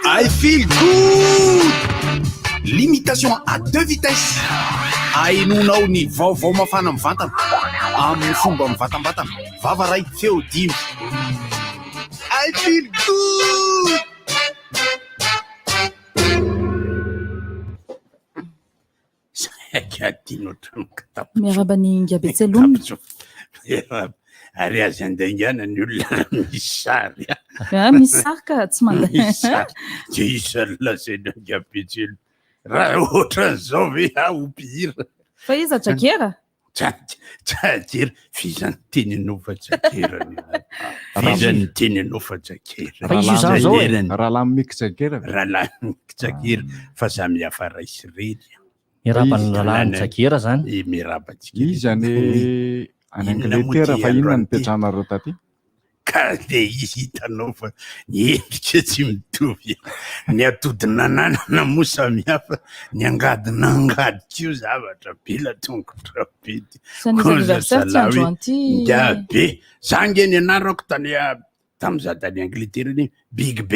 I feel good. Limitation à 2 vitesses. Ainonao ny vaovao mafana amin'ny vatana amin'ny fomba mivatambatana. Vava ray feo 10. I feel good. Miaraba ny Ngabetselona. Ary aza andaingana ny olona misy sary. Misy sary ka tsy mandeha. Isalona zay ny Ngabetselona. Raha ohatran'izao ve aopira. Fa iza Jakera? Jakera, fizany teny anao fa Jakera. Fizany teny anao fa Jakera. Fa izy zany zao Rahalahy Mick Jakera. Rahalahy Mick Jakera fa samy hafa ray sy reny. Mirabany rahalahy Jakera zany. Mirabantsika. Izy zany any Angletera fa inona ny petranareo taty? Ka dia hitanao fa ny endrika tsy mitovy. Ny atodinanana moa samihafa, ny angadina angadika io zavatra be la tongotra be. San'izy anniversaire tsy andro anty. Be. Zange ny anarako tamin'izaho tany Angletera iny Big B.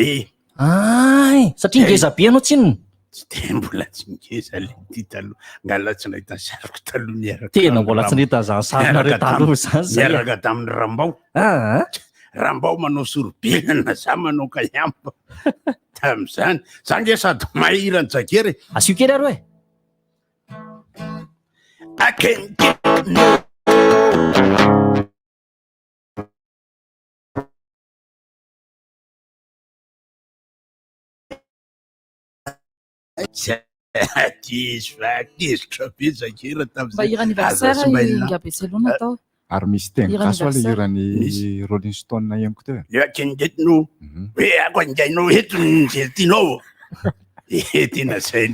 Ay, satria ngeza be anao tsinona. Tsy dia mbola tsy ngeza le ty taloha. Ngala tsy nahita sariko taloha niaraka. Tena mbola tsy nahita zany sarinareo taloha zany. Niaraka tamin'ny Rambao. Rambao manao sorobilana, za manao kayamba. Tamin'izany. Zange sady mahira ny Jakera. Asio kely aro e. I can get no. Diso be Jakera tamin'izay. Mba hira anniversaire Ngabetselona atao. Ary misy teny gasy fa le hiran'ny Rolling Stone ihany koa teo. I can get no. Hoe ako angainao eto zay tianao. Tena zay.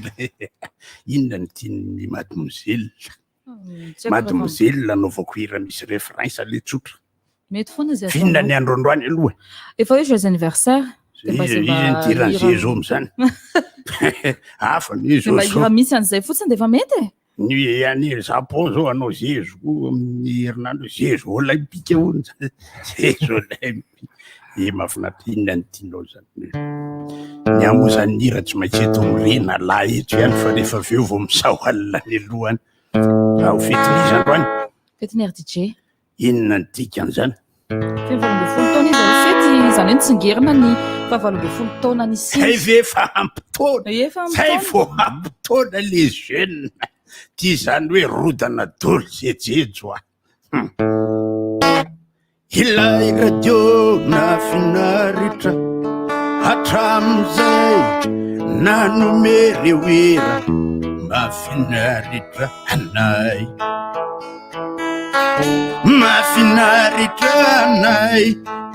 Inona ny tiany Mademoiselle. Mademoiselle anaovako hira misy référence le tsotra. Mety foana zay. Finna ny androandroany aloha. Efa hoe joyeux anniversaire. Izy ny tirany Zezo zany. Hafa ny Zezo. Mba hira misy an'izay fotsiny dia efa mety e. Ny any Japon zao anao Zezo amin'ny herinandro Zezo olympique hono. Zezo olympique. Mahafinaritra inona ny tianao zany. Ny amo zany hira tsy maintsy eto mirena lahy eto ihany fa rehefa avy eo vao misaoalina ny alohany. Ao fetinizy androany. Fetiny RDJ. Inona ny dikan'izany? 20 taona izy ao fety izany hoe nitsingerina ny 20 taona ny sisy. Zay efa ampitaona. Zay vao ampitaona les jeunes. Ty zany hoe rodana dolo jejejo. Ilay radio na finaritra hatramin'izay nanome ireo hira mahafinaritra anay. Mahafinaritra anay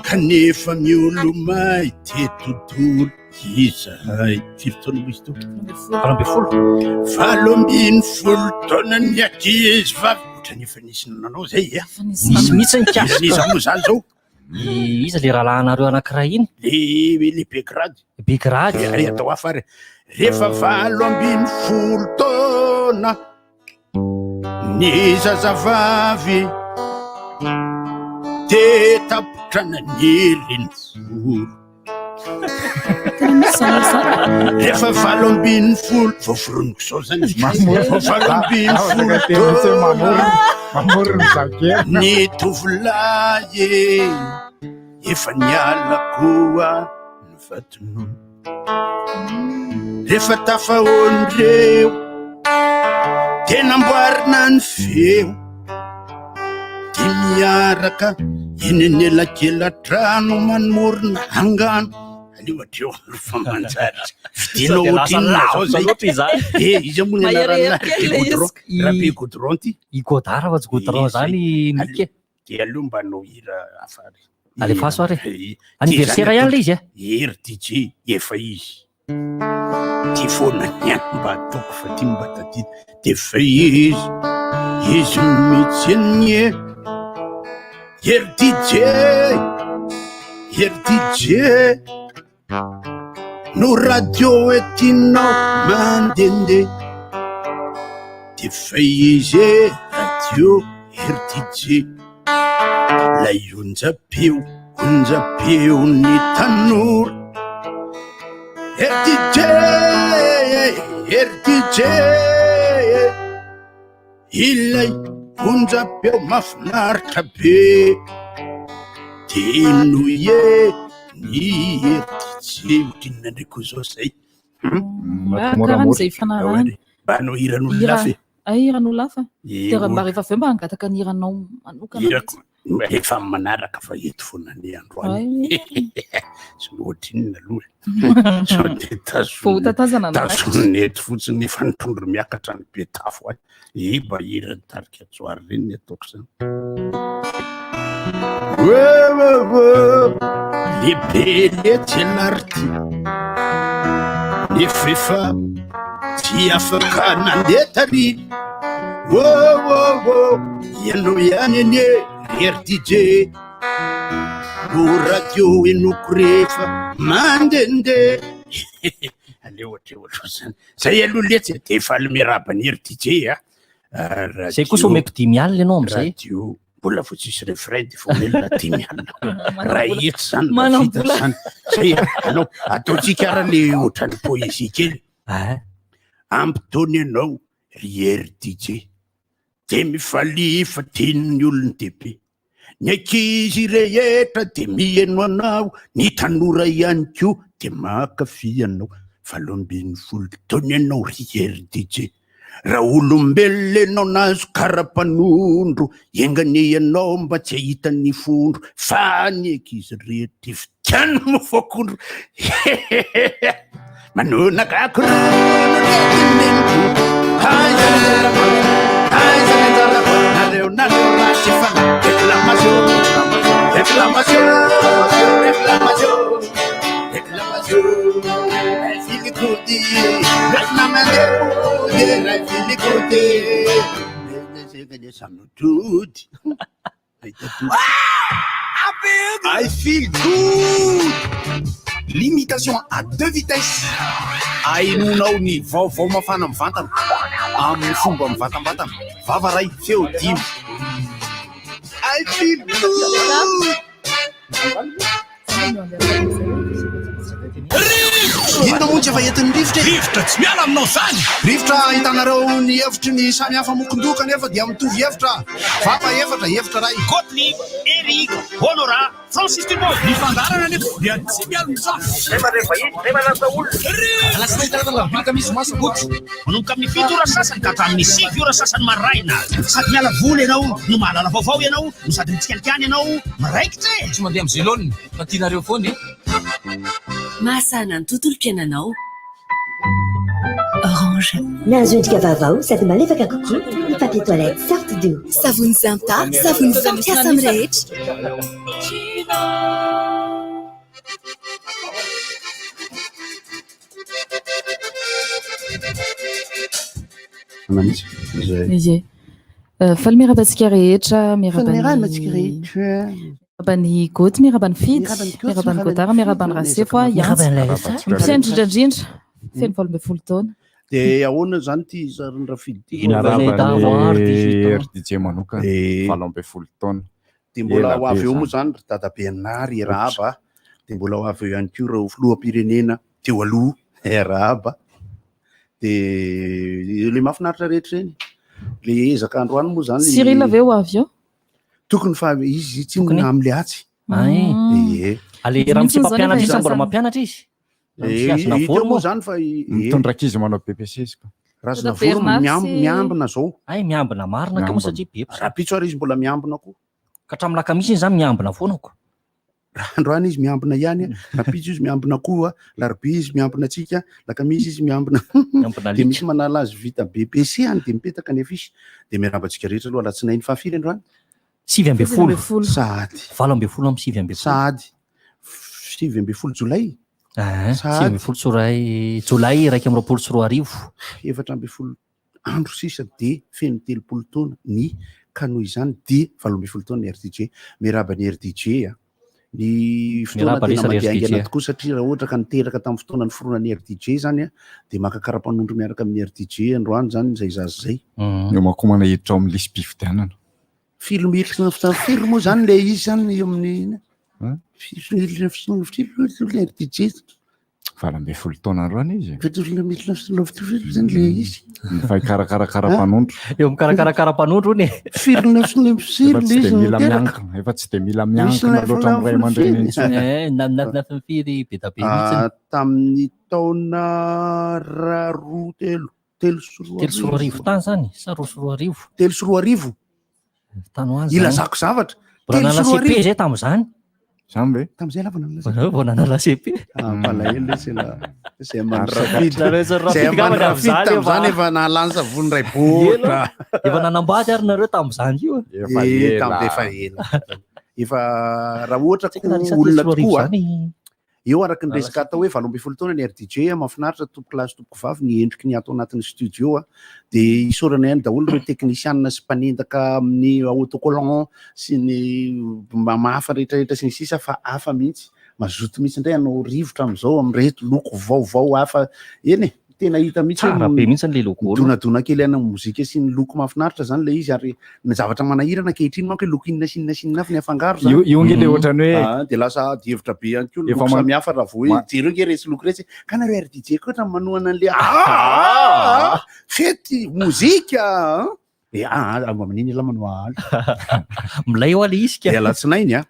kanefa miolomay tetontolo izahay. Firy taona misy to? 20 taona ny ankizy vavy. Ohatran'efa nisy nanao zay a. Misy mihitsy ny kasy. Iza moa zany zao. Iza le rahalanareo anankiray iny? Le Begrady. Begrady. Ary atao afary. Rehefa 20 taona ny zazavavy te tapotrana ny reny folo. Rehefa 20 vao foroniko sao zany. 20 mamorona Jakera. ny tovolahy efa niala koa ny vatony. Rehefa tafahoan'ireo tena amboarina ny feo ty miaraka eny anelakelan-trano manorina angano. Aleo atreo fa manjary vidinao ohatrinona zao zay. Izy moa ny anarana Rabe Goudron ty. I Godard fa tsy Goudron zany Mick. Dia aleo mba anao hira afary. Alefaso ary. Anniversaire ihany le izy a? Hery DJ efa izy. Ty foana niany mba atoko fa ty mba tadiny. Dia fa izy mitsiny hery DJ no radio etinao mandende. Dia fa izy radio hery DJ lay onjapeo ny tanora RDJ ilay onjam-peo mahafinaritra be tino ye ny RDJ otinona ndraiky koa zao zay karan'izay fanarahana mba anao hiran'olo lafy hiran'olo lafa dia mba rehefa aveo mba hangataka ny hiranao manokana efa manaraka fa eto foana ny andro any sy ohatrinona aloha so de tazon'ny eto fotsiny efa nitondro miakatra ny be tafo ay iba hirany tarika tsoary reny ny ataoko zany lehibe letsy alarity nefa efa tsy afaka nandeha tariny ianao ihany anie RDJ no radio enoko rehefa mandendeha ale ohatreohatro zany zay aloha letsy de efa almirabany RDJ zay koa so meko 10 alina ianao am'izay radio mbola vo tsisy refrain de fo melona 10 alina raha etsy zany mavita zany zay anao ataotsika ara le ohatrany poésie kely ampitaony ianao ry RDJ de mifalifa tenin'ny olony dehibe ny ankizy rehetra de mihaino anao ny tanora ihany koa de makafy anao 17 taona ianao ry RDJ raha olombelona ianao nazo karapanondro engane ianao mba tsy ahitan'ny fondro fa ny ankizy rehetra evitiany mofakondro manonakako I feel good. Limitation à 2 vitesses. Ainonao ny vaovao mafana mivantana amin'ny fomba mivatambatana vavaray feo 10. I feel good. Inona moa tsy efa entin'ny rivotra tsy miala aminao zany rivotra hitanareo ny hevitry ny samy hafa mokondoka nefa dia mitovy hevitra vapa hevitra ray Kotli, Eric, Honora, Francis Dumont mifandarana nefa dia tsy miala mitsafy rehefa lasa olona lasa hitanareo bilaka misy masabotsy manomboka amin'ny 7 ora sasany ka hatramin'ny 5 ora sasany maraina sady miala voly ianao no mahalala vaovao ianao no sady mitsikalikany ianao maraikitra tsy mandeha amin'ny zelone fa tianareo foana Mahasana ny tontolo piainanao. Orange. Nahazoendrika vaovao sady malefaka kokoa ny papier toilette sorte doux. Savony Zanta, savony fampiasa amin'ny rehetra. Izy faly miarabantsika rehetra miarabany goty miarabany fidy miarabany godara miarabany rasefo mpisaindrindrindrindra feno 12 taona de ahoana zany ty zariny rafidy RDJ manokana 17 taona de mbola ho avy eo moa zany ry dada Bernard Rahaba de mbola ho avy eo ihany koa reo filoham-pirenena teo aloha Rahaba de le mahafinaritra rehetra reny le ezaka androany moa zany Cyril avy eo avy eo tokony fa izy tsy amle atsy ale raha misy mpampianatra izy mbola mampianatra izy moa zany fa mitondra ankizy manao BPC razana voro miambina zao ay miambina marina ko moa satria be raha pitso ary izy mbola miambina koa ka hatramin'ny lakamisy zany miambina foana ko raha androany izy miambina ihany raha pitso izy miambina koa larobia izy miambina tsika lakamisy izy miambina de misy manala azy vita BPC any de mipetaka ny afisy de miarabantsika rehetra aloha alatsinainy fahafiry androany 7 sady 7 amin'ny 7 sady 7 jolay 7 jolay 2024 7 andro sisa de feno 3 taona ny kanoy izany de 17 taona ny RDJ miarabany RDJ ny fotoana tena mandiaingana tokoa satria raha ohatra ka niteraka tamin'ny fotoanany foronan'ny RDJ zany de makakarapandondro miaraka amin'ny RDJ androany zany zay zazy zay eo makomana hiditra ao amin'ny lisy mpifidianana film moa zany le izy zany eo amin'ny RDJ valambe folo taona androany izy fetrolona misy zany le izy nifay karakaraparanondro eo mikarakarakara-panondro ony firina efa tsy de mila miankina efa tsy de mila miankina loatra amiray aman-dreny intsony naminafiny firy be da be mihitsiny tamin'ny taona roa telo sy roa arivo tany zany sa roa sy roa arivo telo sy roa arivo tany hoany ilazako zavatra mbola nana CP zay tam'izany zany ve tam'izay lavana vao nanala CP palahelo zay mandrafity tam'izany efa nalany savony ray botra efa nanambady ary nareo tam'izany io efa ela efa raha ohatra olona tokoa eo araky ny resaka atao hoe 20 taona ny RDJ mahafinaritra tompo lasy tompo vavy ny endriky ny atao anatin'ny studio de isorana ihany daholo ireo teknisianina sy mpanendaka amin'ny autocollant sy ny mamahafa rehetrarehetra sy ny sisa fa hafa mihitsy mazoto mihitsy indray anao rivotra am'izao am'reto loko vaovao hafa eny tena hita mihitsy tsara be mihitsy ny le loko donadona kely ana mozika sy ny loko mahafinaritra zany le izy ary ny zavatra manahirana kehitriny manko hoe loko inona sinina fa ny afangaro zany io nge le ohatrany hoe de lasa dievitra be ihany koa loko samihafa raha vao jero nge resy loko resy ka nareo RDJ koa manohana an'le fety mozika maniny la manoaly milay eo ale isika alatsinainy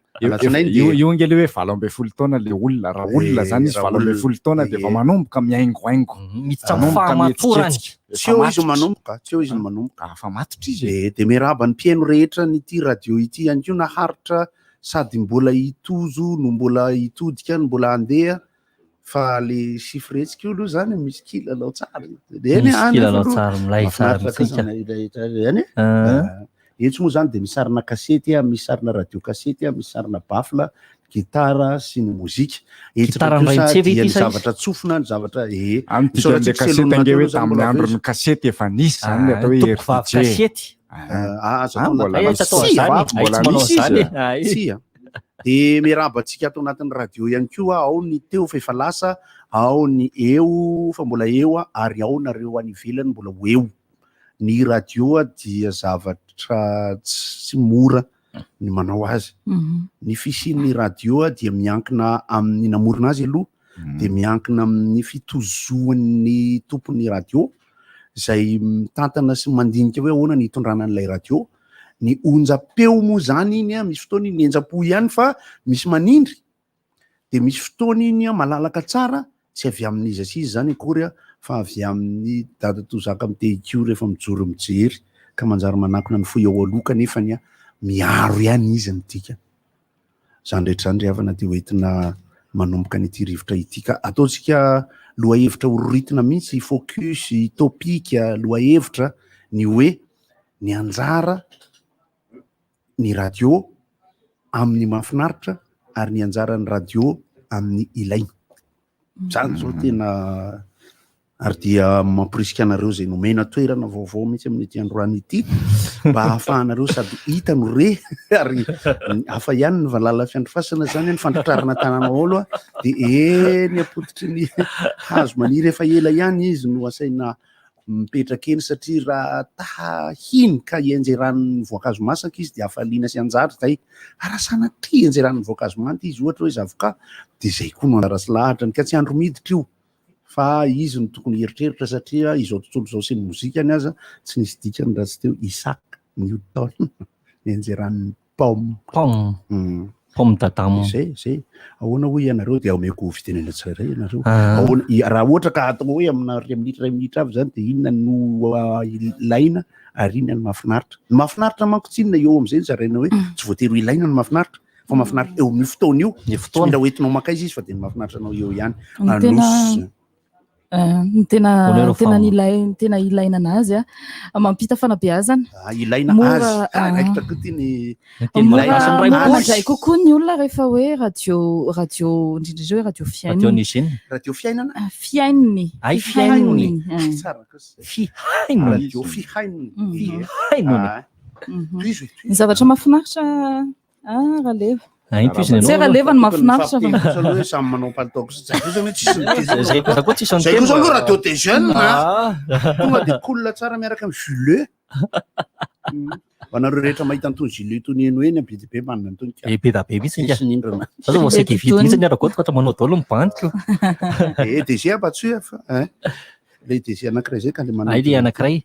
io nge le hoe 20 taona le olona raha olona zany izy 20 taona de efa manomboka miaingoaingo miditra amin'ny fahamatorany tsy eo izy manomboka afa matotra izy de miarahaba ny mpiaino rehetra nyity radio ity ihany koa naharitra sady mbola hitozo no mbola hitodika no mbola handeha fa le sifretsika io aloha zany misy kilalao tsara kilalao tsara milay tsara etsy moa zany de misy sarina kasety misy sarina radio kasety misy sarina bafla gitara sy ny mozika etsy zavatra tsofina ny zavatra am'ty kasety ange hoe tamin'ny andron'ny kasety efa nisy zany le atao hoe kasety de miarabantsika ato anatin'ny radio ihany koa ao ny teo fefa lasa ao ny eo fa mbola eo ary ao nareo any ivelany mbola ho eo ny radio dia zavatra tsy mora ny manao azy ny fisian'ny radio dia miankina amin'ny namorona azy aloha de miankina amin'ny fitozoan'ny tompon'ny radio zay mitantana sy mandinika hoe ahoana ny hitondrana an'ilay radio ny onjam-peo moa zany iny misy fotoana iny enjam-po ihany fa misy manindry de misy fotoana iny malalaka tsara tsy avy amin'izy asizy zany akory fa avy amin'ny dada tozaka amin'ny tehikio rehefa mijoro mijery ka manjary manakona ny fo eo aloka nefa ny miaro ihany izy midika zany rehetra zany rehavana de hoentina manomboka nyity rivotra ity ka ataontsika loha hevitra hororitina mihitsy focus topika loha hevitra ny hoe ny anjara ny radio amin'ny mahafinaritra ary ny anjaran'ny radio amin'ny ilainy zany zao tena ary dia mampirisika anareo zay nomena toerana vaovao mihitsy amin'ny ity androany ity mba hahafahanareo sady hita no re ary hafa ihany ny valala fiandrofasana zany ny fandratrarana tananao olo de eny apotitry ny hazo maniry efa ela ihany izy no asaina mipetraka eny satria raha tahiny ka ienjeran'ny voankazo masaka izy de afaliana sy anjary zay arasana tri enjeran'ny voankazo manta izy ohatra hoe zavoka de zay koa no anarasy lahatrany ka tsy andro miditra io fa izy no tokony heritreritra satria izao tontolo zao sy ny mozikany aza tsy nisy dikany raha tsy teo Isaac Newton enjeran'ny pomme d'Adam zay ahoana hoe ianareo de aomeko fitenena tsirairay ianareo ahoana raha ohatra ka atao hoe amina ray minitra avy zany de inona no ilaina ary inona ny mahafinaritra ny mahafinaritra manko tsy inona eo am'izay zaraina hoe tsy voatery ho ilaina ny mahafinaritra fa mahafinaritra eo amin'ny fotoana io tsy mila hoentinao maka izy fa de ny mahafinaritra anao eo ihany tena ilaina anazy mampita fanabeazana ilaina azy raikitra ko ty ny moradray kokoa ny olona rehefa hoe radio indrindra hoe radio fiainana fiaininy ny zavatra mahafinaritra rahaleva zay rahaleva ny mahafinaritra hoe samy manao palitoko zay koa tsisy zay koa zao radio de jeune tonga de cool tsara miaraka amin'ny Jules Anareo rehetra mahita antony Julie tony eno eny be be manana antony be da be mihitsy nga sinindrona za zao voasaiky vidy mihitsy ny arakoto fa manao daholo mibantiko DG apatsy le DG anankiray zay ka le manana ay le anankiray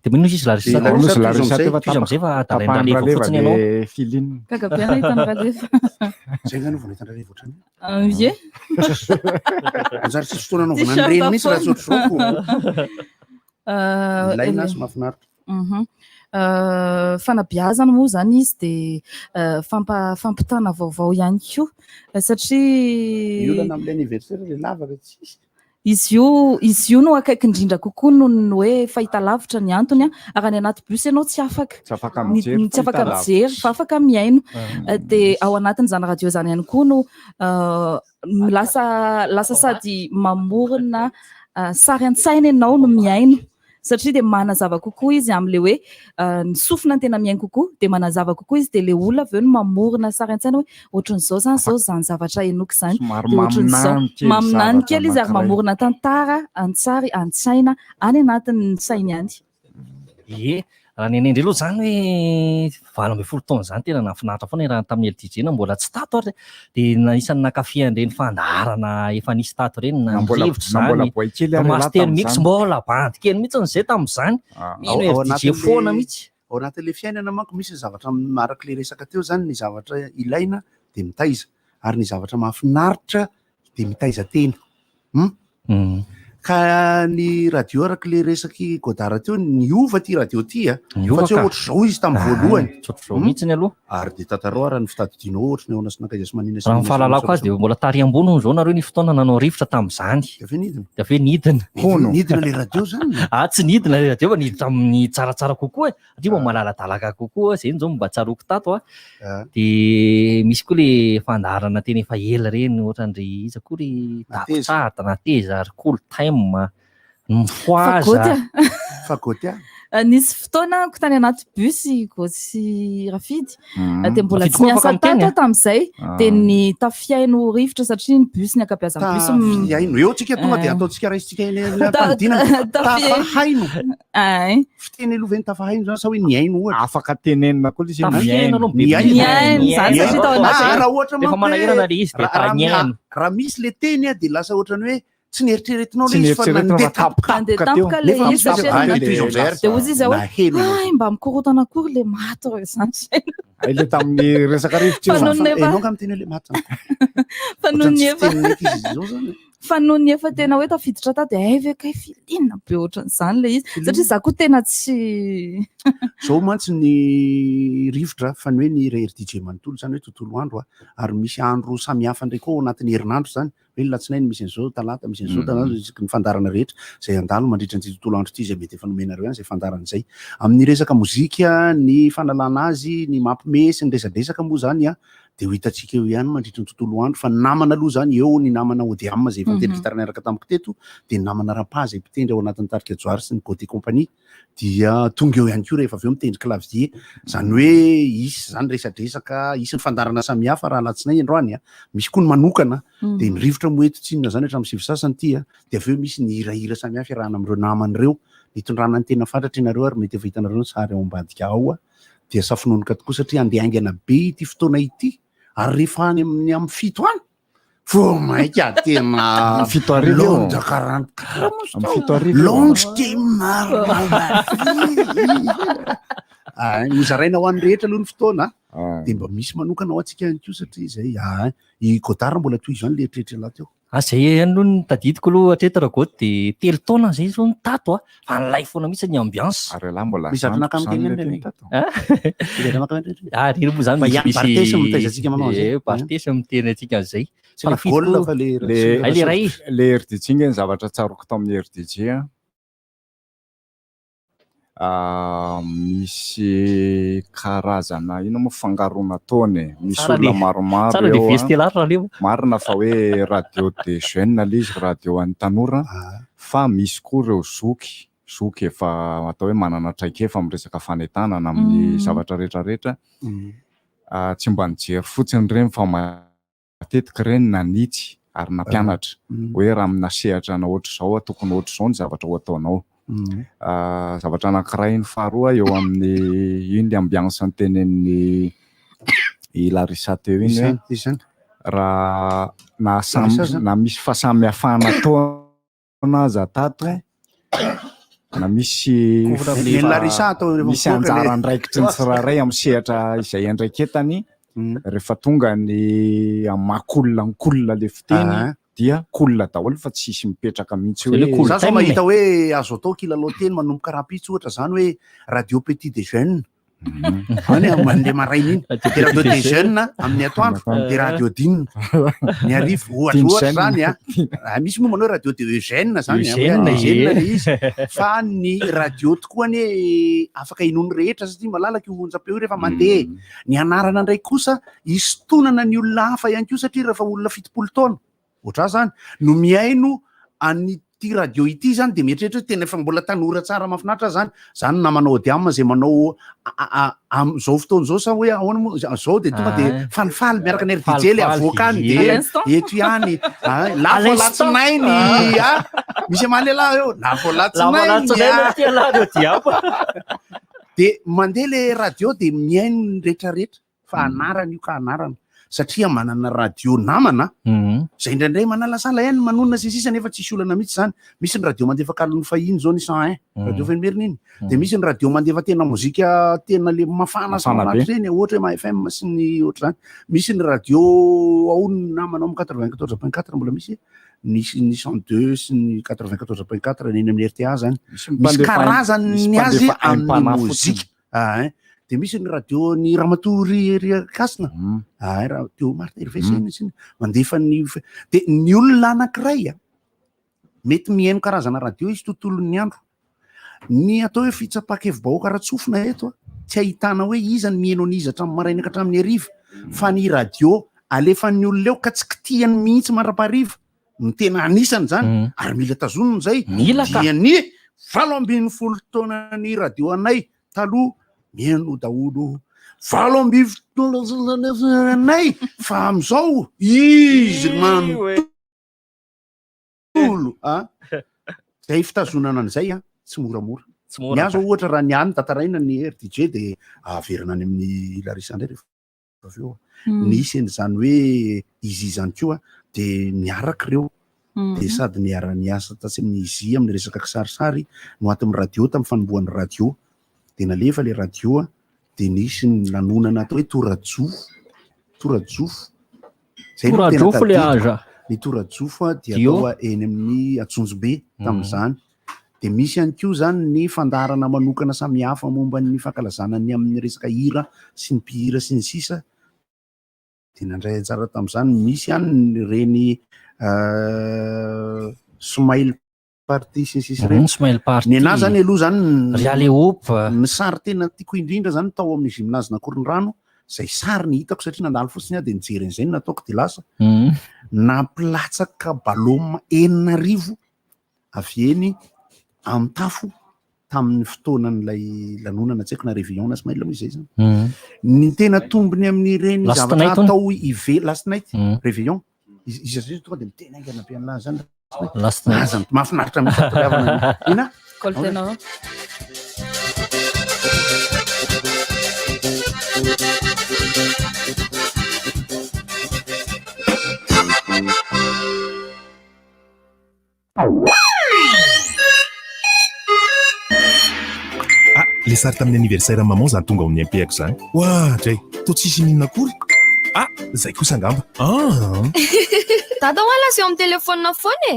de mino izy larisa Nosy larisa teva izy am'izay fa dalaindraleva fotsiny ianao le filine kagabiana hitandralefa zay nganaovana hitandrale voatrany ie anjary tsisy fotoana anaovana ny reny mihitsy raha tsotroko ilaina sy mahafinaritra fanabiazana moa zany izy de fampitana vaovao ihany koa satria olana am'le anniversaire le lavaka tsisy izy io no akaiky indrindra kokoa noho ny hoe fahita lavitra ny antony ary any anaty bus ianao tsy afaka mijery fa afaka miaino de ao anatin'izany radio zany ihany koa no lasa sady mamorona sary an-tsaina ianao no miaino satria de manazava kokoa izy am'le hoe ny sofina ny tena miaino kokoa de manazava kokoa izy de le olona avy eo no mamorona sary an-tsaina hoe ohatran'izao zany zavatra enoko zany de ohatran'izao maminany kely izy ary mamorona tantara antsary an-tsaina any anatin'ny sainy any raha nenendry aloha zany hoe 20 taona zany tena nafinaritra foana raha tamin'ny LDJ na mbola tsy tato ary de isan'ny nakafian'ireny fandarana efa nisy tato reny nandrivotra zany master mix mbola bandy kely mihitsy n'izay tamin'izany mino LDJ foana mihitsy ao anatin'le fiainana manko misy zavatra maraka le resaka teo zany ny zavatra ilaina de mitaiza ary ny zavatra mahafinaritra de mitaiza tena ka ny radio araka le resaky godara teo niova ty radio ty fa tsy hoe ohatr'izao izy tamin'ny voalohany ohatr'izao mihitsy ny aloha ary de tataro raha ny fitadidinao ohatra ny ao nasonakaiza sy manina raha mifahalalako azy de mbola tary ambony zao nareo ny fotoana nanao rivotra tamin'izany de ave nidina le radio zany tsy nidina le radio fa niditra amin'ny tsaratsara kokoa satria mba malaladalaka kokoa zay zao mba tsaroko tato de misy koa le fandarana tena efa ela reny ohatran'ry iza koa ry dakotsata na teza ary cool time mifoaza fagoty nisy fotoana ko tany anaty bus Gôtsy Rafidy de mbola tsy miasa tato tamin'izay de ny tafiaino rivotra satria ny bus ny akabeazan'ny bus tafiaino eo tsika tonga de ataotsika raisitsika eny ampanidinana tafahaino fiteny aloha ve ny tafahaino zany sa hoe niaino ohatra afaka tenenina koa izy miaino raha ohatra efa manahirana le izy de taniaino raha misy le teny de lasa ohatrany hoe tsy nieritreretinao le izy fa tampoka le izy de ozy izy hoe mba mikorotana akory le maty zany le tamin'ny resaka rivotra enao ka miteny hoe le maty fa noho ny efa tena hoe tafiditra tady ve kay filinina be ohatran'izany le izy satria za koa tena tsy zao mantsy ny rivotra fa ny hoe ny RDJ manontolo zany hoe tontolo andro ary misy andro samihafa ndray koa ao anatin'ny herinandro zany hoe latsinainy misy an'izao talata misy an'izao talata ny fandarana rehetra zay andalo mandritra ny tontolo andro ty zay mety efa nomenareo ihany zay fandarana zay amin'ny resaka mozika ny fanalana azy ny mampime sy ny resadresaka moa zany de ho hitatsika eo ihany mandritra ny tontolo andro fa namana aloha zany eo ny namana odiam zay efa mitendry gitara niaraka tamiko teto de ny namana rapa zay mpitendry ao anatin'ny tarika joary sy ny côté compagnie dia tonga eo ihany koa rehefa avy eo mitendry clavier zany hoe isy zany resadresaka isy ny fandarana samihafa raha latsinay androany misy koa ny manokana de ny rivotra moeto tsinona zany hatramin'ny sivy sasany ty de avy eo misy ny hirahira samihafa iarahana amin'ireo naman'ireo nitondrana ny tena fantatra ianareo ary mety efa hitanareo ny sary ao ambadika ao dia safinonika tokoa satria andeha aingana be ity fotoana ity ary rehefa any amin'ny amin'ny fito any vo maika tena fito arivo longe ke maro hozaraina ho an'ny rehetra aloha ny fotoana de mba misy manokana ao atsika ihany koa satria zay i godara mbola toy izany le eritreritry laha teo zay ihany aloha ny tadidiko aloha hatreto raha goty de telo taona zay zao ny tato fa nylay foana mihitsy ny ambiance ary lahy mbola misy ary nakamiteneny rery moa zany Bartesa mitaizatsika mamao zay Bartesa miteny atsika an'izay goal fa le ray le RDJ ny zavatra tsaroko tao amin'ny RDJ misy karazana ino moa fangarona taony misy olona maromaro eo marina fa hoe radio de jeune le izy radio an'ny tanora fa misy koa reo zoky efa atao hoe manana traika efa miresaka fanentanana amin'ny zavatra rehetrarehetra tsy mba nijery fotsiny reny fa matetika reny nanitsy ary nampianatra hoe raha minasehatra na ohatra zao tokony ohatra zao ny zavatra ho ataonao zavatra anankiray ny faharoa eo amin'ny iny le ambiance ny tenen'ny Larissa teo iny raha na misy fahasamihafana taona aza tato na misy anjara andraikitry ny tsirairay amin'ny sehatra izay andraiketany rehefa tonga ny amakolona nkolona le fiteny dia kolona daholo fa tsisy mipetraka mihitsy hoe za zao mahita hoe azo atao kilalao teny manomboka rapitso ohatra zany hoe radio petit de jeune any mandeha maraina iny de radio de jeune amin'ny atoandro de radio dine ny arivo ohatra zany misy moa manao hoe radio de jeune zany jeune izy fa ny radio tokoa ny afaka inony rehetra satria malalaka io onjam-peo rehefa mandeha ny anarana ndraiky kosa istonana ny olona hafa ihany koa satria rehefa olona 70 taona ohatra zany no miaino an'ity radio ity zany de mieritreritra tena efa mbola tanora tsara mahafinaritra zany na manao diamma zay manao zao fotoana zao sa hoe ahoana zao de tonga de falifaly miaraka ny RDJ le avokany de eto ihany lafo latsinainy misy malela eo lafo latsinainy de mandeha le radio de miaino rehetrarehetra fa anarana io ka anarana satria manana radio namana zay indraindray manalasala ihany manonona sisisa nefa tsisy olana mihitsy zany misy ny radio mandefa kalony fahiny zao ny 101 radio Fenmerina iny de misy ny radio mandefa tena mozika tena le mafana sanatry reny ohatra hoe FM sy ny ohatra zany misy ny radio ao ny namana amin'ny 94.4 mbola misy ny 102 sy ny 94.4 neny amin'ny RTA zany misy karazany azy amin'ny mozika de misy ny radio ny ramatory kasina radio Martha Hervé mandefa ny de ny olona anankiray mety mihaino karazana radio izy tontolon'ny andro ny atao hoe fitsapakevim-bahoaka ratsofina eto tsy ahitana hoe iza ny mihaino an'izy hatramin'ny maraina ka hatramin'ny hariva fa ny radio alefan'ny olona eo ka tsy kitihany mihitsy mandrapahariva ny tena anisany zany ary mila tazonina zay dia ny 70 taona ny radio anay taloha mihaino daholo 70 nay fa amizao izy manontolo zay fitazonana an'izay tsy moramora ny azo ohatra raha ny any tataraina ny RDJ de averina any amin'ny Larissa ndray rehefa aveo nisy zany hoe izy izany koa de miaraka reo de sady niara-niasa tasy amin'ny izy amin'ny resaka kisarisary no ato amin'ny radio tamin'ny fanombohan'ny radio de nalefa le radio de nisy ny lanonana atao hoe torajofo zay torajofo le aza ny torajofo dia atao eny amin'ny Atsonjobe tamin'izany de misy ihany koa zany ny fandarana manokana samihafa momba ny fankalazana ny amin'ny resaka hira sy ny mpihira sy ny sisa de nandray anjara tamin'izany misy ihany reny Smail party sy reny ny anahy zany aloha zany ny sary tena tiako indrindra zany tao amin'ny gymnase Nakorondrano zay sary ny hitako satria nandalo fotsiny de nijery an'izay nataoko de lasa napilatsaka baloma 9,000 avy eny amin'ny tafo tamin'ny fotoanan'ilay lanonana tsy haiko na réveillon na Smail moa izay zany ny tena tombony amin'ny reny zavatra atao last night réveillon izy zay tonga de mitena aingana be aminazy zany azany mahafinaritra mihitsy ina koltena le sary tamin'ny anniversaire maman zany tonga amin'ny impiako zany ohatray to tsisy ninona akory zay kosa angamba dada hoala sy eo amin'ny telefônina foana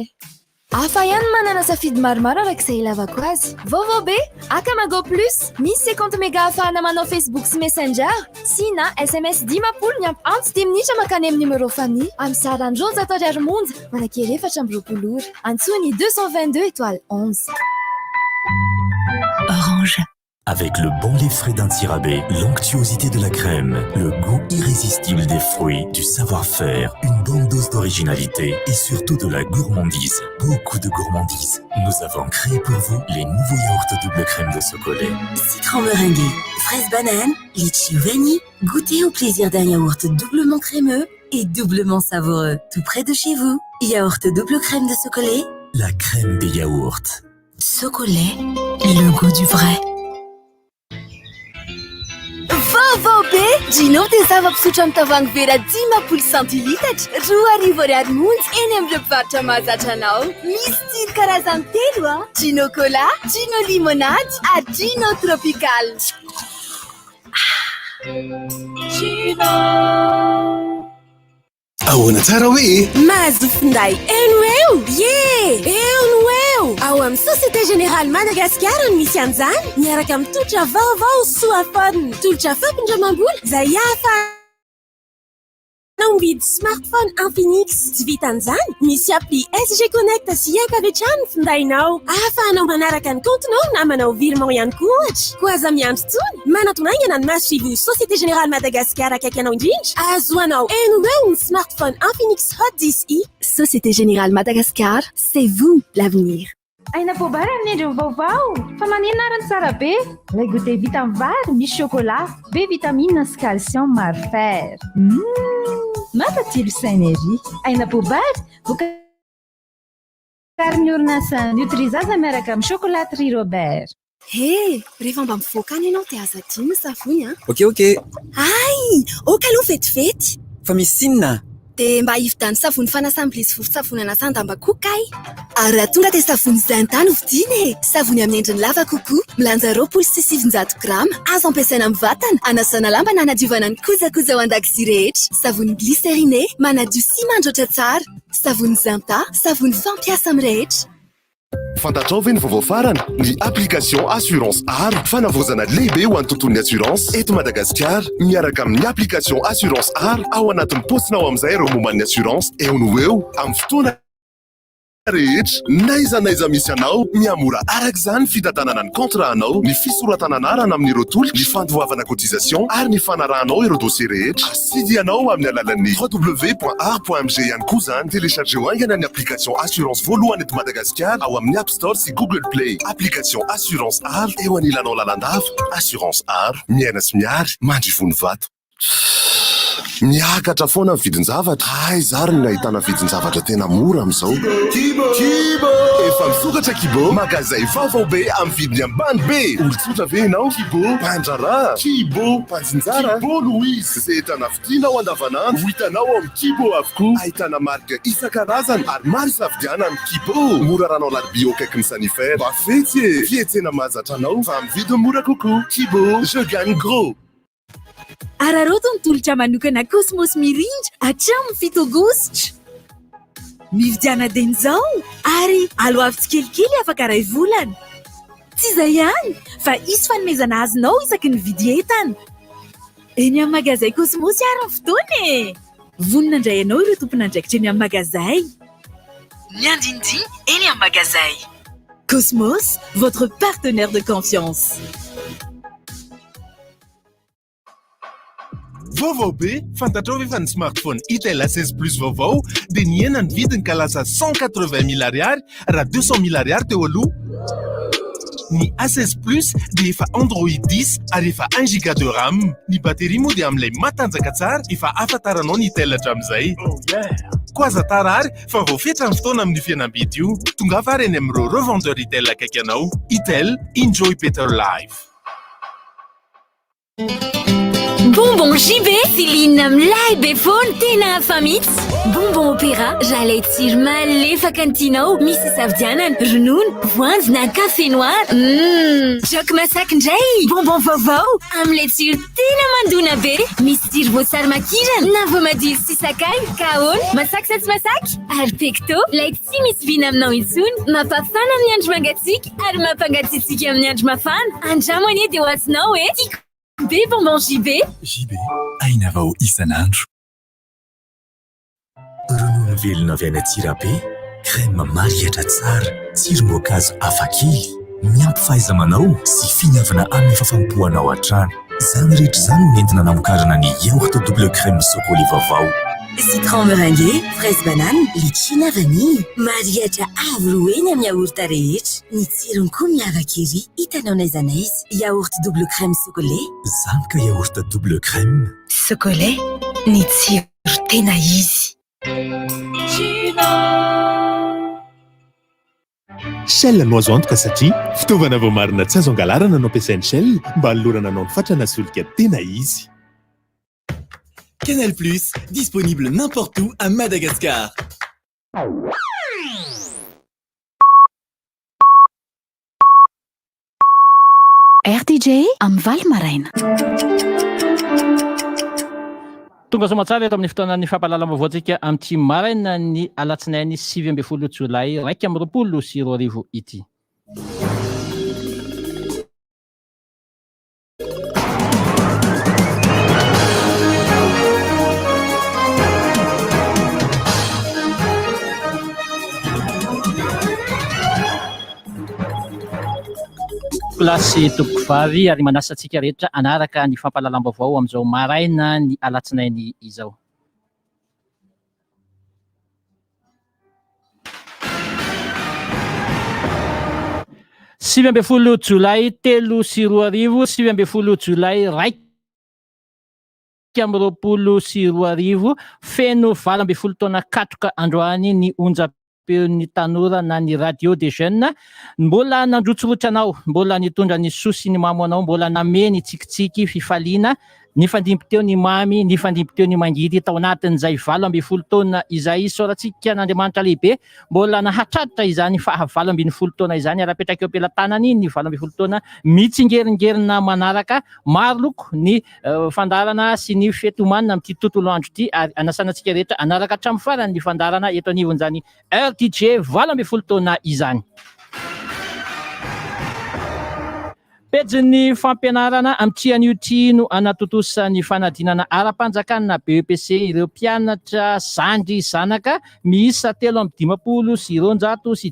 hafa ihany manana safidy maromaro arak'izay ilavako azy vaovao be akamago plus misy 50 méga ahafahana manao Facebook sy Messenger sy na SMS 10 ny ampy antsy 10 minitra makany amin'ny numéro famille amin'ny sarany 11 monja manakely 420 ora antsony 222 étoile 11 Orange. Avec le bon lait frais d'un Tirabé, l'onctuosité de la crème, le goût irrésistible des fruits, du savoir-faire, une bonne dose d'originalité et surtout de la gourmandise. Beaucoup de gourmandise. Nous avons créé pour vous les nouveaux yaourts double crème de Socolé. Citron meringué, fraise banane, litchi vanille. Goûtez au plaisir d'un yaourt doublement crémeux et doublement savoureux. Tout près de chez vous. Yaourt double crème de Socolé. La crème des yaourts. Chocolat, le goût du vrai. Vovô Gino dia zava-pisotro amin'ny tavoahangy vera 10 centilitatra 2,20 monja eny amin'ny mpivarotra mahazatra anao. Misy tsiro karazany 3 Gino Cola, Gino Limonade, Gino Tropical. Gino. Ahoana tsara hoe Mahazo finday eno eo eo no eo ao amin'ny Société Générale Madagascar no misy an'izany miaraka amin'ny tolotra vaovao soafonina tolotra fampindramam-bola izay ahafahanao mividy smartphone Infinix tsy vitan'izany misy appli SG Connect sy aika avy hatrany findainao ahafahanao manaraka ny kontonao na manao virement ihany koa ohatra koa aza miandry tsony manatonaingana ny masoivo Société Générale Madagascar akaiky anao indrindra azoanao eno eo ny smartphone Infinix Hot 10i. Société Générale Madagascar, c'est vous l'avenir. Aina Bobara amin'ny vaovao fa manina arany tsara be lay goûter vita amin'ny vary misy chocolat be vitamine sy calcium maro fer mampatsilo synergie Aina Bobara vokariny orinasa Nutrizaza miaraka amin'ny chocolaterie Robert. Rehefa mba mivoaka any ianao dia aza dino savony Ok. Ay, okaloha vetivety Fa misy sinona dia mba hividany savony fanasam-bilisy vovon-tsavony anasandamba kokay ary raha tonga dia savony Zinta no vidiny savony amin'ny endriny lava kokoa milanja 700 grama azo ampiasaina amin'ny vatana anasana lamba na anadiovana ny kojakoja ao an-dakozia rehetra savony glycériné manadio sy mandroatra tsara savony Zinta savony fampiasa amin'ny rehetra. Fantatrao ve ny vaovao farany ny application assurance aro fanavozana lehibe ho an'ny tontolon'ny assurance eto Madagasikara miaraka amin'ny application assurance aro ao anatin'ny postinao amin'izay ireo momban'ny assurance eo no eo amin'ny fotoana rehetra naiza misy anao miamora araka izany fitantanana ny contrat-nao ny fisoratananarana amin'ireo tolo ny fandoavana cotisation ary ny fanarahanao ireo dossier rehetra asidianao amin'ny alalan'ny www.ar.mg ihany koa izany téléchargeo aingana ny application assurance voalohany eto Madagasikara ao amin'ny App Store sy Google Play application assurance aro eo anilanao lalandava assurance aro miaina sy miary mandrivony vato. Miakatra foana amin'ny vidin-javatra ay zary ny nahitana vidin-javatra tena mora amin'izao Kibo efa misokatra Kibo magazay vaovao be amin'ny vidiny ambany be olon-tsotra ve ianao Kibo mpandrara Kibo mpanjinjara Kibo Louise izay entana vidianao andavanandro hitanao amin'ny Kibo avokoa ahitana marika isan-karazany ary maro isafidianana Kibo mora ranao larbi eo akaiky ny sanifera mba fetsy fietsena mahazatra anao fa amin'ny vidiny mora kokoa Kibo je gagne gros. Araroto ny tolotra manokana Cosmos mirindra hatramin'ny 7 aogositra. Mividiana dinizao ary aloha tsikelikely afaka ray volana. Tsy izay ihany fa isy fanomezana azonao isaky ny vidy entana. Eny amin'ny magazay Cosmos ary ny fotoana e. Vonona indray ianao ireo tompon'andraikitra eny amin'ny magazay. Miandindiny eny amin'ny magazay. Cosmos, votre partenaire de confiance. Vaovao be fantatrao efa ny smartphone Itel A16 Plus vaovao dia niena ny vidiny ka lasa 180 000 ariary raha 200 000 ariary teo aloha. Ny A16 Plus dia efa Android 10 ary efa 1 giga de RAM. Ny baterie moa dia amin'ilay matanjaka tsara efa afantaranao ny Itel hatramin'izay. Koa aza tarary fa voafetra ny fotoana amin'ny fihenam-bidy io. Tonga fa reny amin'ireo revendeur Itel akaiky anao. Itel, enjoy better life. Bonbon JB, Céline Mlai Befon, Tena Famits. Bonbon Opéra, j'allais tire mal les facantinao, Miss Savdianan, Renoun, Voinzna, Café Noir. Joc Massak Njay, Bonbon Vovo, Amlet tire Tena Manduna Be, Miss Tire Vossar Makijan, Navomadir Sisakai, Kaon, Massak Sets Massak, Alpecto, Light Simis Vinam Noisun, Mapafana Nyanj Magatik, Arma Pangatitik Nyanj Mafan, Anjamoni de Wasno et B bonbon JB. JB, aina vao isan'andro. Ronono velona avy any Antsirabe, crème mariatra tsara, tsiro-mboankazo hafakely, miampy fahaiza-manao sy finiavana amin'ny fafampoanao hatrany. Izany rehetra izany no nentina namokarana ny yaourt double crème chocolat vaovao. Citron meringué, fraise banane, litchina vanille. Mariatra avy eny amin'ny yaourt rehetra. Ny tsirony koa miavaka ery. Hitanao n'aiza n'aiza. Yaourt double crème chocolat. Izany ka yaourt double crème. Chocolat, ny tsiro tena izy. Shell no azo antoka satria fitaovana voamarina tsy azo angalarana no ampiasain'ny Shell mba hanolorana anao ny fatrana solika tena izy. Canal+, disponible n'importe où à Madagascar. RTJ amin'ny Valy Maraina. Tonga somatsara eto amin'ny fotoanan'ny fampahalalam-baovao antsika amin'ity maraina ny alatsinainy 7 Jolay 2024 ity. Plasy tompoko vavy ary manasa antsika rehetra anaraka ny fampahalalam-baovao amin'izao maraina ny alatsinainy izao. Sivy ambin'ny folo Jolay 3 sy 20 Jolay 2024 feno 20 taona katroka androany ny onjam-peon'ny tanora na ny radio des jeunes mbola nandrotsorotra anao, mbola nitondra ny soa sy ny mamo anao, mbola nameny tsikitsiky fifaliana nifandimby teo ny mamy, nifandimby teo ny mangidy tao anatin'izay 20 taona izay soratsika n'Andriamanitra lehibe, mbola nahatratra izany fa 20 taona izany arapetraka eo am-pelantanany ny 20 taona mitsingeringerinina manaraka, maro loko ny fandarana sy ny fetomanina amin'ity tontolo andro ity ary anasanantsika rehetra anaraka hatramin'ny farany ny fandarana eto anivon'izany RTJ 20 taona izany. Pejin'ny fampianarana amin'ity an'io no anatotosa ny fanadinana ara-panjakana BEPC ireo mpianatra zandry zanaka miisa 320 sy 205 sy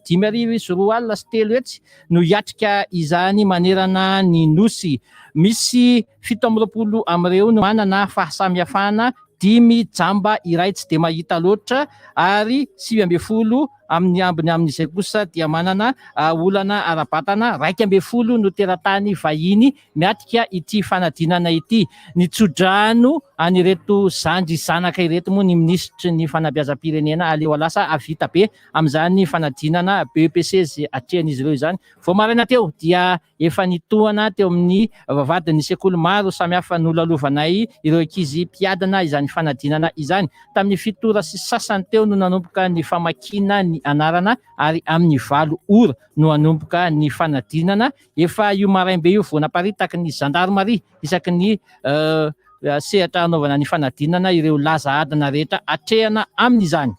4 alina sy 3 hetsy no hiatrika izany manerana ny nosy. Misy 17 amin'ireo no manana fahasamihafana, 5 jamba iray tsy dia mahita loatra ary 20 amin'ny ambiny amin'izay kosa dia manana olana ara-batana 12 no teratany vahiny miatrika ity fanadinana ity. Ny tsodrano anireto zandry zanaka ireto moa ny ministry ny fanabeazam-pirenena aleo lasa avita be amin'izany fanadinana BEPC zay atrehan'izy ireo izany. Vao maraina teo dia efa nitohana teo amin'ny vavadin'ny sekoly maro samihafa nolalovanay ireo ankizy mpiadana izany fanadinana izany. Tamin'ny 7 sy sasany teo no nanomboka ny famakina ny anarana ary amin'ny 9 ora no anomboka ny fanadinana. Efa io maraimbe io vao naparitaky ny gendarmerie isaky ny sehatra anaovana ny fanadinana ireo laza adina rehetra atrehana amin'izany.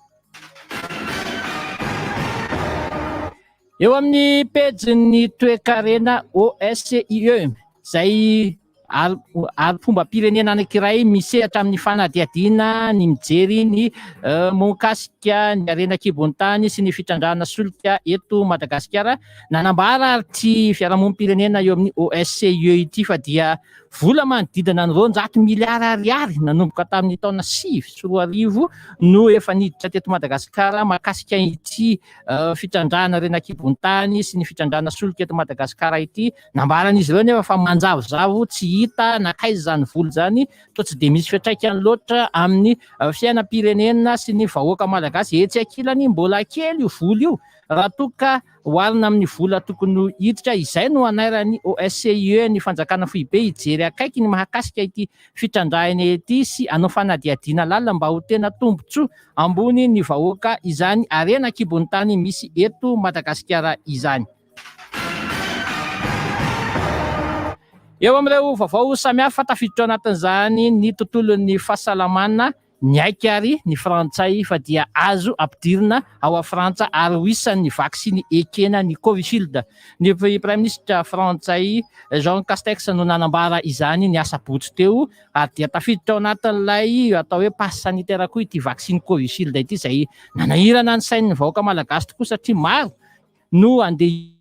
Eo amin'ny pejin'ny toe-karena OSCE zay ary fomba pirenena anankiray misehatra amin'ny fanadihadiana ny mijery ny monkasika ny arena kibon-tany sy ny fitrandrana solika eto Madagasikara. Nanambara ary ty fiarahamonim-pirenena eo amin'ny OSCE ity fa dia vola manodidina ny 200 miliara ariary nanomboka tamin'ny taona 2004 no efa niditra teto Madagasikara makasika ity fitrandrana arena kibon-tany sy ny fitrandrana solika eto Madagasikara ity. Nambaran'izy ireo nefa fa manjavozavo tsy hita nakaiza zany vola zany toa tsy dia misy fiantraikany loatra amin'ny fiainam-pirenena sy ny vahoaka malagasy. Etsy ankilany mbola kely io vola io raha toka hoarina amin'ny vola tokony hiditra. Izay no anarany OSCE ny fanjakana foibe hijery akaiky ny mahakasika ity fitrandrahana ity sy anao fanadihadiana lalina mba ho tena tombotsoa ambony ny vahoaka izany arena kibon-tany misy eto Madagasikara izany. Eo amin'ireo vaovao samihafa tafiditra anatin'izany ny tontolon'ny fahasalamana ny aiky ary ny frantsay fa dia azo ampidirina ao a Frantsa ary ho isan'ny vaksiny ekena ny Covishield. Ny Prime Ministre frantsay Jean Castex no nanambara izany ny asabotsy teo ary dia tafiditra ao anatin'ilay atao hoe passe sanitaire koa ity vaksiny Covishield ity izay nanahirana ny sain'ny vahoaka malagasy tokoa satria maro no andeha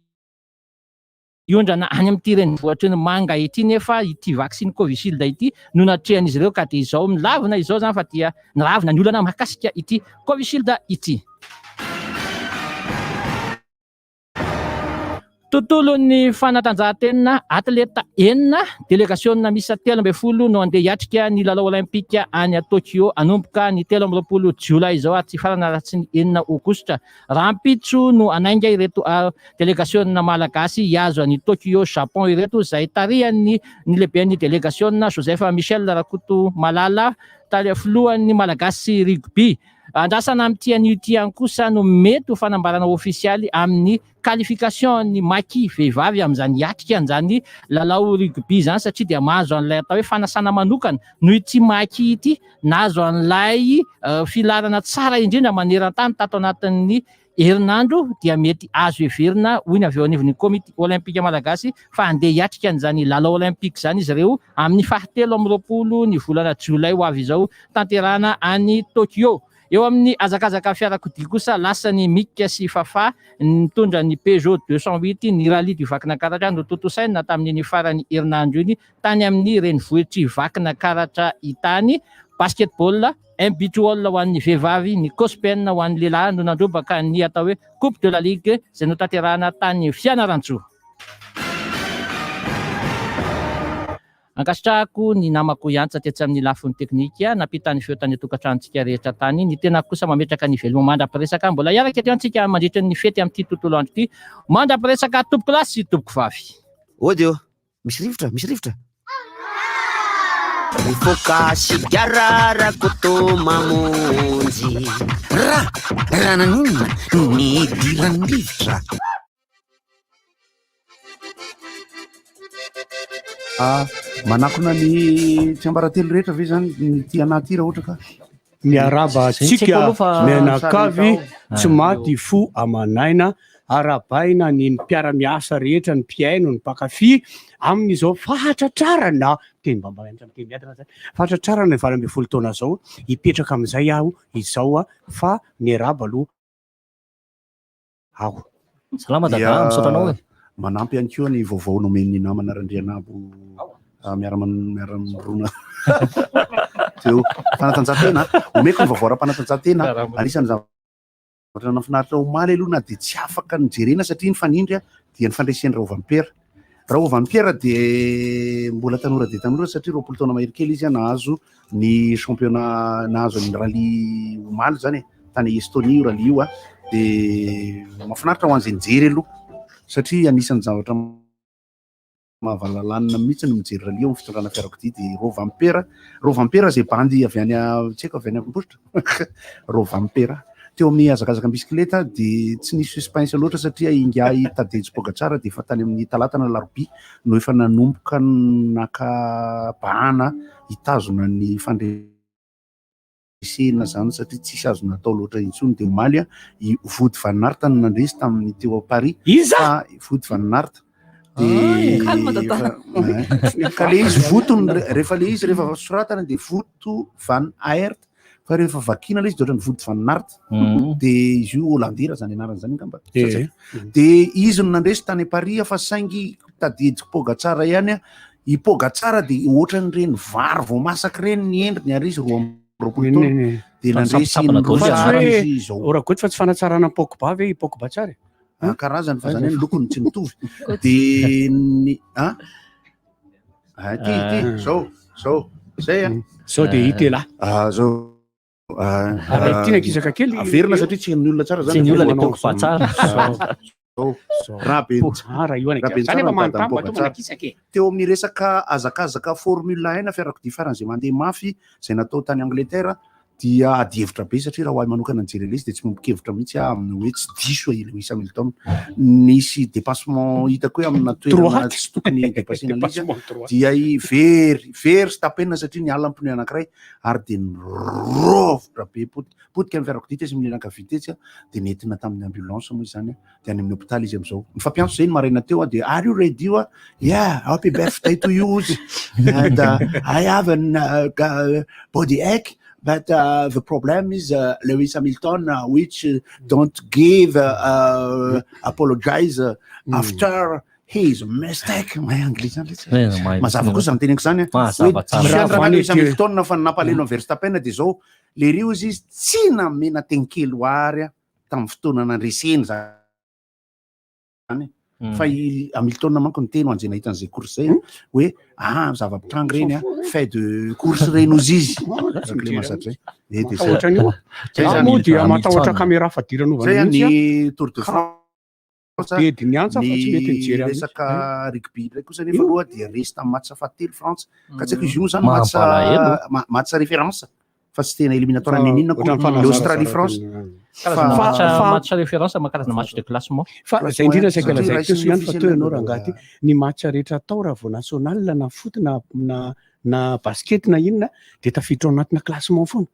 iondrana any amin'ity renivohitra ny manga ity nefa ity vaksiny Covishield ity no natrehan'izy ireo ka dia izao milavina izao zany fa dia niravina ny olana mahakasika ity Covishield ity. Tontolon'ny fanatanjahan-tena atleta enina délégation misa 13 no andeha hiatrika ny lalao olimpika any a Tokyo anomboka ny 13 Jolay izao ary tsy farana ratsy ny 9 Aogositra. Rahampitso no anainga ireto délégation malagasy hiazo any Tokyo Japon ireto izay tarihan'ny ny lehiben'ny délégation Joseph Michel Rakoto Malala filohan'ny malagasy rugby. Andrasana amin'ity an'ity ihany kosa no mety ho fanambarana ofisialy amin'ny qualification ny maki vehivavy amin'izany hiatrika an'izany lalao rugby zany satria dia mahazo an'ilay atao hoe fanasana manokana noho ity maki ity nahazo an'ilay filarana tsara indrindra maneran-tany tato anatin'ny herinandro dia mety azo heverina hoy ny avy eo anivon'ny komite olimpika malagasy fa andeha hiatrika an'izany lalao olimpika zany izy ireo amin'ny 17 ny volana Jolay ho avy izao tanterana any Tokyo. Eo amin'ny azakazaka fiarakodia kosa lasany Mika sy Fafa nitondra ny Peugeot 208 ny rally du vakina karatra no totosaina tamin'ny farany herinandro iny tany amin'ny renivohitry vakina karatra itany. Basketball, un beach wall ho an'ny vehivavy, ny cospen ho an'ny lehilahy no nandrobaka ny atao hoe Coupe de la Ligue izay no tanterahana tany Fianarantsoa. Ankasitrahako ny namako iantsa tetsy amin'ny lafiny teknika napita ny feo tany tokantranontsika rehetra tany ny tena kosa mametraka ny veloma mandra-piresaka mbola iaraka teo antsika mandritra ny fety amin'ity tontolo andro ity mandra-piresaka tompoko lahy sy tompoko vavy. Odio, misy rivotra. Mifoka sigara Rakoto mamonjy rananina ny dirany rivotra. Manakona ny tsiambaratelo rehetra ve zany ny ty anaty raha ohatra ka miaraba atsika mianakavy tsy maty fo amanaina arabaina ny mpiara-miasa rehetra ny mpiaino ny mpakafy amin'izao fahatratrarana fahatratrarana 20 taona zao hipetraka amin'izay aho izao fa miaraba aloha aho. Salama dada, misaotranao e. Manampy ihany koa ny vaovao nomen'ny namana Randrianabo miara-mirona teo fanatanjahantena omeko ny vaovao ara-panatanjahantena anisany zavatra nafinaritra omaly aloha na dia tsy afaka nijerena satria ny fanindry dia ny fandraisiany Raha Vampierre dia mbola tanora dia tanora satria 20 taona mahery kely izy nahazo ny championnat nahazo ny rally omaly zany tany Estonia io rally io dia mahafinaritra ho an'izay nijery aloha satria anisan'ny zavatra mahavalanina mihitsy no mijery rally eo fitondrana fiarakodia dia Vampierre zay bandy avy any tsy haiko avy any Ambositra Vampierre teo amin'ny azakazaka bisikileta dia tsy nisy suspense loatra satria ingahy Tadej Pogacar dia efa tany amin'ny talatana larobia no efa nanomboka nakabahana hitazona ny fandresena zany satria tsisy azona atao loatra intsony dia omaly Wout van Aert no nandresy tamin'ny teo a Paris fa Wout van Aert ka le izy rehefa soratana dia Wout van Aert fa rehefa vakina le izy dia ohatrany Wout van Aert dia izy io Hollandera zany anarany zany ngamba dia izy no nandresy tany Paris fa saingy Tadej Pogacar ihany i Pogacar dia ohatran'ireny vary vao masaka ireny ny endriny ary izy 20 taona dia nandresy ora koa fa tsy fanatsarana Pogba ve i Pogba tsara karazany fa zany lokony tsy mitovy dia ny zao dia hita lahy zao tiana kizaka kely averina satria tsy ny olona tsara zany tsy ny olona le Pogba tsara teo amin'ny resaka azakazaka Formule 1 fiarakodia faran'izay mandeha mafy izay natao tany Angleterre dia adihevitra be satria raha ho ahy manokana nijery izy dia tsy mombokevitra mihitsy amin'ny hoe tsy diso Lewis Hamilton nisy dépassement hitako hoe amina toerana tsy tokony dépassena izy dia very sy tapenina satria ny alina pneu anankiray ary dia nirovitra be potika amin'ny fiarakodia tsy milena vitesse dia nentina tamin'ny ambulance moa izany dia any amin'ny hôpitaly izy amin'izao ny fampiantso izay ny maraina teo dia are you ready happy birthday to you and I have a body ache. But the problem is Lewis Hamilton, which don't give apologize after his mistake. Mazava kosa nyteneniko zany hoe Lewis Hamilton fa nampalelo Verstappen dia zao le rio izy tsy namena tenikely oary tamin'ny fotoana nandreseny zany fa amily taona manko ny teny ho anjena hitan'izay course zay hoe zava-pitrango reny fait de course reny ozy izy le masatra zay moa dia matahotra caméra fadiran'ovana zay ny Tour de France be diniantsa fa tsy mety nijery resaka rugby ndraiky kosa nefa aloha dia resy tamin'ny match fahatelo France ka tsy haiko izy io zany match référence fa tsy tena éliminatoire ninina koa Australie France match référence makarazana match de classement fa zay indrindra saika lazay teo ihany fa teo ianao rangaty ny match rehetra atao raha vao national na foot na basket na inona de tafiditra ao anatina classement foana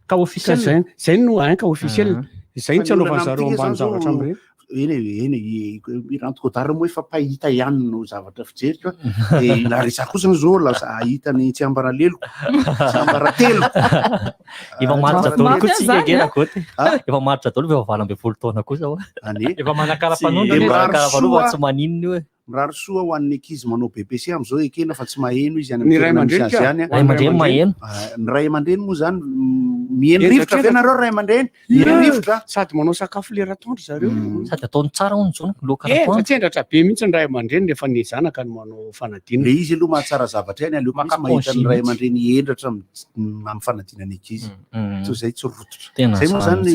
ka officiel zay no ka officiel zay tsy anaovan'ny zareo ambany zavatra am'ireny eny rantokodara moa efa pahita ihany no zavatra fijerika de la resaka kosa zao lasa ahitany tsy ambaralelo tsy ambaratelo efa maritra daholo koa tsika gena koty efa maritra daholo efa 20 taona kosa efa manakara-panondra tsy maninona io mirary soa ho an'ny ankizy manao BBC am'izao ekena fa tsy maheno izy any ray aman-dreny maheno ny ray aman-dreny moa zany mieno rivotra avy nareo ray aman-dreny mieno rivotra sady manao sakafo leratoandro zareo sady ataony tsara hono zao loka fa tsy endratra be mihitsy ny ray aman-dreny rehefa ny zanaka no manao fanadinana le izy aloha mahatsara zavatra ihany aleo misy mahita ny ray aman-dreny endratra amin'ny fanadinana ankizy so zay tsy rototra zay moa zany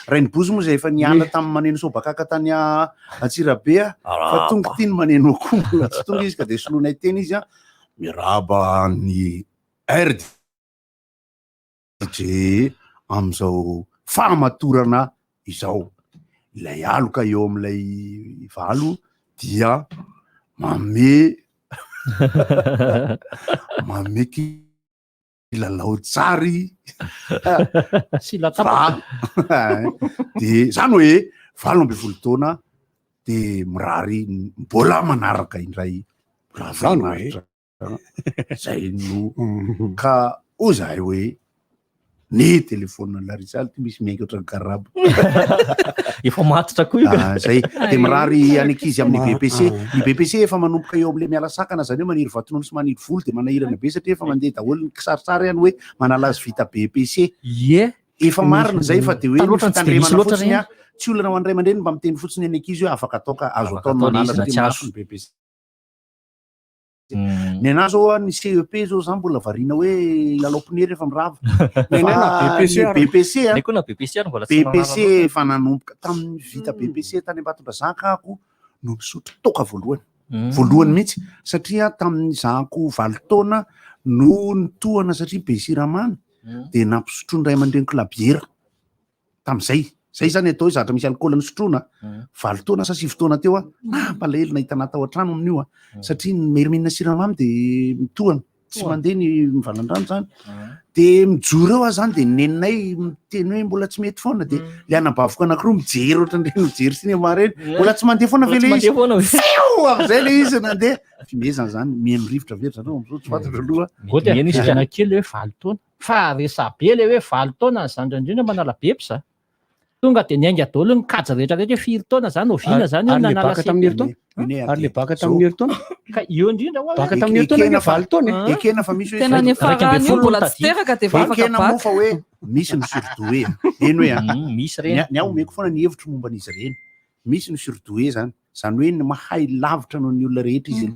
rainy bozy moa zay efa niala tamin'ny maneno sobakaka tany Atsirabe fa tonga tiany maneno akoho tsy tonga izy ka de solonay teny izy miraba ny RDJ am'izao fahamatorana izao ilay aloka eo am'ilay valo dia mame kilalao tsary de zany hoe 20 taona de mirary mbola manaraka indray zany hoe zay no ka ozahay hoe ny telefona Larissa ty misy miainga ohatran'ny karaba efa matitra koa zay de mirary any ankizy amin'ny BBC ny BBC efa manomboka eo am'le miala sakana zany hoe maniry vatonono sy maniry volo de manahirana be satria efa mandeha daholo ny kisarisary ihany hoe manala azy vita BBC efa marina zay fa de hoe fitandremana fotsiny tsy olona ho andray aman-dreny mba miteny fotsiny any ankizy hoe afaka ataoka azo atao manala satria masony BBC ny anazy zao ny CEP zao zany mbola variana hoe lalao-ponier rehefa mirava BBC efa nanomboka tamin'ny vita BBC tany Ambatondrazaka ako no nisotro toka voalohany mihitsy satria tamin'ny zako 20 taona no nitohana satria be siramamy de nampisotro ny ray aman-dreny klabiera tam'izay zany atao hoe zatra misy alcool nisotrona 20 taona sa 7 taona teo palahelo nahita natao an-trano amin'io satria meriminina siramamy de mitohana tsy mandeha ny mivalan-drano zany de mijoro eo zany de neninay miteny hoe mbola tsy mety foana de le anabavoka anankiroa mijery ohatran'ireny mijery sinema reny mbola tsy mandeha foana ve le izy am'izay le izy nandeha fimezana zany mihaino rivotra very zareo am'izao tsy fantatra aloha misy zanakely hoe 20 taona fa resabe le hoe 20 taona zandra indrindra manala bepsa tonga de niainga daholo ny kaja rehetrarehetra 4 taona zany oviana zany ary le baka tamin'ny herintaona ary le baka tamin'ny herintaona ka io indrindra baka tamin'ny herintaona 20 taona ekena fa misy tena ny farany io mbola tsy teraka de efa afaka baka fa hoe misy ny surdoué eny hoe misy reny ny aho omeko foana ny hevitro momba an'izy reny misy ny surdoué zany hoe ny mahay lavitra noho ny olona rehetra izy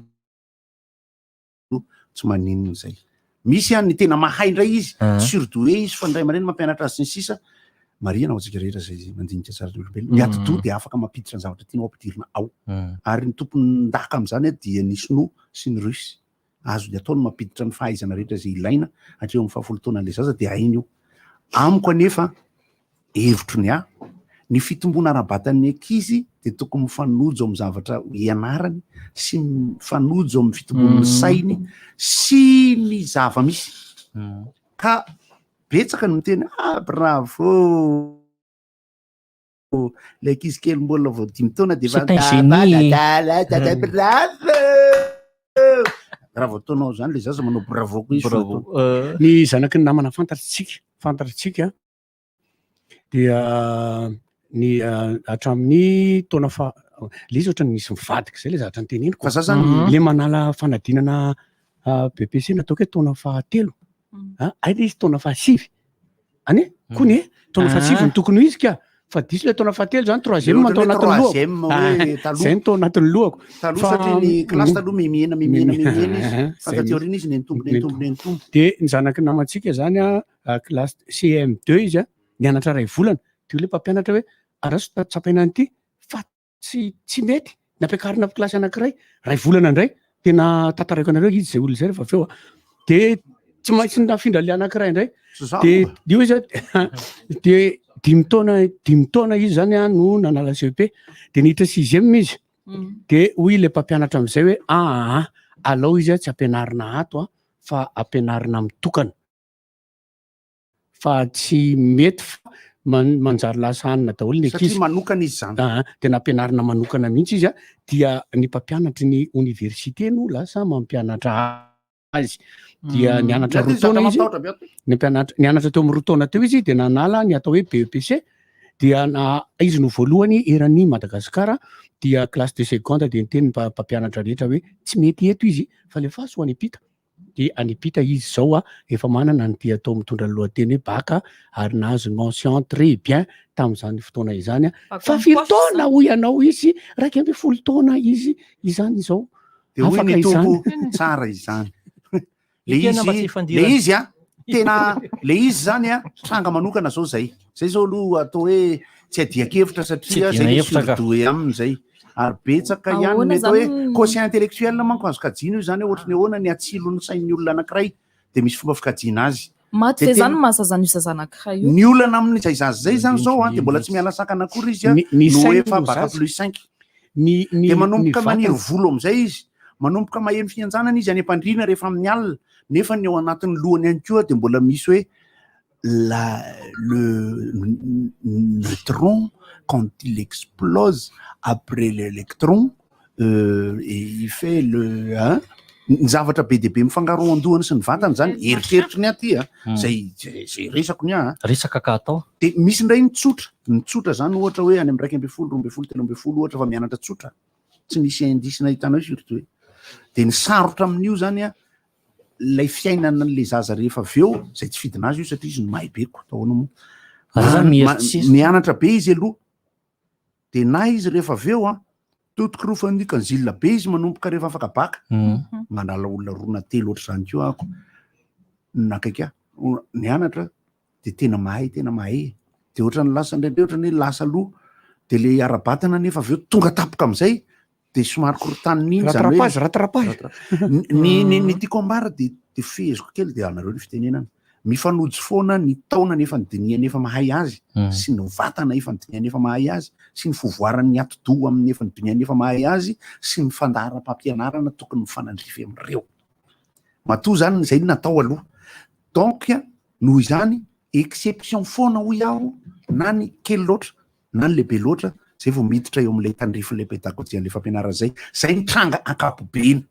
tsy maninona zay misy any ny tena mahay indray izy surdoué izy fa ndray aman-dreny mampianatra azy sy ny sisa Maria na ohatsika rehetra zay mandinika tsara ny olombelona miady-doha de afaka mampiditra ny zavatra tianao ampidirina ao ary ny tompony ndaka am'izany dia ny sinoa sy ny rusy azo de ataony mampiditra ny fahaizana rehetra zay ilaina hatreo amin'ny 10 taona an'le zaza de hainy io amiko anefa hevitro ny ny fitombona arabatan'ny ankizy de tokony mifanojo amin'ny zavatra ianarany sy mifanojo amin'ny fitombon'ny sainy sy ny zava-misy ka betsaka no miteny bravo le ankizy kely mbola vao 10 taona de bravo taonao zany le zaza manao bravo ko izy ny zanaky ny namana fantatritsika dia ny hatramin'ny taona le izy ohatrany misy mivadika zay le zavatra ny teneniko fa za zany le manala fanadinana BBC nataoko hoe taona 7 aina izy taona 7 any kony taona 7 ny tokony izy ka fa diso le taona fahatelo zany troisième atao anatin'ny lohako zay tao anatin'ny lohako satria ny klasy taloha mimena izy nentombony de ny zanaky namantsika zany a classe CM2 izy a nianatra ray volana teo le mpampianatra hoe araso tsapaina an'ity fa tsy mety nampiakarina klasy anankiray ray volana indray tena tantaraiko anareo izy zay olona zay rehefa aveo de tsy maintsy nafindra le anankiray indray de io izy de dimy taona izy zany a no nanala CEP de nihitra 6e izy de hoy le mpampianatra am'izay hoe alao izy a tsy ampianarina ato a fa ampianarina mitokana fa tsy mety manjary lasa anina daholo ny satria manokana izy zany de nampianarina manokana mihitsy izy a dia ny mpampianatry ny université no lasa mampianatra azy dia nianatra roa taona izy nianatra teo amin'ny roa taona teo izy de nanala ny atao hoe BEPC dia izy no voalohany eran'ny Madagasikara dia classe de seconde de niteny mpampianatra rehetra hoe tsy mety eto izy fa le faso any Pita de any Pita izy zao a efa manana ny dia atao mitondra lohateny hoe baka ary nahazo mention très bien tamin'izany fotoana izany a fa 7 taona hoy ianao izy 12 taona izy izany zao de hoy ny tombo tsara izany le izy a tena le izy zany a tranga manokana zao zay zao aloha atao hoe tsy adiakevitra satria zay surdoé amin'izay ary betsaka ihany mety hoe quotient intellectuel manko azo kajiana io zany ohatrany ahoana ny atsilo ny sain'ny olona anankiray de misy fomba fikajiana azy maty fe zany mahasazany io zaza anankiray io ny olana amin'izay zaza zay zany zao a de mbola tsy miala sakana akory izy a no efa baka plus 5 de manomboka maniry volo am'izay izy manomboka maheno fianjanana izy any am-pandriana rehefa amin'ny alina nefa ny ao anatin'ny lohany ihany koa de mbola misy hoe le neutron quand il explose après l'électron il fait ny zavatra be de be mifangaro andohany sy ny vatany zany eritreritry ny aty zay resako ny resaka ka atao de misy ndray ny tsotra zany ohatra hoe any amin'ny 1 ohatra fa mianatra tsotra tsy nisy indisina hitanao surtout hoe de ny sarotra amin'io zany a lay fiainana n'le zaza rehefa aveo zay tsy fidina azy io satria izy no mahay be ko ataona moa mianatra be izy aloha de na izy rehefa aveo a totokorofanyka ny zilina be izy manomboka rehefa afaka baka manala olona rona telo oatra zany keo ako nakaika nianatra de tena mahay de ohatrany lasa ndraindray ohatrany hoe lasa aloha de le arabatana nefa aveo tonga tapoka am'izay de somary korotaniny ratrapage ny tiako ambara de fezoko kely de anareo ny fitenenana mifanojo foana ny taona nefa ny dinia nefa mahay azy sy ny vatana efa ny dinia nefa mahay azy sy ny fovoaran'ny atodo amin'ny efa ny dinia nefa mahay azy sy ny fandaharam-pampianarana tokony mifanandrify amin'ireo matoa zany zay natao aloha donc noho izany exception foana hoy aho na ny kely loatra na ny lehibe loatra zay vao miditra eo am'lay tandrifiny le pédagogie an'le fampianarana zay ny tranga ankapobeny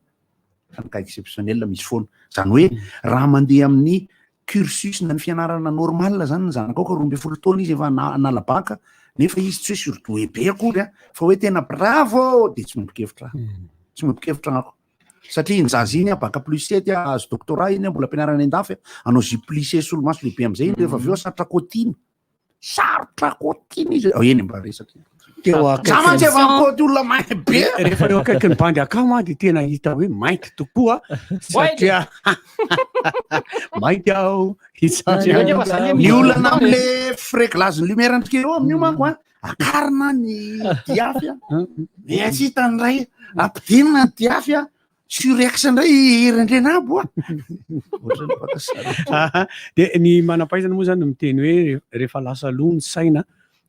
ka exceptionnel misy foana zany hoe raha mandeha amin'ny cursus na ny fianarana normal zany ny zanaka ao ka 12 taona izy efa nalabaka nefa izy tsy hoe surdoé be akory fa hoe tena bravo de tsy mipokevitra ako satria ny zaza iny baka plus 7 azo doctorat iny mbola ampianarana andafy anao ziplise solomaso lehibe am'izay iny rehefa aveo sarotra kotiny izy eny mba resaka zamantsy evakoty olona mainty be rehefa eo akaiky ny bandy akama de tena hita hoe mainty tokoa satria mainty aho ny olana am'le freglazy lumière antrikeo amin'io manko akarina ny diafy miatsitany ray ampidinina ny diafy sureaction ndray herendrena abo de ny manam-pahaizana moa zany miteny hoe rehefa lasa aloha ny saina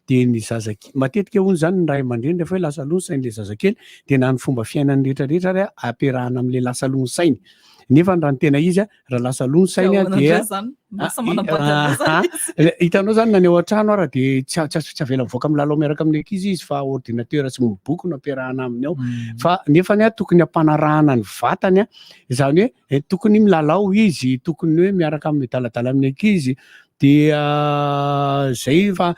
de ny zazakely matetika hono zany ny ray aman-dreny rehefa hoe lasa aloha ny sainy le zazakely de na ny fomba fiainany rehetrarehetra ry ampiarahana am'le lasa aloha ny sainy nefa raha ny tena izy raha lasa aloha ny sainy dia hitanao zany na ny ao an-trano ara de tsy avela mivoaka milalao miaraka amin'ny ankizy izy fa ordinateur sy miboky no ampiarahana aminy ao fa nefa ny tokony ampanarahana ny vatany zany hoe tokony milalao izy tokony hoe miaraka amin'ny daladala amin'ny ankizy dia zay fa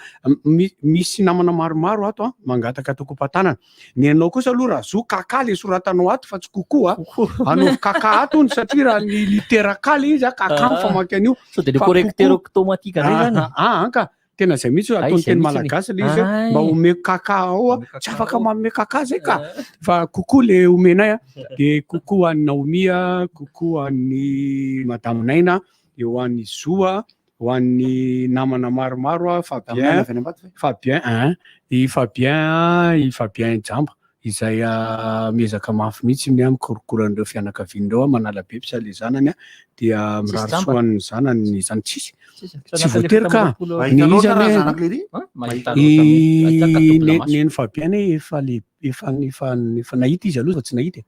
misy namana maromaro ato mangataka tokom-patanana ny anao kosa aloha raha zo kaka le soratanao ato fa tsy kokoa anao kaka ato ny satria raha ny litera kale izy kaka famaky an'io so de le correcteur automatique zany anka tena zay mihitsy ataony teny malagasy le izy mba omeko kakao a tsy afaka manome kaka zay ka fa kokoa le omenay a de kokoa an'ny Naomia, kokoa an'ny madame Naina, eo an'ny Zoa, ho an'ny namana maromaro a Fabien Jamba izay miezaka mafy mihitsy ny amin'ny korokoran'ireo fianakavian'ireo manala be mpisaly zanany a dia mirarosoan'ny zanany zany tsisy voatery ka ny izany neny Fabien efa nahita izy aloha fa tsy nahita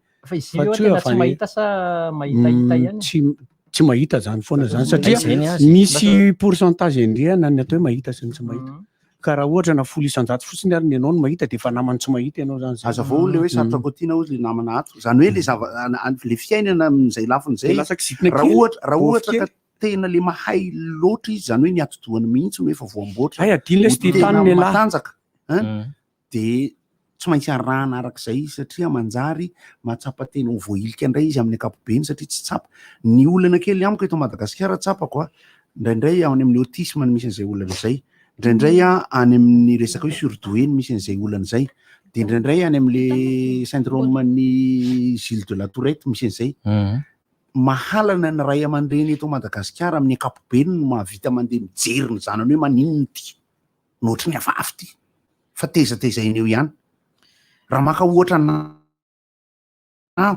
tsy mahita zany foana zany satria misy pourcentage indrihana ny atao hoe mahita sy ny tsy mahita ka raha ohatra na 100 fotsiny ary ny ianao no mahita dia efa namany tsy mahita ianao zany aza vao le hoe sarotra kotiana ozy le namana ato zany hoe le fiainana amin'izay lafiny zay raha ohatra ka tena le mahay loatra izy zany hoe ny atodohany mihitsy no efa voamboatra matanjaka dia tsy maintsy arahana arak'izay satria manjary mahatsapa tena ho voailika indray izy amin'ny ankapobeny satria tsy tsapa ny olana kely amiko eto Madagasikara tsapako a indraindray any amin'ny autisme ny misy an'izay olana izay indraindray any amin'ny resaka hoe surdoué misy an'izay olana izay dia indraindray any amin'le syndrome ny Gilles de la Tourette misy an'izay mahalana ny ray aman-dreny eto Madagasikara amin'ny ankapobeny no mahavita mandeha mijery ny zanany hoe maninona ity nohatra ny afafy ity fa tezatezahina eo ihany raha maka ohatra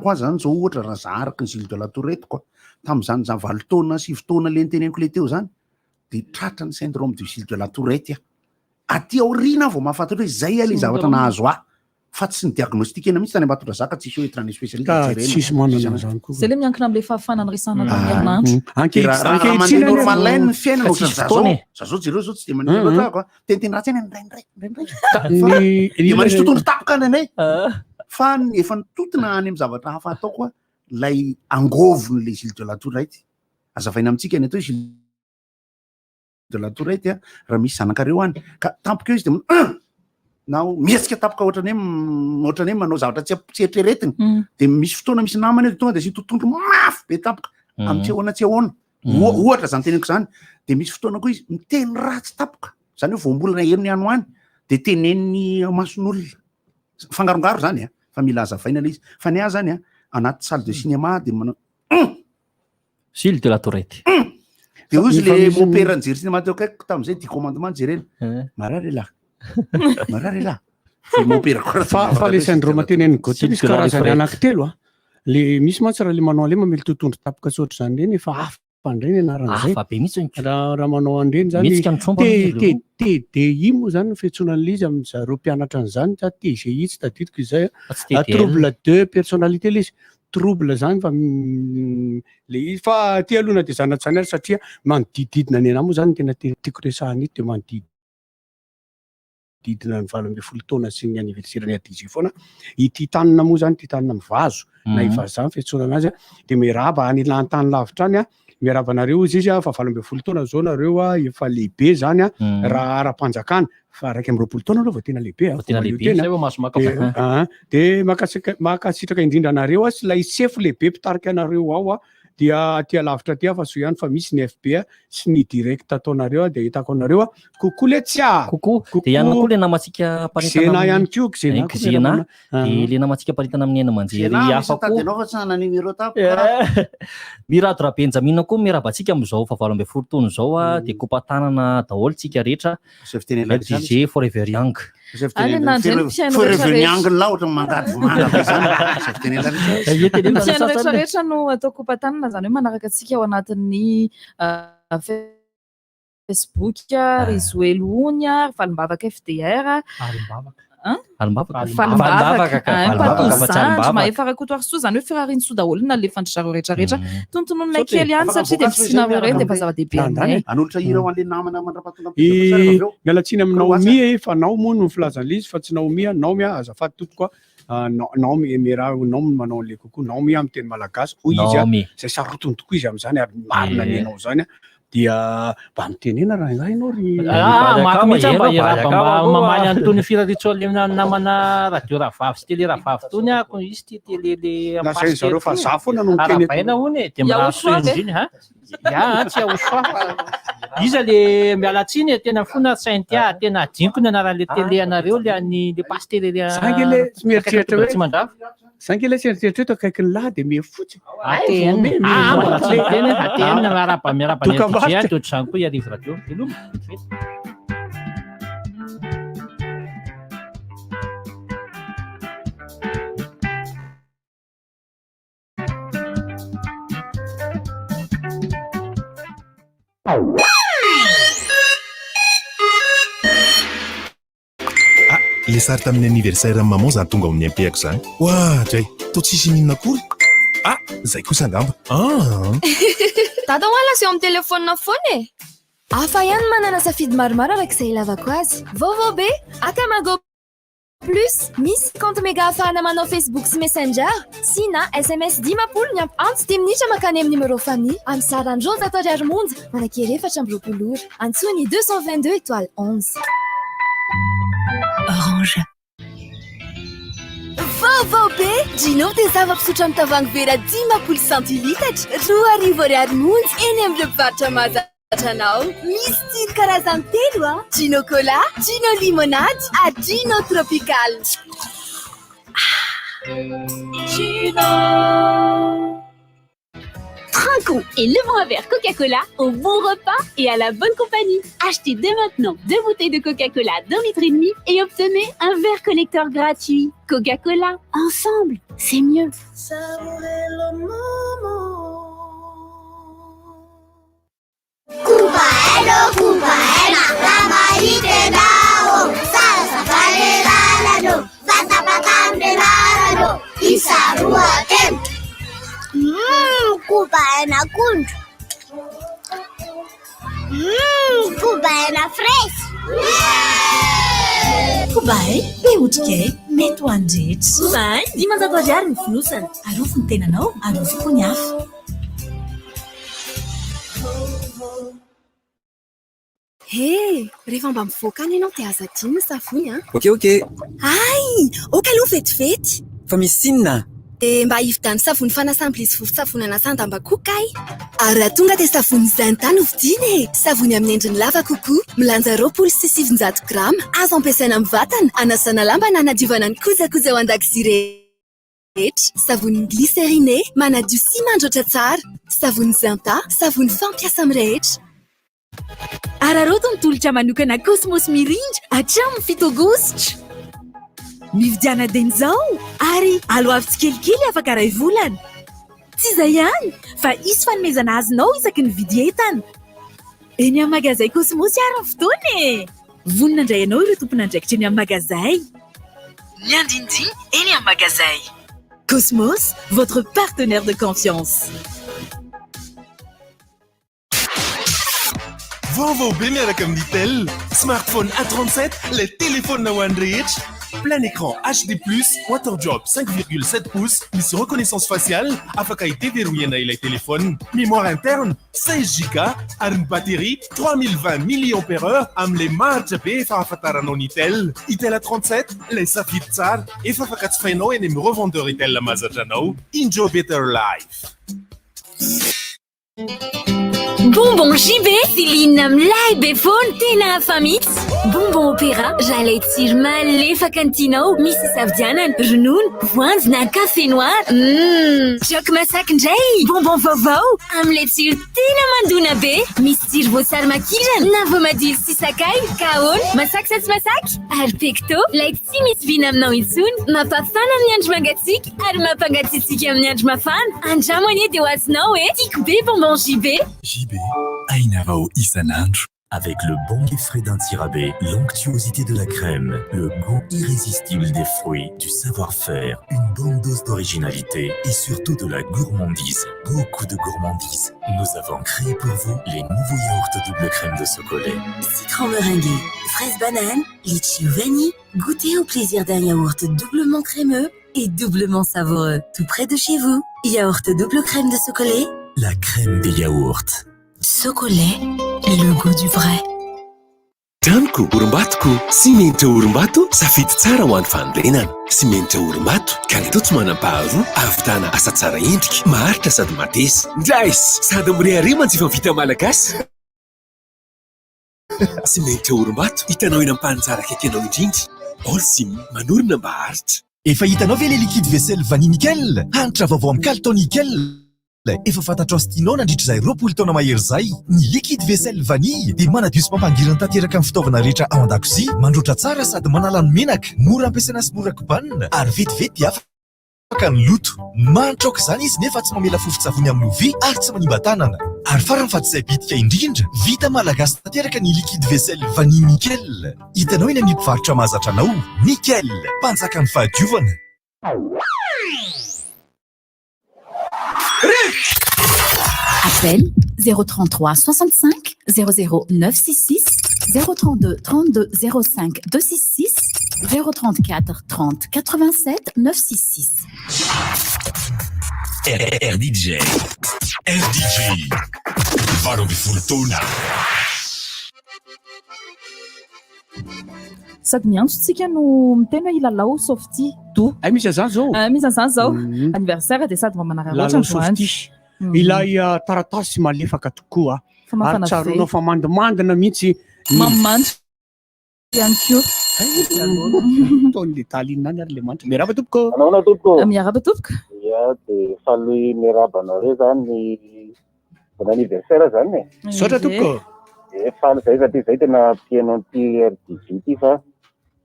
koa zany zao ohatra raha za araka ny Gilles de la Tourette koa tamin'izany za 9 taona 10 taona le niteneniko le teo zany dia tratra ny syndrome du Gilles de la Tourette aty aoriana vao mahafantatra hoe zay le zavatra nahazo fa tsy ny diagnostikena mihitsy tany Ambatondra Zaka tsisy hoe etrany spécialiste tsisy manana zany koa zay le miankina amin'le fahafanana resana tamin'ny herinandro raha mandeha normalaine ny fiainana ohatran'ny za zao jereo zao tsy dia mandeha loatra teniteny ratsy eny ndraindray dia manisy tontolo tapoka any anay fa efa nitotona any amin'ny zavatra hafa ataoko lay angovony le Gilles de la Tourette azavaina amintsika ny atao hoe Gilles de la Tourette raha misy zanakareo any ka tampoka eo izy dia nao mietsika tapoka ohatrany hoe manao zavatra tsy eritreretiny dia misy fotoana misy namany eo tonga dia sy totondro mafy be tapoka amin'ny tsy ahoana tsy ahoana ohatra zany teneniko zany dia misy fotoana koa izy miteny ratsy tapoka zany hoe voambolana heriny any hoany dia teneniny mason'olona fangarongaro zany fa mila azavaina le izy fa ny azy zany anaty salle de cinéma dia manao Gilles de la Tourette dia ozy le mopera nijery cinéma teo akaiko tamin'izay dia commandement jerena marary lahy marary lahy fa le syndrome teneniny Gautier misy karazany anankitelo le misy mantsy raha le manao an'ilay mamely tontondro tapoka tsotra zany reny efa hafa indray ny anaran'izay raha manao an'ireny zany TDI moa zany no fiantsoanan'ilay izy amin'ny zareo mpianatra an'izany TGI tsy tadidiko izay trouble de personnalité le izy trouble zany fa le izy fa ty alohana dia zanatsany ary satria manodididina ny anahy moa zany tena tiako resahana ito dia manodididina ny 12 taona sy ny anniversaire ny adzy foana ity tanina moa zany ity tanina mivazo na ivaza fiantsoana azy dia miaraba any lantany lavitra any miarabanareo izy fa 12 taona zao nareo efa lehibe zany raha ara-panjakana fa 12 taona aloha vao tena lehibe dia makasitraka indrindra anareo sy lay sefo lehibe mpitarika anareo ao dia aty lavitra aty fa so ihany fa misy ny FB sy ny direct ataonareo dia hitako anareo kokoa le tsia dia ihany koa le namatsika paritana ihany koa Xena le namatsika paritana amin'ny ena manjery hafa koa Mirado Ra Benjamina koa miarabantsika amin'izao fa 12 taona zao dia kopatanana daholo tsika rehetra DJ Forever Young rehetra no atao kopatanana zany hoe manaraka antsika ao anatin'ny Facebook réseau Elony Falimbavaka FDR Falimbavaka efa rakotoary soa zany hoe firariny soa daholo na le fandrareo rehetrarehetra tontonononay kely ihany satria dia fisinareo reny dia efa zava-dehibe anolatra hira ho an'le namana mandrapatonga mialatsiny amin'ny Naomi fa Nao moa no filazan'ilay izy fa tsy Naomi Naomi azafady tompoko Naomi miaraha Naomi manao an'ilay kokoa Naomi amin'ny teny malagasy hoy izy zay sarotony tokoa izy amin'izany ary marina ny ianao zany dia mba mitenena raha ingahy ianao maky mihitsy mba iraba mamaly antony firaritsoa namana radio Ravavy sy tele Ravavy tony ko izy ty tele le zay zareo fa za foana no arabaina hony dia miraso indriny tsy ahosoa iza le mialatsiny tena fona saintia tena adiniko ny anaran'le tele anareo le any le pastereria zangy le tsy mieritreritra hoe tsy mandrava zangy le tsy mieritreritra hoe akaiky ny lahy de mia fotsy mbola tsy teny ateny miaraba ny toetra zany koa iarivo radio eloma le sary tamin'ny anniversaire maman zany tonga amin'ny ampehako zany ohatray to tsisy minina akory zay kosa angamba Dada hoala sy eo amin'ny telefônina foana e hafa ihany manana safidy maromaro arak'izay ilavako azy vaovao be akamago plus misy compte méga ahafahana manao Facebook sy Messenger sy na SMS 10 miampy antsy 10 minitra makany amin'ny numéro famille amin'ny sarany rose atao ariary monja manakery 4 ora antsony 222 étoile 11 Orange. Vaovao be Gino dia zava-pisotro amin'ny tavoahangy vera 10 centilitatra 2 ariary monja eny amin'ny mpivarotra mahazatra anao misy tsiro karazany telo Gino cola, Gino limonade, Gino tropical. Gino. Trinquons et levons un verre Coca-Cola au bon repas et à la bonne compagnie. Achetez dès maintenant 2 bouteilles de Coca-Cola d'1,5 litre et obtenez un verre collector gratuit. Coca-Cola, ensemble, c'est mieux. Savourez le moment. Cubaeno, cubaena, la marite dao, salsa faleralado, fata patambre larado, isarua tem. Cubaena kundu. Cubaena fresh. Kubai, be otrikay, mety ho andretra. Kubai, 10 ariary ny fonosana. Arofo ny tenanao, arofo koa ny hafa. Hé, rehefa mba mivoaka any ianao dia aza dimy ny savony Ok. Ay, oka aloha fetifety. Fa misy sinina. Mba hividany savony fanasam-bilisy vovon-tsavony anasandamba kokay. Ary raha tonga dia savony Zinta no vidiny savony amin'ny endriny lava kokoa, milanja 27 grama, azo ampiasaina amin'ny vatana, anasana lamba na anadiovana ny kojakoja ao an-dakozia rehetra. Savony glycériné, manadio sy mandroatra tsara. Savony Zinta, savony fampiasa amin'ny rehetra. Araroto ny tolotra manokana Cosmos mirindra hatramin'ny 7 aogositra. Mividiana denzao ary alo avy tsikelikely afaka ray volana. Tsy izay ihany fa isy fanomezana azonao isaky ny vidy entana. Eny amin'ny magazay Cosmos ary ny fotoana e. Vonona indray ianao ireo tompon'andraikitra eny amin'ny magazay. Ny andindiny eny amin'ny magazay. Cosmos, votre partenaire de confiance. Vaovao be miaraka amin'ny Itel. Smartphone A37, le téléphone na ho an'ny rehetra. Plein écran HD+, water drop 5,7 pouces, misy reconnaissance faciale, afaka déverrouillena ilay téléphone. Mémoire interne 16 Go, ary ny batterie 3020 mAh amin'le maritra be efa ahafantaranao ny Itel. Itel A37, lay safidy tsara, efa afaka jifainao eny amin'ny revendeur Itel mahazatra anao. Enjoy better life. Bonbon JB, Céline Namlai Befon, Tena Famits. Bonbon Opéra, j'allais tsiro malefaka ny tianao, misy savidianana, ronono, voanjo na café noir. Jok masaky indray, bonbon vaovao, amin'ilay tsiro tena mandona be, misy tsiro voasary makirana, na voamadilo sy sakay, kahoana, masaky sa tsy masaky, ary pecto, lay tsy misy vina aminao intsony, mampafana amin'ny andro mangatsiaka, ary mampangatsiatsika amin'ny andro mafana. Andramo anie dia ho azonao tiako be bonbon JB. JB, Ainavao Isanandro. Avec le bon et frais d'un tirabé, l'onctuosité de la crème, le goût irrésistible des fruits, du savoir-faire, une bonne dose d'originalité et surtout de la gourmandise. Beaucoup de gourmandise. Nous avons créé pour vous les nouveaux yaourts double crème de chocolat. Citron meringué, fraise banane, litchi ou vanille. Goûtez au plaisir d'un yaourt doublement crémeux et doublement savoureux. Tout près de chez vous. Yaourt double crème de chocolat. La crème des yaourts. Chocolat, le goût du vrai. Tranoko, orom-batoko, simenitra orom-bato, safidy tsara ho an'ny fanorenana. Simenitra orom-bato, kalitao tsy manam-paharoa, ahavitana asa tsara endrika, maharitra sady matesa. Ndrais, sady mirehare manjifa vita malagasy. Sy mainty orom-bato hitanao eny am-panitsara akakenao indrindra olsim manorina mba haritra. Efa hitanao ve le liquide vaisselle vanille nickel? Hanitra vaovao amin'ny Calton nickel. Efa fantatrao sy tianao nandritra izay 20 taona mahery zay. Ny liquide vaisselle vanille dia manadio sy mampangirana tanteraka amin'ny fitaovana rehetra ao an-dakozia, mandroatra tsara sady manala ny menaka, mora ampiasaina sy mora kobanina ary vetivety dia afaka ny loto. Manitra aoka izany izy nefa tsy mamela fofotsavony amin'ny lovia ary tsy manimba tanana. Ary farany fahatsizay bitika indrindra, vita malagasy tanteraka ny liquide vaisselle vanille nickel. Hitanao eny amin'ny mpivarotra mahazatra anao. Nickel, mpanjaka ny fahadiovana. Appel 033 65 00 966 032 32 05 266 034 30 87 966. RDJ varo amby folo taona. Sady miantso tsika no miteny hoe ilalao softy do. Misy azany zao. Misy azany zao. Anniversaire dia sady mamanara loatra ny voanjo. Ilay taratasy malefaka tokoa. Famafana ve. Ary tsaronao fa mandimandina mihitsy. Mamandry ihany koa. Taony detaly inany ary le manitra. Miaraba tompoko. Manao tompoko. Miaraba tompoko. Ia dia faly miaraba anareo zany bon anniversaire zany. Saotra tompoko. Faly zay satria zay tena pianao an'ity RDJ ity fa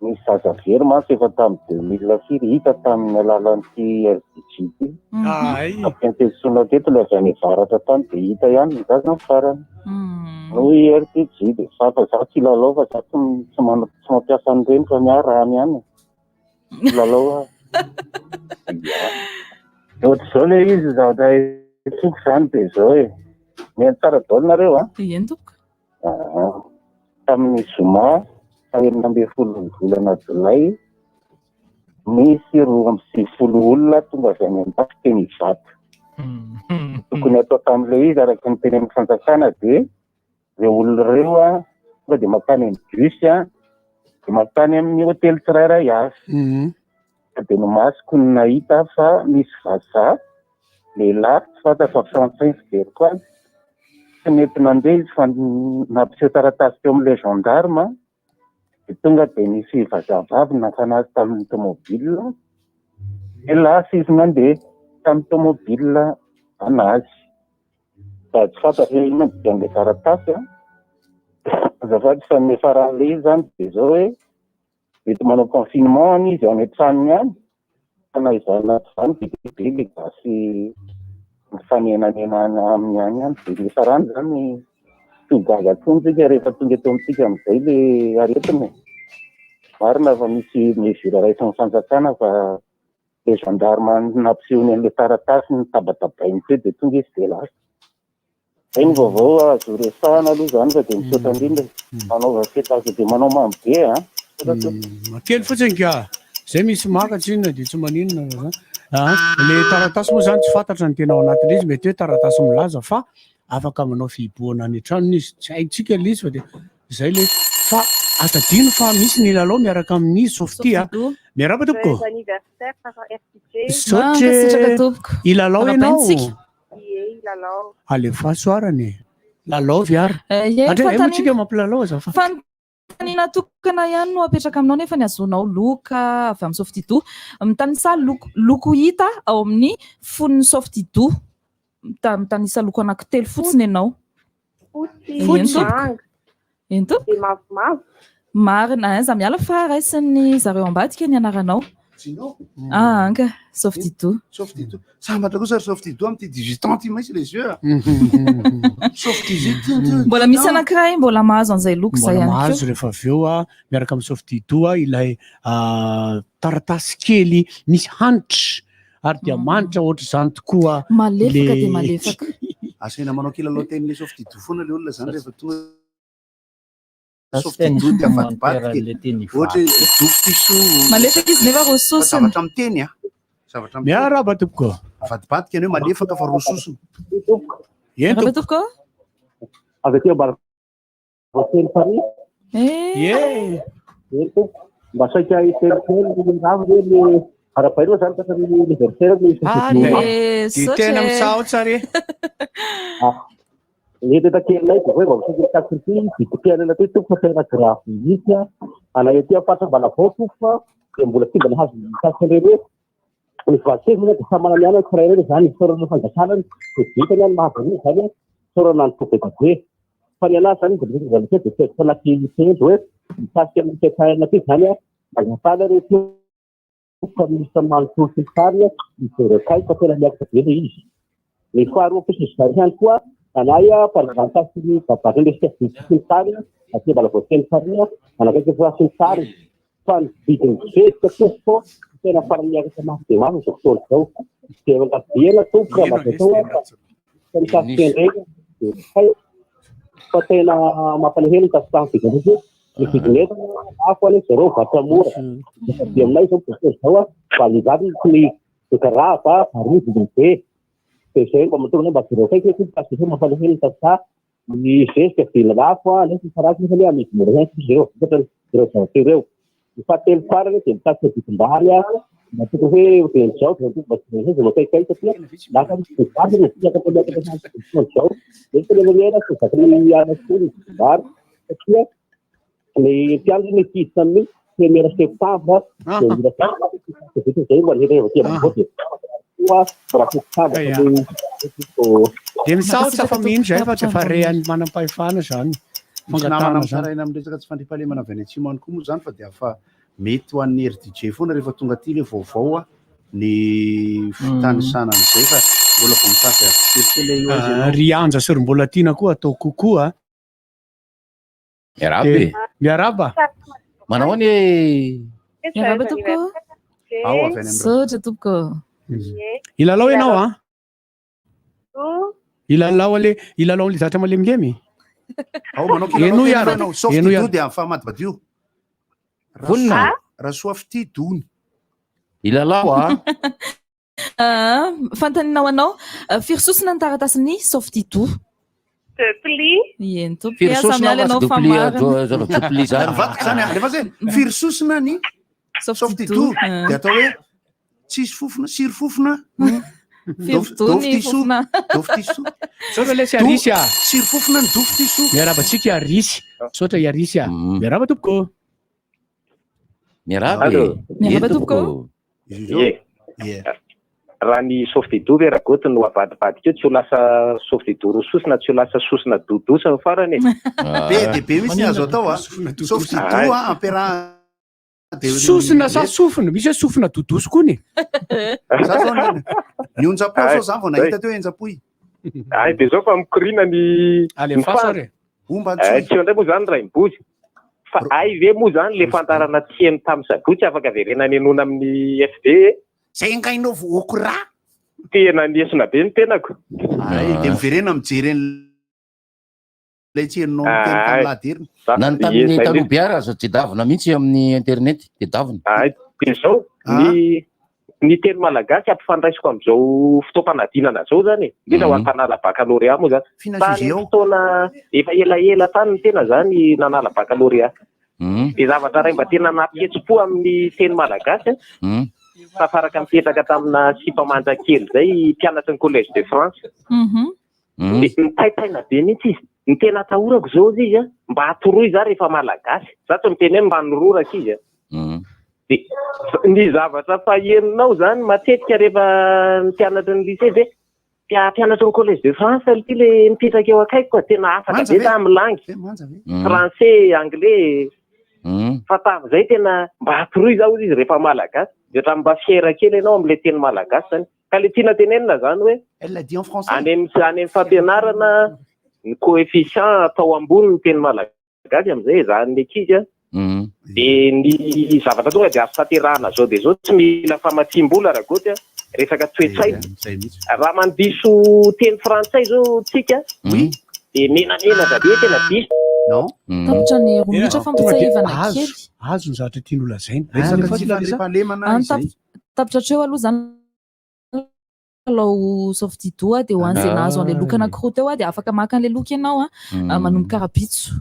misy zaza very mantsy efa tamin'ny 2000 hita tamin'ny alalan'ity RDJ ity. Ampiantesoina teto ilay avy any avaratra tany dia hita ihany ny zaza ny farany. No RDJ dia fa za tsy lalao fa za tsy mampiasa an'ireny fa miarahany ihany. Lalao ohatr'izao ilay izy zavatra tsoko izany dia izao e. Mihaino tsara daholo nareo a. Eny tompoko. Tamin'ny zoma faherina ambin'ny folo volana jolay misy 20 olona tonga avy any an-dafy teny hivato. Tokony atao tamin'ilay izy araka ny teny amin'ny fanjakana dia ireo olona ireo a tonga dia makany amin'ny bus a dia makany amin'ny hôtely tsirairay avy. Dia no masoko ny nahita fa misy vazaha lehilahy tsy fantatra fa frantsay fijeriko azy. Tsy mety nandeha izy fa nampiseho taratasy teo amin'ilay gendarme dia tonga dia nisy vazavavy nakana azy tamin'ny tomobile. Dia lasa izy mandeha tamin'ny tomobile anazy. Fa tsy fantatra hoe inona dia an'ilay taratasy a. Azafady fa nefaran'ilay izy zany dia izao hoe mety manao confinement izy ao an-tranony any. Fanaizana izany be le gasy mifanenanena amin'ny any any dia nefarany zany togaga tsontsika rehefa tonga eto amintsika amin'izay le aretiny. Marina fa misy mesura raisin'ny fanjakana fa le gendarme nampisehony an'ilay taratasy ny tabatabainy teo dia tonga izy dia lasa. Zay ny vaovao azo resahana aloha zany fa dia misaotra indrindra. Manao fety dia manao mamy be a. Kely fotsiny ka. Zay misy makatsy inona dia tsy maninona. Le taratasy moa zany tsy fantatra ny tena ao anatin'izy mety hoe taratasy milaza fa afaka manao fihiboana any an-tranony izy. Tsy haintsika ilay izy fa dia izay le fa atadino fa misy ny lalao miaraka amin'ny softy a. Miaraba tompoko. Saotra ilalao ianao. Alefa soarany. Lalao viara. Atsika mampilalao aza fa. Fanina tokana ihany no apetraka aminao nefa ny azonao loka avy amin'ny softy do. Mitanisa loko hita ao amin'ny fonony softy do. Mitanisa loko anankitelo fotsiny ianao. Fotsy manga. Ento? Dia mavomavo. Marina, za miala fa raisin'ny zareo ambadika ny anaranao. Anga, softy do. Softy do. Sambatra kosa softy do amin'ny 18 ans ty maintsy les yeux. Softy do. Mbola misy anankiray mbola mahazo an'izay loko zay ihany koa. Mahazo rehefa avy eo miaraka amin'ny softy do ilay taratasy kely misy hanitra ary dia manitra ohatra izany tokoa. Malefaka dia malefaka. Asaina manao kilalao teny le softy do foana le olona zany rehefa tonga softy do dia avadibadika. Ohatra dofiso. Malefaka izy nefa rososony. Zavatra miteny a. Zavatra miteny. Miaraba tompoko. Avadibadika anao malefaka fa rososony. Miaraba tompoko. Avy aty ambara hôtely Paris. Mba saika hôtely avy le ara-baireo zany kasa anniversaire le dia tena misaotra re. Mety takelay hoe vaosikakaty vitikelana ty tompo tena grafy mihitsy ana ety fatrambala vao tompo fa de mbola ty mbola hazo takelere ny vasezy de samana miana kirairery zany sorana fangasanany de vitany any mahavany zany sorana ny topetabe fa ny anazy zany de fanaky tendro hoe mikasika amin'ny tekaina ty zany magnampala reto fa misy manotory sary miverekay fa tena miakitra be le izy ny faharoa pisy zary ihany koa anaya paravantasy babaka lesika vidiny sary atỳ mbala voateny sary anakaiky voasiny sary fa ny vidiny vesika tompo tena farany miakatra mafy de mafy zao fotoana zao de angabiana tompo raha mazatao fa mikasitendreny de hay fa tena mampalahelo mikasitany vidiny ny vidineta afo any zareo vatamora de aminay zao fotoana zao validady ny karava ary vidiny be zay mba matonga mba zero kaiky kasi mampalahelo tasa ny zesika vila lafo nefa farasy nefa amidy mora zero zero zatereo ny fahatelo farany de mikasika vidim-bary mba toko hoe benizao zao kaikay satria lasa vary ny zao de tena mera zakany ana koa ny vidim-bary satria ny mpiandro ny kiditra amin'ny première septembre de zay mba lerevaty de misaotra fa mino zay fa tsy fareany manam-pahefana zany fangatana zaraina amin'ny resaka tsy fandrimpahalemana avy any atsimo any koa moa zany fa de afa mety ho an'ny RDJ foana rehefa tonga aty le vaovao ny fitanisana an'izay fa mbola vao mitady arikelikely io ry anja sorombola tiana koa atao kokoa miarabe miaraba manao any miaraba tompoko ao avy any sotra tompoko ilalao ianao ilalao le zatra malemilemy ao manao kilalao ianao softy de afamady badio vonina raha soafty dony ilalao fantaninao anao firisosina ny taratasiny softy do ien firisosina anao dupli zany avadika zany lefa zay firisosina ny softy do de atao hoe tsisy fofona siry fofona doftiso sotra le sy arisy siry fofona ny doftiso miarabatsika arisy sotra iarisy miaraba tompoko miaraba tompoko raha ny softido ve ragoty no avadibadika eo tsy ho lasa softido rososina tsy ho lasa sosina dodosa farany be de be misy azo atao softido ampera sosina sa sofina misy hoe sofina dodoso koa ny ny onjapo so zany vao nahita teo enjapoy ay de zao fa mikorina ny alefasare tsy eo ndray moa zany ray mibozy fa ay ve moa zany le fantarana tiany tamin'ny sabotsy afaka verena ny enona amin'ny FD zay ngainao vookora tena niesina be ny tenako de miverena mijery lay tsenonao teny nany tamin'ny talobiara azo tsy davina mihitsy amin'ny internet de davina de zao ny teny malagasy ampifandraisiko am'izao fotoam-panadinana zao zany tena ho antanala baccalauréat moa zany fotoana efa elaela tany ny tena zany nanala baccalauréat de zavatra ray mba tena nampihetsi-po amin'ny teny malagasy tafaraka mipetraka tamina sipamanja kely zay mpianatra ny collège de France de nitaitaina be mihitsy izy ny tena atahorako zao izy izy mba atoroy za rehefa malagasy za tsy miteny hoe mba niroraka izy de ny zavatra faheninao zany matetika rehefa mpianatra ny lycée de mpianatra ny collège de France ty le mipetraka eo akaiky koa tena afaka be za amin'ny langy français anglais fatavy zay tena mba atoroy zaho izy rehefa malagasy de ohatrany mba fiera kely ianao am'le teny malagasy zany ka le tiana tenenina zany hoe any amin'ny fampianarana ny coefficient atao ambony ny teny malagasy am'izay zany ny ankizy de ny zavatra tonga de azo tanterahana zao de zao tsy mila famatsim-bola raha goty resaka toetray raha mandiso teny frantsay zao tsika de menamenaka be tena diso tapitra ny romitra fampitsahivana kely azo ny zavatra tiany olazaina tapitra treo aloha zany alao softido de hoan'zay nahazo an'le loka anankiroa teo de afaka maka an'le loka ianao manomboka rabitso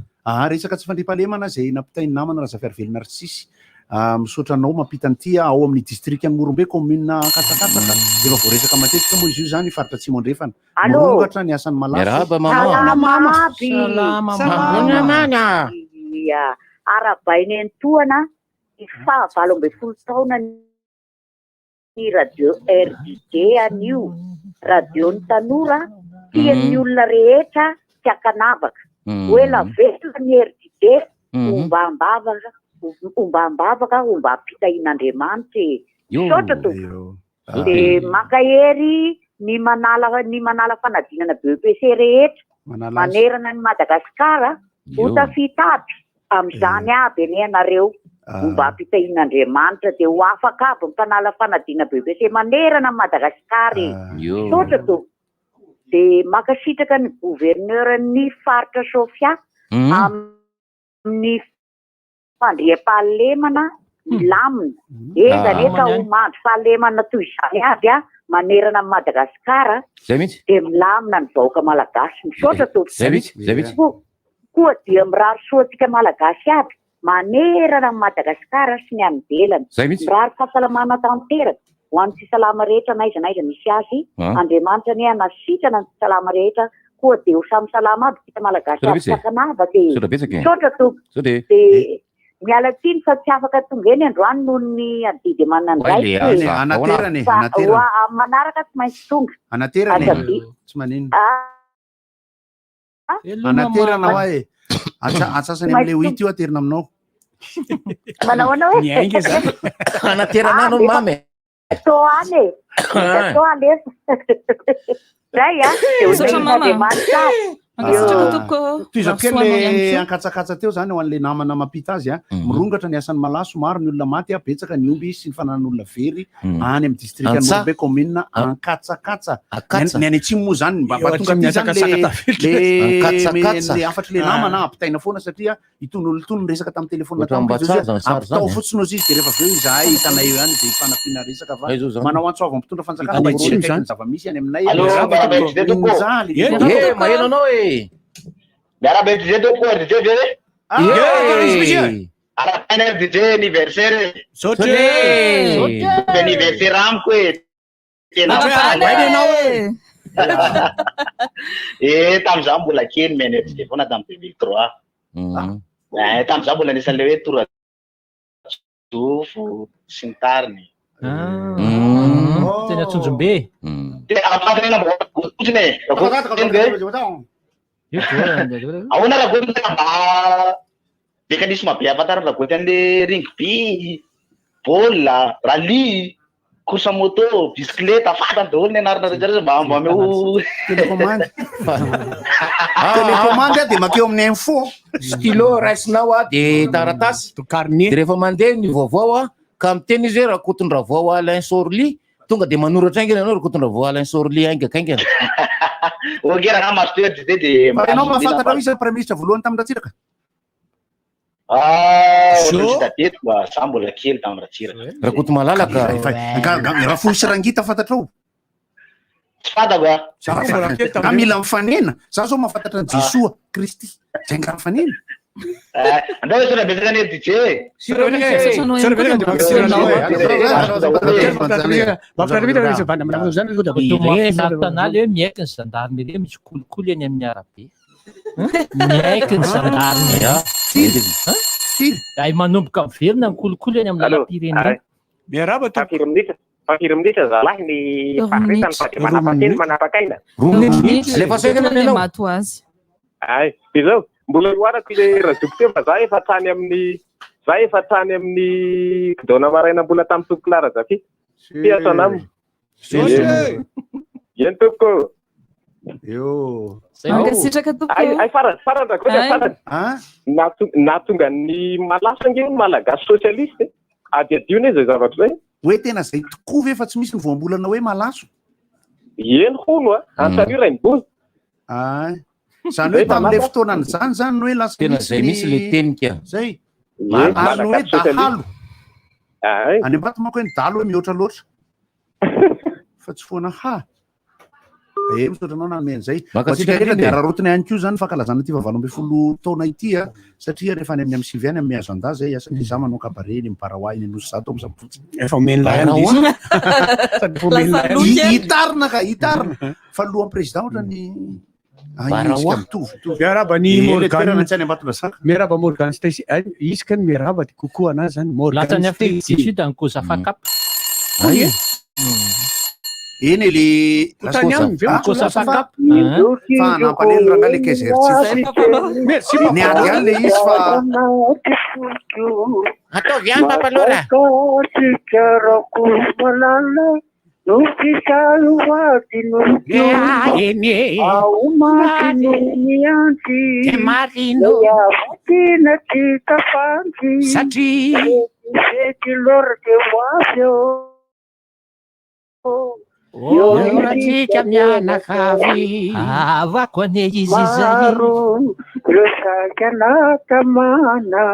resaka tsy fandrimpahalemana zay nampitainy namana raha zafiary velona artsisy misaotranao mampita an'ity ao amin'ny district ny Morombe commune Katsakatsaka efa voaresaka matetika moa izy io zany faritra Tsimon Drefana morongatra ny asan'ny malaso Miarahaba mama arabainy antoana ny fahavalo ambin'ny folo taona ny radio RDD anio radio-ny tanora tian'ny olona rehetra tiakanavaka hoe lavela ny RDD ombambavaka omba ampitahin'Andriamanitra sotra to de makahery ny manala fanadinana BEPC rehetra manerana ny Madagasikara ho tafita aby amin'izany aby eny anareo omba ampitahin'Andriamanitra de ho afaka aby mpanala fanadina BEPC manerana ny Madagasikara sotra to de makasitraka ny gouverneur ny faritra Sofia amin'ny fandriam-pahalemana lamina ezany efa ho mandry fahalemana toy izany aby manerana ny Madagasikara de milamina ny vahoaka malagasy misaotra to koa dia mirary soatsika malagasy aby manerana ny Madagasikara sy ny any ivelany mirary fahasalamana tanteraka ho an'ny tsisalama rehetra naiza misy azy Andriamanitra ny anasitrana ny tsisalama rehetra koa de ho samy salama aby tsika malagasy aby sakanava de misaotra to de miala tiny fa tsy afaka tonga eny androany noho ny adidy amanan'andray manaraka tsy maintsy tonga tsy manino anaterana hoa e atsasany am'le oity io aterina aminao manao anao miainga zany anaterana anao mamy toany toany ray tizakely ankatsakatsa teo zany ho an'le namana mampita azy mirongatra ny asan'ny malaso maro ny olona maty betsaka ny omby sy ny fananan'olona very any amin'ny district ny Morombe commune Ankatsakatsa ny any atsimo moa zany mba tonga ty zany le afatry le namana ampitaina foana satria itony olotony resaka tamin'ny telefona ampitao fotsiny ozy izy de rehefa aveo izahay hitanay eo ihany de hifanapina resaka fa manao antsoava mpitondra fanjakana zava-misy any aminay maheno anao e miaraba DJ doko RDJ zany arapaina RDJ anniversaire anniversaire amiko e tena tam'izah mbola kely mene RDJ foana tamin'ny 2003 tam'izah mbola anisan'le hoe toradofo sy ny tariny tena Tsonjombe apatrena fotsiny ahoana raha goty mba mécanisme be afantarana raha goty an'le rugby baolina rally course moto bicyclette afatany daholo ny anarana rehetra mba ameo télécommande de makeo amin'ny info stylo raisinao de taratasy de rehefa mandeha ny vaovao ka miteny izy hoe raha kotondra vao Alain Sorly tonga de manoratra aingana anao raha kotondra vao Alain Sorly aingakaingana oke raha master de anao mahafantatra hoe izy premier ministre voalohany tamin'ny Ratsiraka dadetiko za mbola kely tamin'ny Ratsiraka raha koto malalaka raha folo sy rangita fantatrao tsy fantako ka mila mifanena za zao mahafantatra ny Jesoa Kristy zay nga mifanena andao hoe sorabetsaka ny DJ tanaly hoe miaiky ny zandarmy re misy kolikoly eny amin'ny arabe miaiky ny zandarmy ay manomboka miverina ny kolikoly eny amin'ny lalam-pirenena miaraba Pakirimdita zalahy ny faharetany manapateny manapakaina lefa segana anao mato azy ay izao mbola oarako ile radokoteo fa za efa tany amin'ny kidona maraina mbola tamin'ny Tokolara zafi piasanamo yen toko ay farany rakoty nahatonga ny malasangeny malagasy socialiste adiadiona zay zavatra zay hoe tena zay tokoa ve fa tsy misy ny voambolana hoe malaso eny hono antanio rainy bony zany hoe tamin'le fotoanany zany hoe lasa tena zay misy le tenika zay ano hoe dahalo any ambato manko hoe ny dalo hoe mihoatra loatra fa tsy foana misaotra anao nanome an'izay atsika ela dia ararotiny ihany koa zany fankalazana ty 20 taona ity a satria rehefa any amin'ny sivy any amin'ny azanda zay asa dia za manao kabareny miparahoa iny nosy zato am'sapotsy efa omenilay hitarina ka hitarina fa lohan'ny président ohatra ny miaraba morganiste isika ny miaraba ty kokoa anazy zany latsany Afrique du Sud any Kosafakap eny le Kosafakap fa nampalelo raha le exercice ny ady le izy fa ataovy any papalora Tika mianakavy avako ane izy zay resakanatamana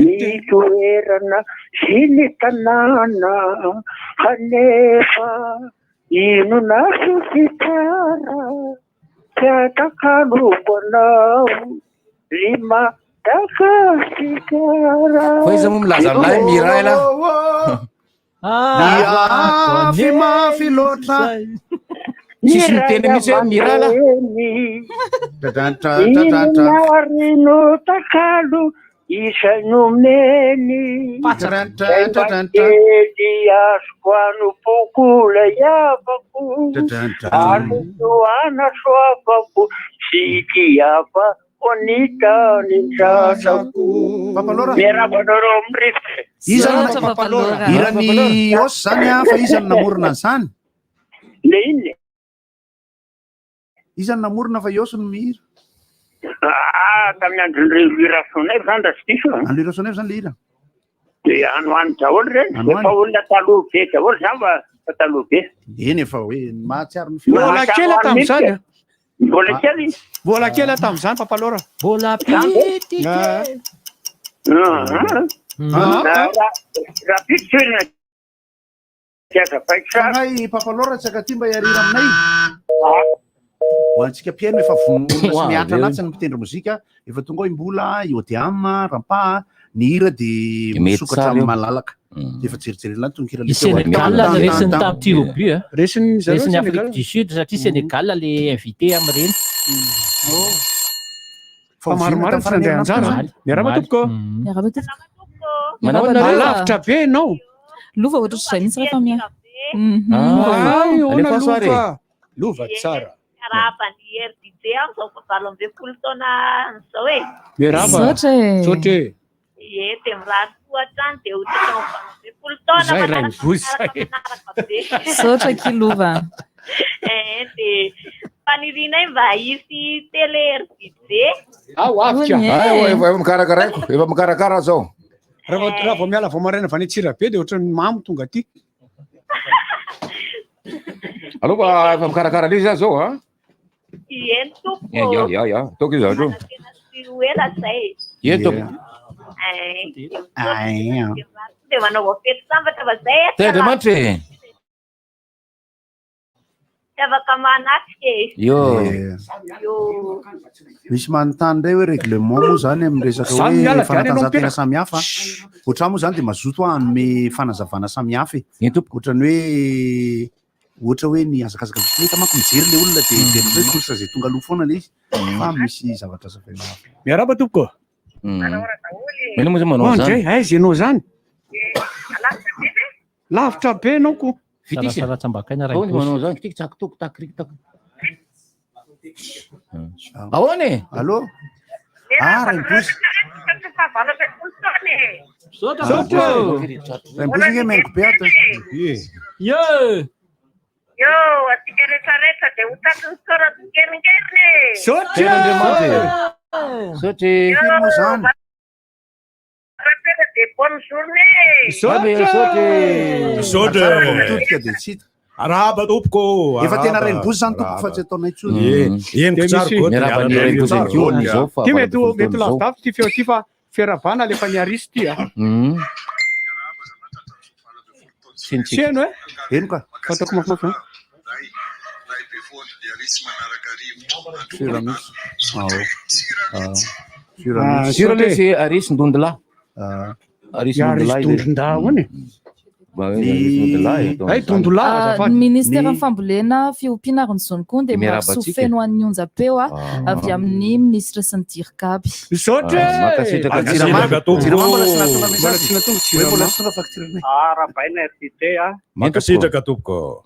nitoerana sy ny tanàna kanefa ino nasofitara tiatakaloko anao lima takasikara fa izy moa milaza lahy miray la mafy loatra sisy miteny mihitsy hoe miray la inarino takalo isanomeny edy azoko anopokola iavako alotoana soavako sy tiava onitanitsasako miarabanareo amirife irany osy zany a fa izany namorona zany le iny izany namorona fa iosy no mihira tamin'ny andron'ireo lirasonef zany da sy diso lirasonef zany le hira de anoany daholo reny efa olona taloha be daholo zany fa taloha be eny efa hoe mahatsiaro ny vola kely tam'izany vola kely vola kely tam'izany papalora vola pitika raha pitsoina fanay papalora tsy aka ty mba iarira aminay ho antsika piano efa vonona sy miatra anaty ny mitendry mozika efa tonga hoe mbola iodiam rampa ny hira dia misokatra amin'ny malalaka efa jerijerena tonga i Sénégal resiny tamin'ny tirobu resiny Afrique du Sud satria Sénégal le invité amin'ireny fa maromaro fandeha anjara miarama tompoko lavitra be ianao lova ohatra zay mihitsy rehefa lova tsara miaraba ny RDJ am'izao fa 20 taona an'izao e miaraba sotre ety mirary tohatra any dia ohatra 20 taona zay ray mivozy sotra kilova dia fanirianay mba hisy télé RDJ afika efa mikarakaraiko efa mikarakara zao raha vao miala vao maraina va ny tsira be dia ohatran'ny mamo tonga aty aloha efa mikarakara lizy zao a eny tompo toko izao tro ela zay eny tompo dia manao vafety sambatra fa zay tendre matre afaka manatrika misy manontany ndray hoe règlement moa zany amin'ny resaka hoe fanatanjahantena samihafa ohatrany moa zany dia mazoto anome fanazavana samihafa ohatrany hoe ohatra hoe ny azakazaka bisikileta manko mijery le olona dia hoe korsa zay tonga aloha foana le izy fa misy zavatra safena hafa miaraba tompoko mena moa zay manao zany aiza ianao zany lavitra be anaoko manao zany kitika tsakotoko takirikitako ahoany allo raimpozy raimpozy nge mengo be ato Yo, atika rehetrarehetra dia hotaky ny soratokeringeriny sotra firmo zany dia bonne journée sotra dia tsy hita arahaba tompoko efa tena renimbozy zany tompoko fa tsy ataonay tsony ty mety lavidavy ty feo ty fa fiaravana lefa niarisy ty tsy eno e eno ka fatako mafimafy Sira le se arisy ndondolahy. Arisy ndondondahy hoany ministera ny fambolena fiompianariny zony koa dia mahasoa feno an'ny onjam-peo avy amin'ny ministra sy ny dirikaby. Rabaina RTT mankasitraka tompoko.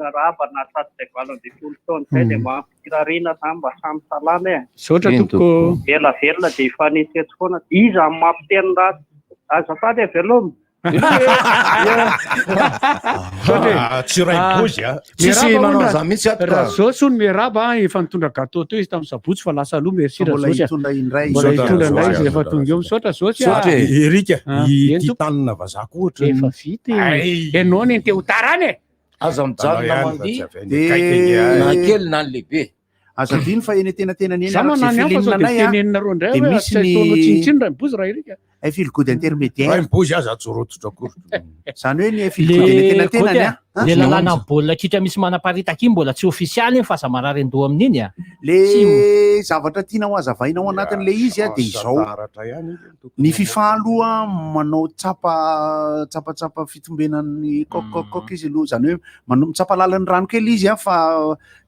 Raraba na 720 taona zay dia mampirarina zany mba samy salama e. Sotra tompoko. Ela velona dia efa nisetsy foana. Iza mampiteny raha azafady veloma. Zao sony miaraba efa nitondra gâteau teo izy tamin'ny sabotsy fa lasa aloha merci mbola hitondra indray izy efa tonga eo misaotra zotsy Erika ity tanina vazaha koatra efa vita ianao ny teo tarany aza mijanona mandia na kely na lehibe aza diny fa eny tena tenenina roa indray hoe tsy taonao tsinitsiny raha mibozy raha Erika ay filgody intermédiaire mibozy aza tsorototra kory zany hoe ny filgody tenany le lalàna baolina kitra misy manaparitaka iny mbola tsy ofisialy iny fa aza marary ndo amin'iny le zavatra tiana ho azavaina ao anatin'le izy dia izao ny FIFA aloha manao tsapatsapa fitombenan'ny kokokok izy aloha zany hoe mitsapa lalan'ny rano kely izy fa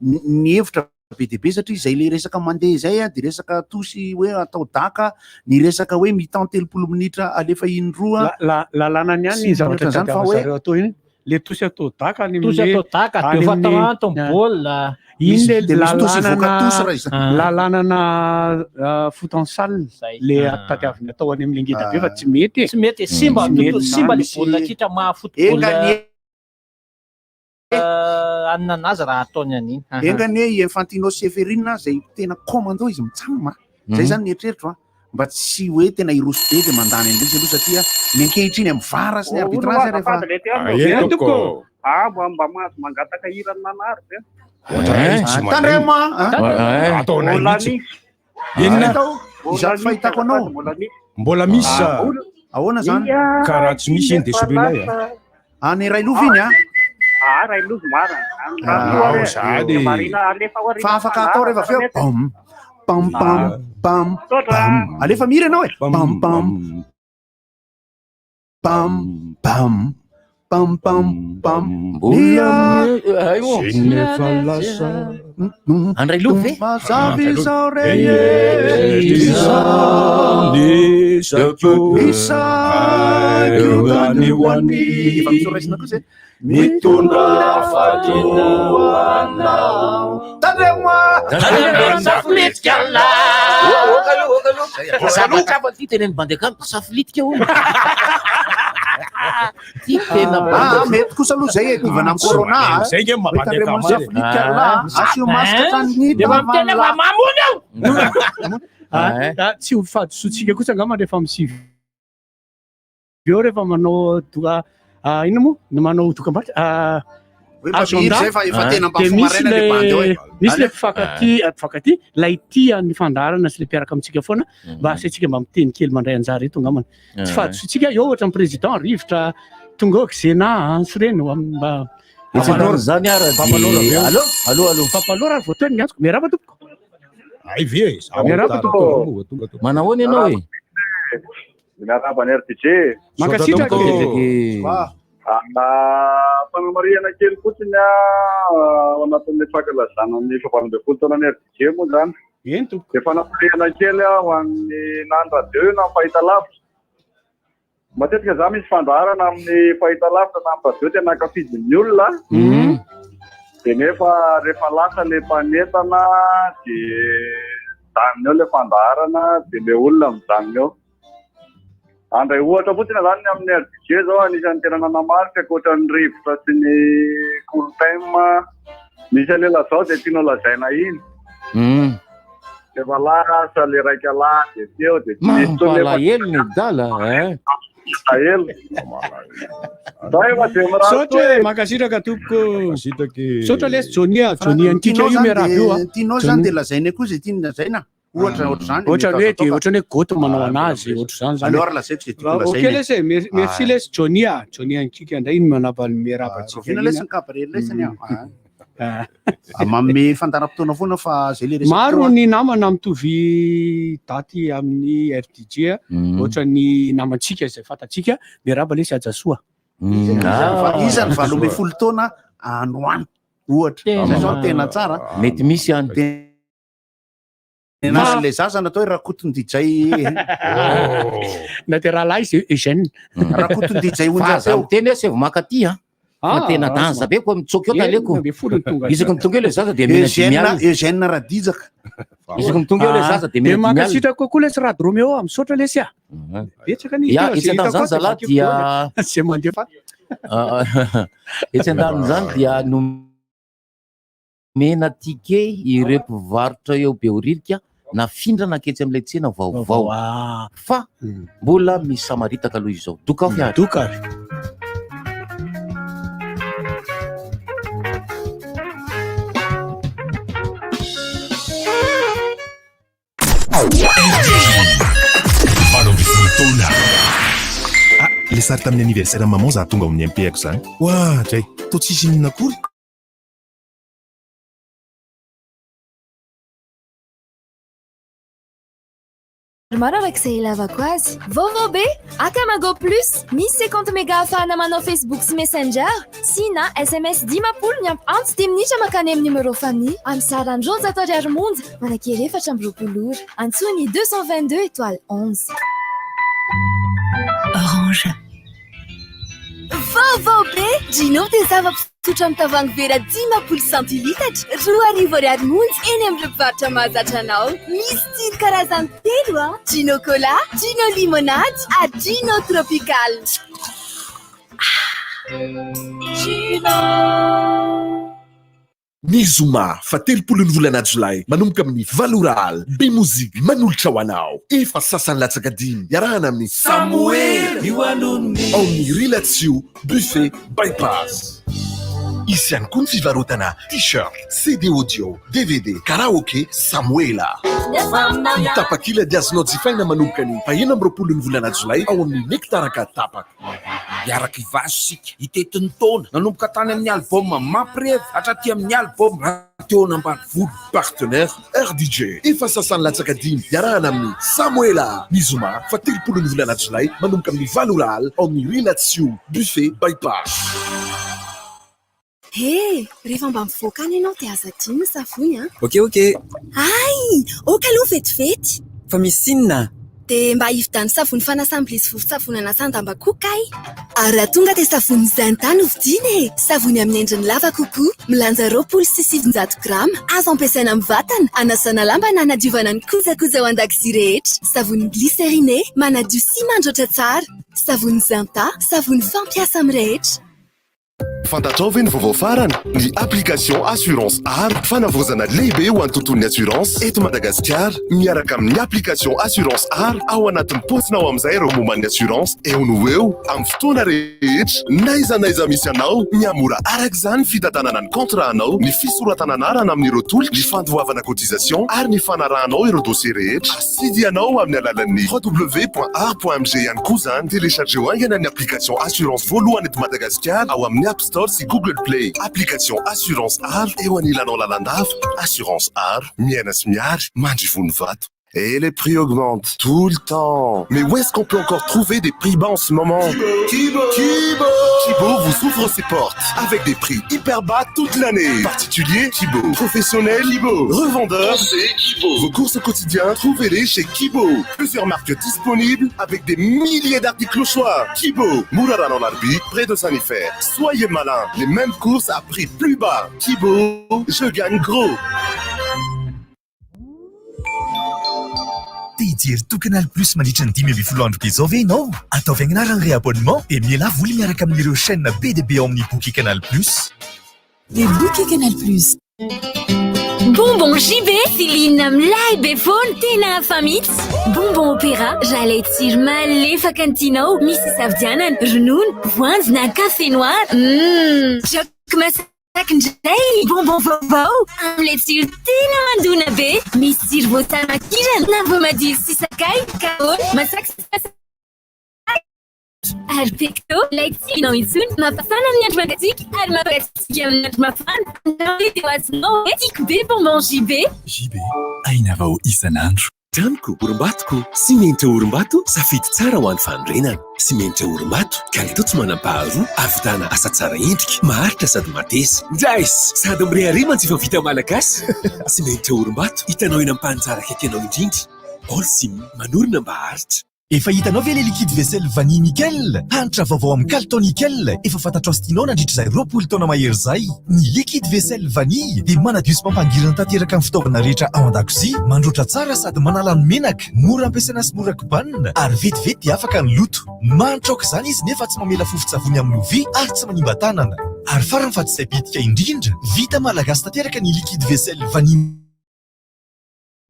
ny hevitra be dia be satria izay le resaka mandeha izay dia resaka tosy hoe atao daka ny resaka hoe mi-temps 30 minitra alefa indroa lalànany ihany ny zavatra zareo atao iny le tosy atao daka tosy atao daka dia fatao anton baolina iny le lalànana foot en salle le tadiaviny atao any amin'ny ngeda be fa tsy mety simba le baolina kitra mahafootball ananazy raha ataony an'iny engany hoe Infantino Seferina zay tena commando izy mitsangana zay zany nieritreritro mba tsy hoe tena iroso be dia mandany an'izy aloha satria ny ankehitriny amin'ny vara sy ny arbitrage rehefa mba mahazo mangataka hirany manary tandrema ataona inona izato fahitako anao mbola misy ahoana zany karaha tsy misy eny dia soloinay any Railovy iny Railovy marina fa afaka atao rehefa feo pam pam pam pam alefa miry ianao pam pam pam pam pam pam pam Andrei Love mazavy zao isany hoany mitondra fatoanao tandrema safilitika ty teneny bandeka safilitika ty tena mety kosa aloha zay tovana amin'ny corona zay nge mabandeka asio masika trany tsy ho fadisotsika kosa angamba rehefa misivy eo rehefa manao doka ino moa manao dokam-barotra misy le mpifankaty lay tia ny fandarana sy le mpiaraka amintsika foana mba asaitsika mba miteny kely mandray anjara eto angambany tsy fadisotsika eo ohatra ny président rivotra tonga eo xena sy reny mba zany papalora voatoeny ny antsoko miaraba tompoko miaraba tompoko manahoana ianao e minaraba ny RTG mankasitraka fanamariana kely fotsiny ao anatin'ny fankalazana ny 20 taona ny RTG moa zany dia fanamariana kely ho an'ny nan-radio na fahitalavitra matetika za misy fandaharana amin'ny fahitalavitra na amin'ny radio tena ankafiziny olona dia nefa rehefa lasa le mpanetana dia mijanona eo le fandaharana dia le olona mijanona eo andray ohatra fotsiny zany amin'ny RTG zao anisan'ny tena nanamarika koatra ny rivotra sy ny cool-time misy alela zao dia tiana lazaina iny efa lasa le raika lahy dia teo dia mampalahelo ny dala sotra mankasitraka tompoko sotra lesy jonia nikika io miaraba io tianao zany dia lazaina koa zay tiany lazaina ohatra zany ohatrany hoe goto manao anazy ohatr' zany ok lesy merci lesy jonia nikika indray iny manapa ny miaraba tsika lesy ny kabarely lesy manome fantaram-potoana foana fa zay le maro ny namana mitovy daty amin'ny FDJ ohatra ny namantsika izay fantatsika miaraba le sy ajasoa izany valo ambin'ny folo taona anoany ohatra zay zao tena tsara mety misy any le zaza natao hoe rakotony dijay na te raha lahy izy Eugène rakotony dijay onjazao teny hoe sevo makaty tena danza be koa mitsoky eo taleko isaky mitonga eo le zaza de Eugène Radijaka isaky mitonga eo le zaza de de mankasitraka kokoa le Rad Romeo misaotra le sia betsaka ny itsy andan'izany zala dia zay mandefa etsy andan'izany dia nomena tike ireo mpivarotra eo Beoririka nafindrana aketsy amin'ilay tsena vaovao fa mbola misy samaritaka aloha izao doka fiary doka le sary tamin'ny anniversaire maman za tonga amin'ny MP-ako zany oa dray to tsisy mihina akory maro arak'izay ilavako azy vaovao be Akamago plus misy 50 méga ahafahana manao Facebook sy Messenger sy na SMS 10 miampy antsy 10 minitra makany amin'ny numéro famille amin'ny sarany 11 monja manakery 4 ora antsony 222 étoile 11 Orange. Vaovao be Gino dia zava-pisotro amin'ny tavoahangy vera 10 centilitatra 2,20 monja eny amin'ny mpivarotra mahazatra anao. Misy tsiro karazany telo Gino Cola, Gino Limonade, Gino Tropical. Gino Mizoma fa 30 volana Jolay manomboka amin'ny 7 aly be mozika manolotra ho anao efa sasany latsaka dimy iarahana amin'ny Samuel io anonony ao ny Relaxio Buffet Bypass. Izy ihany koa ny fivarotana t-shirt, CD audio, DVD, karaoke, Samuela. Tapakila dia azonao jifaina manomboka ny 20 volana Jolay ao amin'ny Nektaraka Tapaka. Iaraky vasika itetiny taona nanomboka tany amin'ny album Mampreve hatraty amin'ny album Teona Ambanivolo. Partenaire RDJ efa sasany latsaka dimy iarahana amin'ny Samuela. Mizoma fa 30 volana Jolay manomboka amin'ny 7 aly ao amin'ny Relaxio Buffet Bypass. Hé, rehefa mba mivoaka any ianao dia aza dimy savony Ok. Ay, oka aloha vetivety. Fa misy sinona. Dia mba hividany savony fanasam-bilisy vovon-tsavony anasan-damba koka ary raha tonga dia savony Zantany hovidiana savony amin'ny endriny lava kokoa milanja 700 grama azo ampiasaina amin'ny vatana anasana lamba na anadiovana ny kojakoja ao an-dakozia rehetra savony glycériné manadio sy mandroatra tsara savony Zanta savony fampiasa amin'ny rehetra. Fantatrao ve ny vaovao farany ny application assurance art fanavozana lehibe ho an'ny tontolon'ny assurance eto Madagasikara miaraka amin'ny application assurance art ao anatin'ny posinao amin'izay ireo moman'ny assurance eo no eo amin'ny fotoana rehetra naiza misy anao miamora araka izany fitantanana ny contrat-nao ny fisoratananarana amin'ireo tolotra ny fandoavana cotisation ary ny fanarahanao ireo dossier rehetra asidianao amin'ny alalan'ny www.art.mg ihany koa zany téléchargeo aingana ny application assurance voalohany eto Madagasikara ao amin'ny App Store sy Google Play. Application Assurance Art eo anilanao lalandava. Assurance Art, miaina sy miary, mandrivony vato. Et les prix augmentent tout le temps. Mais où est-ce qu'on peut encore trouver des prix bas en ce moment? Kibo vous ouvre ses portes avec des prix hyper bas toute l'année. Particulier, Kibo. Professionnel, Kibo. Revendeur, c'est Kibo. Vos courses au quotidien, trouvez-les chez Kibo. Plusieurs marques disponibles avec des milliers d'articles au choix. Kibo, Mourara dans l'Arbi, près de Saint-Nifer. Soyez malins, les mêmes courses à prix plus bas. Kibo, je gagne gros. Tijery Canal Plus mandritra ny 5,20 andro zao ve ianao? Ataovy agnarany ray abonnement dia miala voly miaraka amin'ireo chaîne be dia be ao amin'ny Bouquet Canal Plus. Les Bouquet Canal Plus. Bonbon JB, Céline milay be foana tena hafa mihitsy. Bonbon opéra, zalay tsiro malefaka ny tianao, misy savidianana, ronono, voanjo na café noir. Jok masaky indray bonbon vaovao amin'ilay tsiro tena mandona be. Misy tsiro voatanakirana na voamadio sy sakay, kaoly, masaky sy ary pecto ilay tianao intsony mampafana amin'ny andro mangatsiaka ary mampatsika amin'ny andro mafana eo azonao tiako be bonbon JB aina vao isan'andro Tamiko, Orimbatoko, simenitra Orimbato, safidy tsara ho an'ny fanorenana. Simenitra Orimbato, kalitao tsy manam-paharoa, ahavitana asa tsara endrika, maharitra sady matesa. Jais, sady mireharimantsy efa vita malagasy. Simenitra Orimbato, hitanao eny am-panjara akaikanao indrindra. Holcim, manorina mba haritra. Efa hitanao ve le liquide vaisselle vanille nickel? Hanitra vaovao amin'ny Calton nickel. Efa fantatrao sy tianao nandritra izay 20 taona mahery zay. Ny liquide vaisselle vanille dia manadio sy mampangirana tanteraka amin'ny fitaovana rehetra ao an-dakozia, mandroatra tsara sady manala ny menaka, mora ampiasaina sy mora kobanina, ary vetivety dia afaka ny loto. Manitra aok'izany izy nefa tsy mamela fofon-tsavony amin'ny lovia ary tsy manimba tanana. Ary farany fa tsy izay bitika indrindra, vita malagasy tanteraka ny liquide vaisselle vanille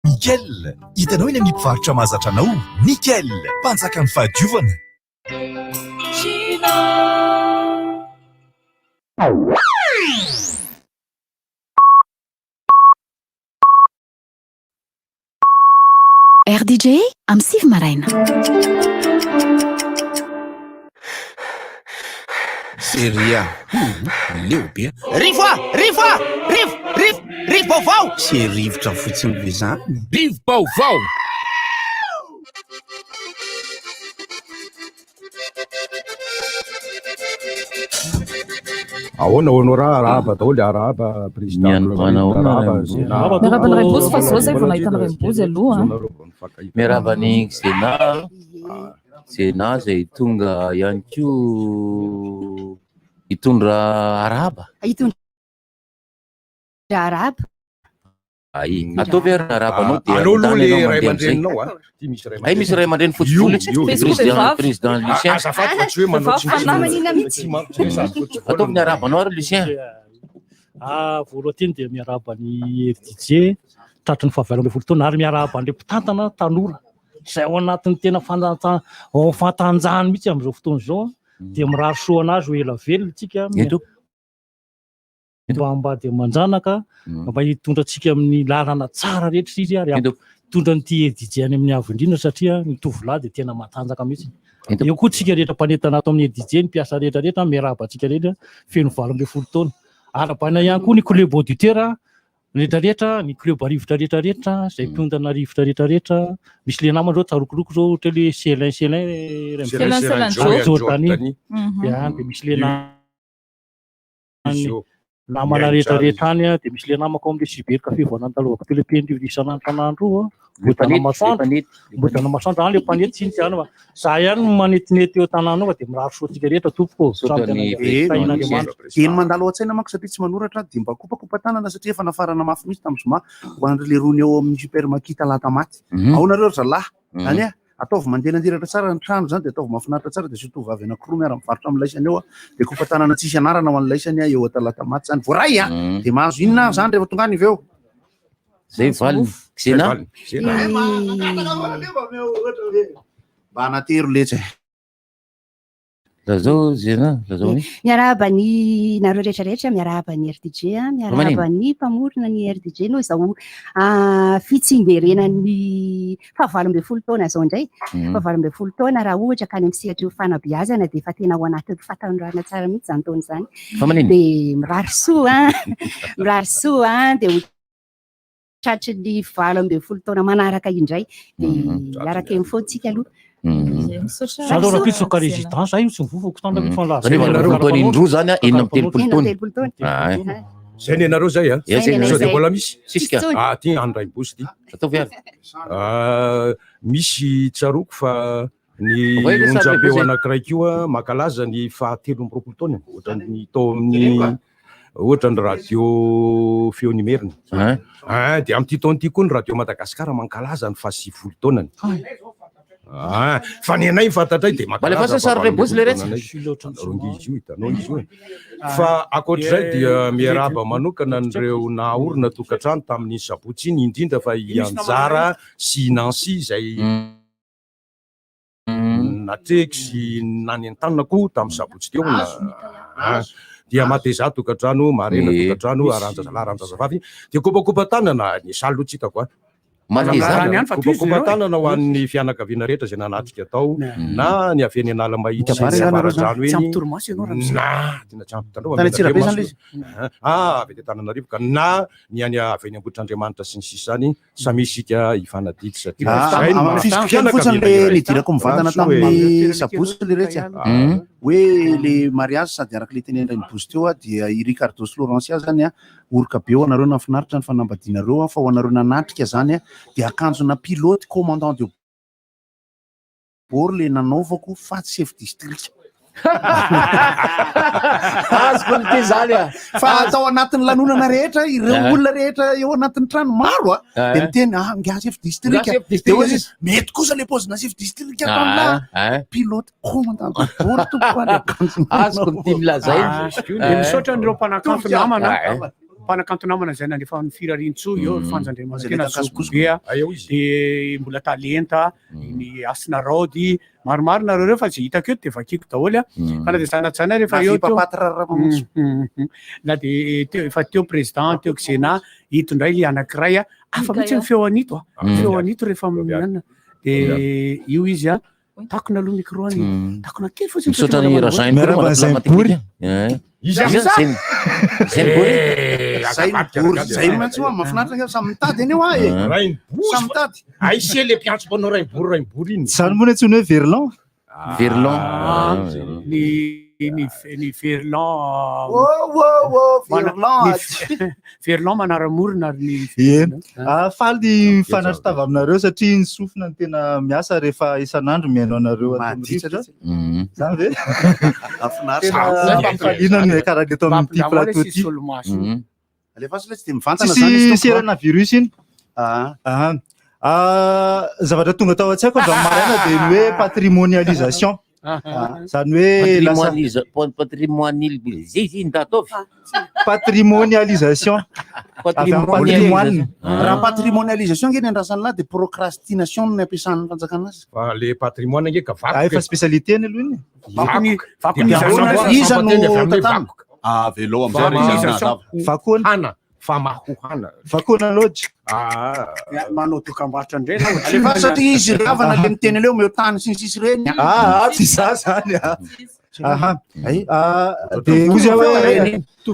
Nickel, hitanao eny amin'ny mpivarotra mahazatra anao. Nickel, mpanjaka ny fahadiovana. RDJ amin'ny Sivy Maraina. Seria, leo be. Rivo vaovao. Se rivotra fotsiny be zany. Rivo vaovao. Ahoana hoanao arahaba daholo arahaba président miaraba ny Raimbozy fa zao zay vao nahitana Raimbozy aloha. Miaraba ny Sénat zay tonga ihany koa hitondra arahaba. Hitondra arahaba. Ai, ataovy arabanao dia anao aloha le ray aman-dreninao a. Ay misy ray aman-dreny fotsifotsy président Lucien. Azafady fa tsy hoe manao ataovy ny arabanao ary Lucien. Voalohany dia miaraba ny FDJ tratry ny fahavalon ambin'ny folo taona ary miaraba an'ilay mpitantana tanora izay ao anatin'ny tena fantanjahany mihitsy amin'izao fotoana izao dia mirary soa anazy ho ela velona tsika mba dia manjanaka mba hitondratsika amin'ny lalana tsara rehetra izy ary hitondra nyity FDJ any amin'ny avo indrindra satria ny tovolahy dia tena matanjaka mihitsy. Eo koa tsika rehetra mpanentana ato amin'ny FDJ ny mpiasa rehetrarehetra miaraba antsika rehetra feno valo ambin'ny folo taona. Arabaina ihany koa ny club auditeur rehetrarehetra, ny club rivotra rehetrarehetra, izay mpitondana rivotra rehetrarehetra. Misy le namana zao tarokoloko zao ohatra le Selin Jordani. Dia misy le namana rehetrarehetra any dia misy le namako amin'le Sibery Café vao nandalovako teo le pendrivo isan'andro Mbotana masoandro le mpanety tsy tiana fa za ihany manetinety eo tanàna ao dia mirary soatsika rehetra tompoko. Eny mandalo an-tsaina manko satria tsy manoratra dia mba kopakopa tanana satria efa nafarana mafy misy tamin'ny zoma ho an'ireo rony eo amin'ny supermarket lata maty. Ao nareo zalahy any ataovy mandelandelatra tsara ny trano zany dia ataovy mahafinaritra tsara dia sotovy avy anankiroa miara mivarotra amin'ny laisany eo dia kopa tanana tsisy anarana ho an'ny laisany eo atalata maty zany voaray dia mahazo inona zany rehefa tonga any iveo. Zay valiny Sénat. Mba anatero letra. Lazao Sénat, lazao ni. Miaraba ny nareo rehetrarehetra, miaraba ny RDJ, miaraba ny mpamorona ny RDJ no izao fitsingerenan'ny fahavalo ambin'ny folo taona zao indray. Fahavalo ambin'ny folo taona raha ohatra ka any amin'ny sehatra fanabeazana dia efa tena ao anatin'ny fahatanjahana tsara mihitsy izany taona izany. Dia mirary soa dia tratry ny valo ambin'ny folo taona manaraka indray dia araka eny fotsika aloha. Za aloha raha pitsoka résidence io tsy mivovoko tandraka fanlaza. Indroa zany enina amby telopolo taona. Zay ny anareo zay sao dia mbola misy sisika ty Andraimbozy ty ataovy avy misy tsaroko fa ny onjam-peo anankiray koa mankalaza ny fahatelo amby roapolo taona ohatran'ny tao amin'ny ohatran'ny radio feo numerina dia amin'ity taona ity koa ny radio Madagasikara mankalaza ny fahasivifolo taonany. Fa ny anay fantatray dia mankalaza fa akoatr'izay dia miaraba manokana n'ireo naorina tokantrano tamin'ny sabotsy iny indrindra fa Anjara sy Nancy izay natreky sy nany an-tanana koa tamin'ny sabotsy teo dia Mateza tokantrano, Marena tokantrano, Aranjazalahy, Aranjazavavy dia kopakopa tanana ny salo tsy hitako Rany ihany fa toy izy kobakobatanana ho an'ny fianakaviana rehetra zay nanatrika atao na ny avy any anala mahitsy Tsy ampy torimaso ianao raha tena tsy ampy tanao avy ty Tananarivo ka na ny any avy any Ambohitr'Andriamanitra sy ny sisa zany samy isika hifanadidy satria fisikany fotsiny le nidirako mivantana tamin'ny sabosy le rehetra hoe le mariage sady araka le tenendra ny bozy teo dia i Ricardo sy Laurence zany oroka be ho anareo nafinaritra ny fanambadianareo fa ho anareo nanatrika zany dia akanjona pilote commandant de bord le nanaovako fa chef district azoko ny ty zany fa atao anatin'ny lanonana rehetra ireo olona rehetra eo anatin'ny trano maro de miteny nga chef district de hoe mety kosa le pozina chef district atamina pilote commandant de bord azoko ny ty milazay misaotra n'ireo mpanakanto namana mpanakanto namana zay nandefa ny firarintso eo fanjandriamanitena Zobea de mbola talenta ny Asina Rody maromaro nareo reo fa tsy hitako eto de vakiko daholo fa na de sanatsaina rehefa eo na de teo efa teo président teo Sénat hitondray le anankiray afa mihitsy ny feo anito rehefa minana de io izy takona aloha micro any takona kely fotsiny misaotra ny Rajain Bory zay mantsy hoa mahafinaritra samy mitady eny eo samy mitady aisia le mpiantso mpanao Raimbory iny zany moa netsony hoe Verlan ny Verlan manaramorona faly fanarotava aminareo satria ny sofina ny tena miasa rehefa isan'andro miaino anareo zany ve afinarina karaha le tao amin'ity plateau ty tsisy serana virus iny zavatra tonga tao an-tsaiko andro maraina de ny hoe patrimonialisation zany hoe patrimonialisation raha patrimonialisation nge ny andrasany lahy de procrastination ny ampiasan'ny fanjakana azy fa le patrimoine ngeka efa spécialité ny aloha iza no tatana velo vakoana famahohana vakoana loatra manao dokam-barotra ndray fa satria izy ravana le miteny leo meo tany sy ny sisy reny tsy za zany de ozy hoe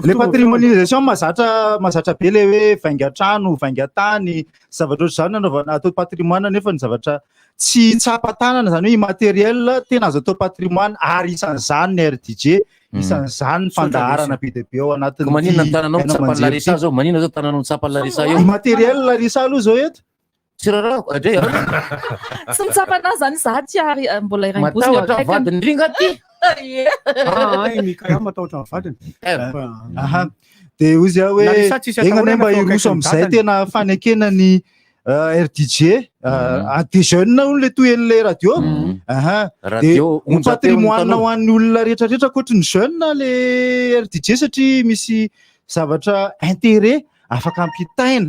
le patrimonialisation mahazatra be le hoe vainga-trano vainga-tany zavatra ohatry zany nanaovana atao patrimoine nefa ny zavatra tsy tsapa-tanana zany hoe immatériel tena azo atao patrimoine ary isan'izany ny RDJ isan'izany ny fandaharana be de be ao anatin'ny manina ny tananao mitsapan'ny Larissa zao manina zao tananao mitsapan'ny Larissa eo immatériel Larissa aloha zao eto tsy rarako adre tsy mitsapana zany za tsy ary mbola matahotra vadiny ringa ty mikaya matahotra vadiny de ozy hoe egnane mba iroso am'izay tena fanekena ny RDJ des jeunes olo le toen'le radio de patrimoine ho an'ny olona rehetrarehetra koatry ny jeune le RDJ satria misy zavatra intérêt afaka ampitaina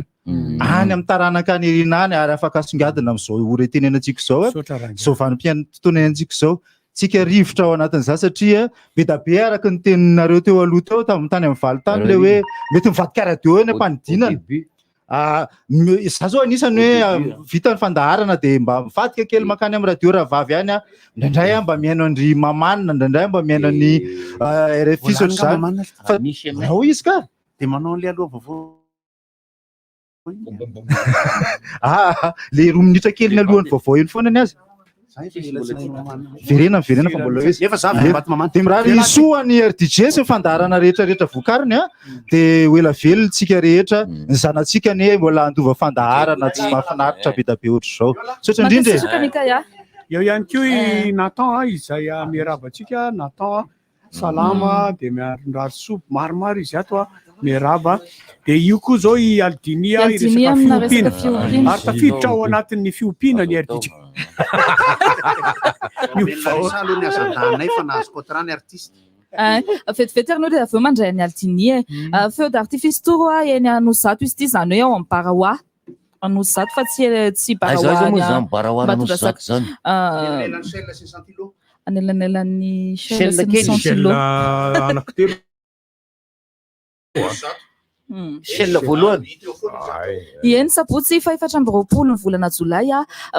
any amin'ny taranaka any erina any ary afaka asongadina am'izao oretenenantsika zao zao vanim-piainana tontolonantsika zao tsika rivotra ao anatin'za satria be da be araka ny teninareo teo aloha teo tamin'ny tany amin'ny valitany le hoe mety mivadika radio eny ampanidinana za zao anisany hoe vita ny fandaharana de mba mivadika kely makany amin'ny radio raha vavy any ndraindray mba mihaino andry mamanina ndraindray mba mihaino ny RFI sotry zany ao izy ka de manao le aloha vaovao le 2 minitra kely ny alohan'ny vaovao eny foana ny azy verena fa mbola izy de mirary isoa ny RDJ sy fandaharana rehetrarehetra vokariny de oela velontsika rehetra ny zanatsika ny mbola andova fandaharana tsy mahafinaritra be da be ohatry zao sotra indrindra eo ihany ko i Nathan izay miarabantsika Nathan salama de miarondrary sopo maromaro izy ato miaraba de io koa zao i Aldinia resaka fiompiana ary tafiditra ao anatin'ny fiompiana ny RDJ vetivety arnao de aveo mandray ny Aldinia feu d'artifice toro eny Anozato izy ty zany hoe ao amin'ny Barawa Anozato fa tsy Barawa anelanelan'ny Shell sy ny Santilo anankitelo Shell voalohany. Eny sabotsy fa 420 ny volana jolay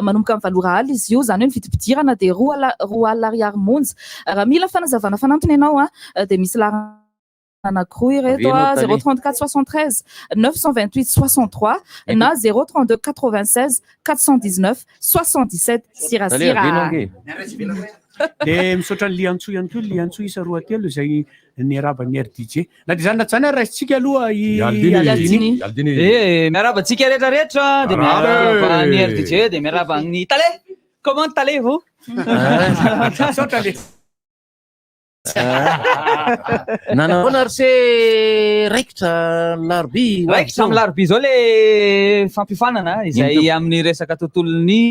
manomboka amin'ny 7 aly izy io zany hoe ny vidim-pidirana dia 2 alina ariary monja. Raha mila fanazavana fanampiny ianao dia misy larana anankiroa ireto 034 73 928 63 na 032 96 419 77 sirasira. Dia misaotra ny liantsoa ihany koa, liantsoa isa 2 izay niaraban'ny RDJ. Na dia zany na zany raisitsika aloha miarabantsika rehetrarehetra dia miaraba ny RDJ dia miaraba ny Tale. Comment allez-vous? Misaotra le Nanahoana ary se raikitra larby raikitra amin'ny larby zao le fampifanana izay amin'ny resaka tontolon'ny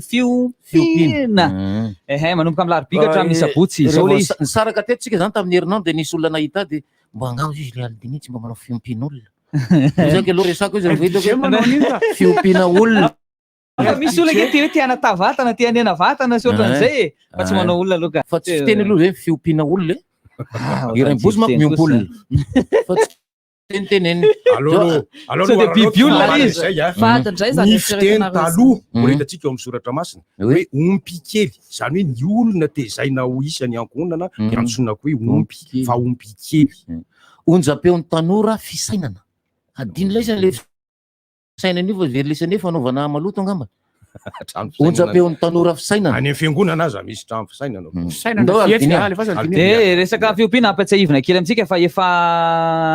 fiompiana manomboka amin'ny larby ka hatramin'ny sabotsy zao le izy nisaraka tetitsika zany tamin'ny herinandro dia nisy olona nahita dia mba angao izy le alidiny tsy mba manao fiompian'olona zaka aloha resako izy fiompiana olona misy olona ke tia tiana tavatana tia anena vatana sy ohatran'izay fa tsy manao olona aloha fa tsy fiteny aloha zay fiompiana olona iram-bozy manko miompy olona fa tsy teniteneny de biby olona izy ny fiteny taloha horetantsika eo amin'ny soratra masina hoe ompy kely zany hoe ny olona tezaina ho isan'ny ankonana dia antsoina koa hoe ompy fa ompy kely onjam-peon'ny tanora fisainana adino laisany le fisainana io fa verlesany fanaovana maloto angamba onjam-peon'ny tanora fisainana any amin'ny fiangonana aza misy trano fisainana resaka fiompiana ampatsiahivina kely amintsika fa efa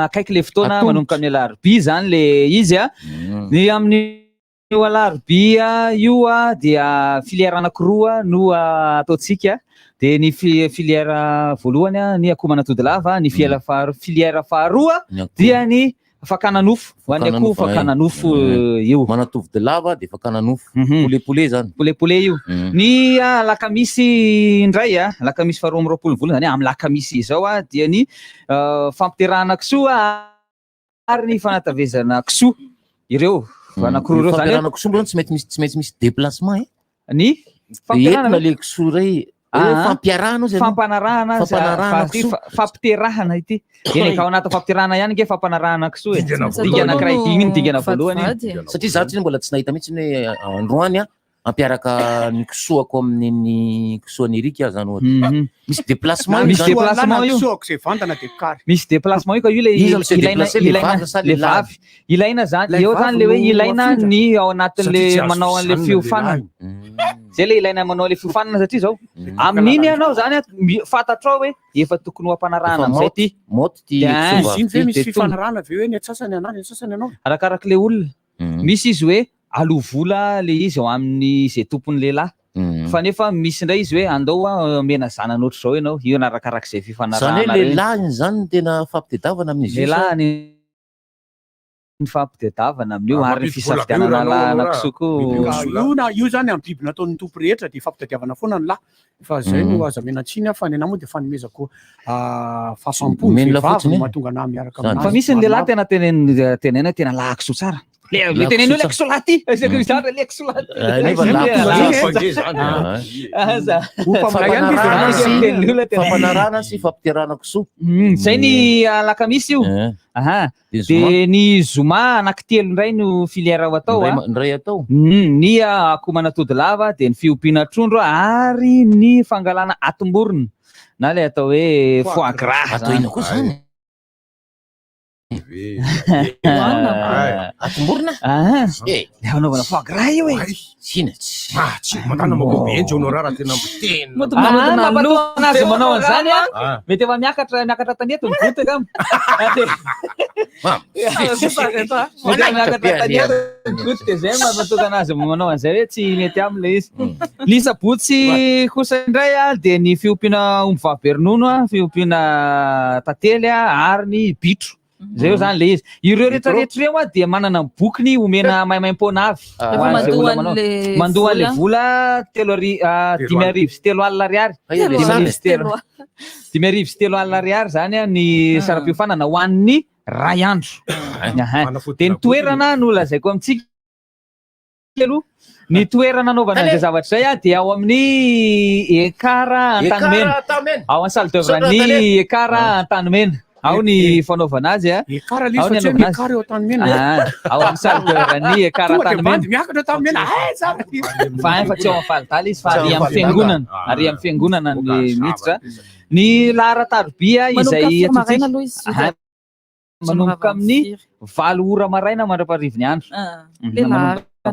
akaiky le fotoana manomboka amin'ny alarby zany le izy ny amin'ny alarby io dia filière anankiroa no ataotsika dia ny filière voalohany ny akomanatody lava ny filière faharoa dia ny fakana nofo hoan'ny akoho fakana nofo io manatovy de lava dia fakana nofo poulet zany poulet io ny lakamisy indray lakamisy 220 volana zany amin'ny lakamisy izao dia ny fampiterahana kisoa ary ny fanatavezana kisoa ireo anankiroa ireo zany kisoa tsy maintsy misy déplacement ny fampiterahana le kisoa ray fampiarahana fampanarahana fampiterahana ity eny ka ao anaty fampiterahana ihany ke fampanarahana kisoa dinga anankiray igny ny dingana voalohany satria za tsy mbola tsy nahita mihitsy hoe androany ampiaraka ny kisoako amin'ny kisoan'ny erika zany ohatra misy déplacement misy déplacement io ka io le ilaina zany eo zany le hoe ilaina ny ao anatin'le manao an'le fiofanana zay le ilaina manao le fiofanana satria zao amin'iny ianao zany fantatrao hoe efa tokony ho ampanarahana amin'izay ty misy fifanarahana ve hoe ny atsasany anany atsasany anao arakaraka le olona misy izy hoe alovola le izy ao amin'ny zay tompony lehilahy fa nefa misy indray izy hoe andao mena zanany ohatr' zao ianao io narakaraka izay fifanarahana zany hoe lehilahy zany tena fampitediavana amin'izy lehilahy ny fampitediavana amin'io ary ny fisafidianana lana kisoko io zany amin'ny biby nataon'ny tompo rehetra dia fampitediavana foana ny lahy fa zay no aza menatsiny fa ny anao moa dia fanomezako fahasampo vehivavy mahatonga ana miaraka fa misy ny lehilahy tena tenena tena lahy kisoa tsara le teneno le kisoa lahy ty le kisoa fampanarahana sy fampiterahana kisoa zay ny lakamisy io dia ny zoma anankitelo indray no filière ho atao indray atao ny akomanatody lava dia ny fiompiana trondro ary ny fangalana atomborona na le atao hoe foie gras atao ina koa zany atomborona le anaovana foie gras io e sina tsy matana makobenjy onao raha tena miteny anazy manao an'izany mety efa miakatra tanety ny gotaka miakatra tanety goty dia zay mahatonga anazy manao an'izay hoe tsy mety aminy le izy ny sabotsy kosa indray dia ny fiompiana omby vahabernono fiompiana tantely ary ny bitro zay io zany le izy ireo rehetrarehetra ireo dia manana bokiny omena maimaim-pona avy mandoa an'le vola 5 arivo sy 3 alina ariary 5 arivo sy 3 alina ariary zany ny saram-piofanana ho an'ny ray andro dia ny toerana no lazaiko amintsika aloha ny toerana anaovana an'izay zavatra zay dia ao amin'ny ekara Antanimena ao amin'ny salle d'œuvre ny ekara Antanimena ao ny fanaovana azy a ekara lay fa tsy ekara eo tany mena ao amin'ny sarany ekara tany mena miakatra tany mena tsara fa fa tsy ao amin'ny falitaly izy fa ary amin'ny fiangonana ny miditra ny laharan-tarobia izay manomboka amin'ny 8 ora maraina mandraparivony andro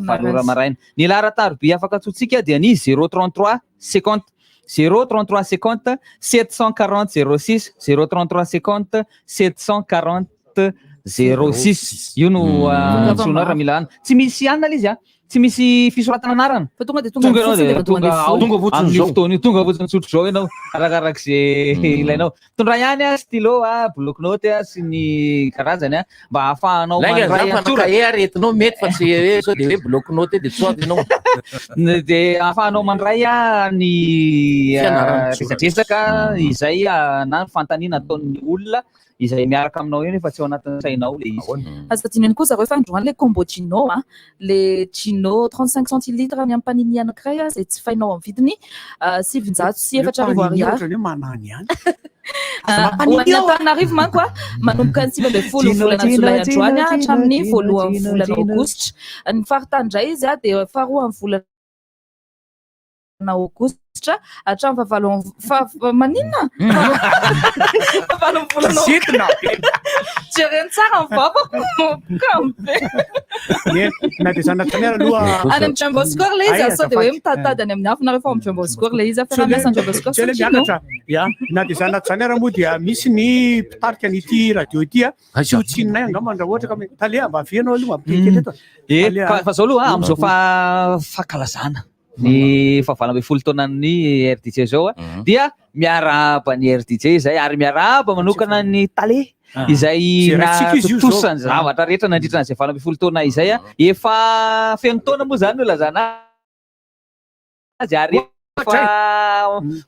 valo ora maraina ny laharan-tarobia afaka atsotsika dia ny 033 50 033 50 740 06 033 50 740 06 io no sonao raha mila ana tsy misy anina izy a tsy misy fisoratana anarana fa tonga dia tonga fotsiny tsotro zao ianao arakarak'izay ilainao tondra ihany a stylo a bloc-note a sy ny karazany a mba ahafahanao mandray aretinao mety fa tsy hoe sao dia hoe bloc-note dia tsoavy ianao dia ahafahanao mandray a ny resadresaka izay na ny fantaniana ataon'ny olona izay miaraka aminao io nefa tsy ao anatin'ny sainao le izy azo tianiny koa zareo fandroany le combo gino a le gino 35 centilitre ny ampanini anankiray a zay tsy fainao amin'ny vidiny 700 sy 400 ariary manany ihany Antananarivo manko a manomboka ny 7 volana jolay androany hatramin'ny 1 volana aogositra ny faritany indray izy a dia 2 volana aogositra hatramin'ny maninona jereny tsara ny vavako na dia zanatrany ary aloha any amin'ny Jamboscore le izy sao dia hoe mitaditady any amin'ny afo na rehefa amin'ny Jamboscore le izy afiaramiasa ny Jamboscore na dia zanatrany ary moa dia misy ny mpitarika n'ity radio ity a tsy ho tsinonay angamba raha ohatra ka talea mba avianao aloha ampikely eto fa zao aloha amin'izao fahakalazana ny fahavalambin'ny 10 taonan'ny RDJ zao dia miarahaba ny RDJ izay ary miarahaba manokana ny tale izay natotosany zavatra rehetra nandritra n'izay valambin'ny 10 taona izay efa feno taona moa zany olazana azy ary efa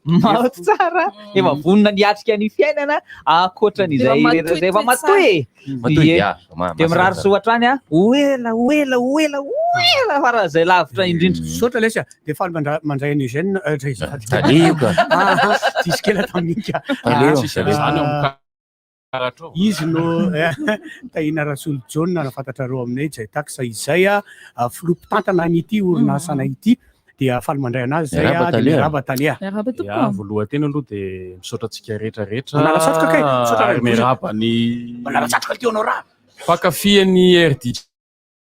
maty tsara efa vonona niatrika ny fiainana ankoatran'izay rehetra efa matoy dia mirary soatra any oela fara zay lavitra indrindra soatra lesy dia faly mandray any eugène tiskela tamin'ika izy no tahina rasolo jaune nafantatrareo aminay zay taksa izay filompitantana n'ity orinasana ity dia faly mandray anazy zay rabatalia voalohantena aloha dia misaotratsika rehetrarehetra miarahaba ny mpankafia-ny RDJ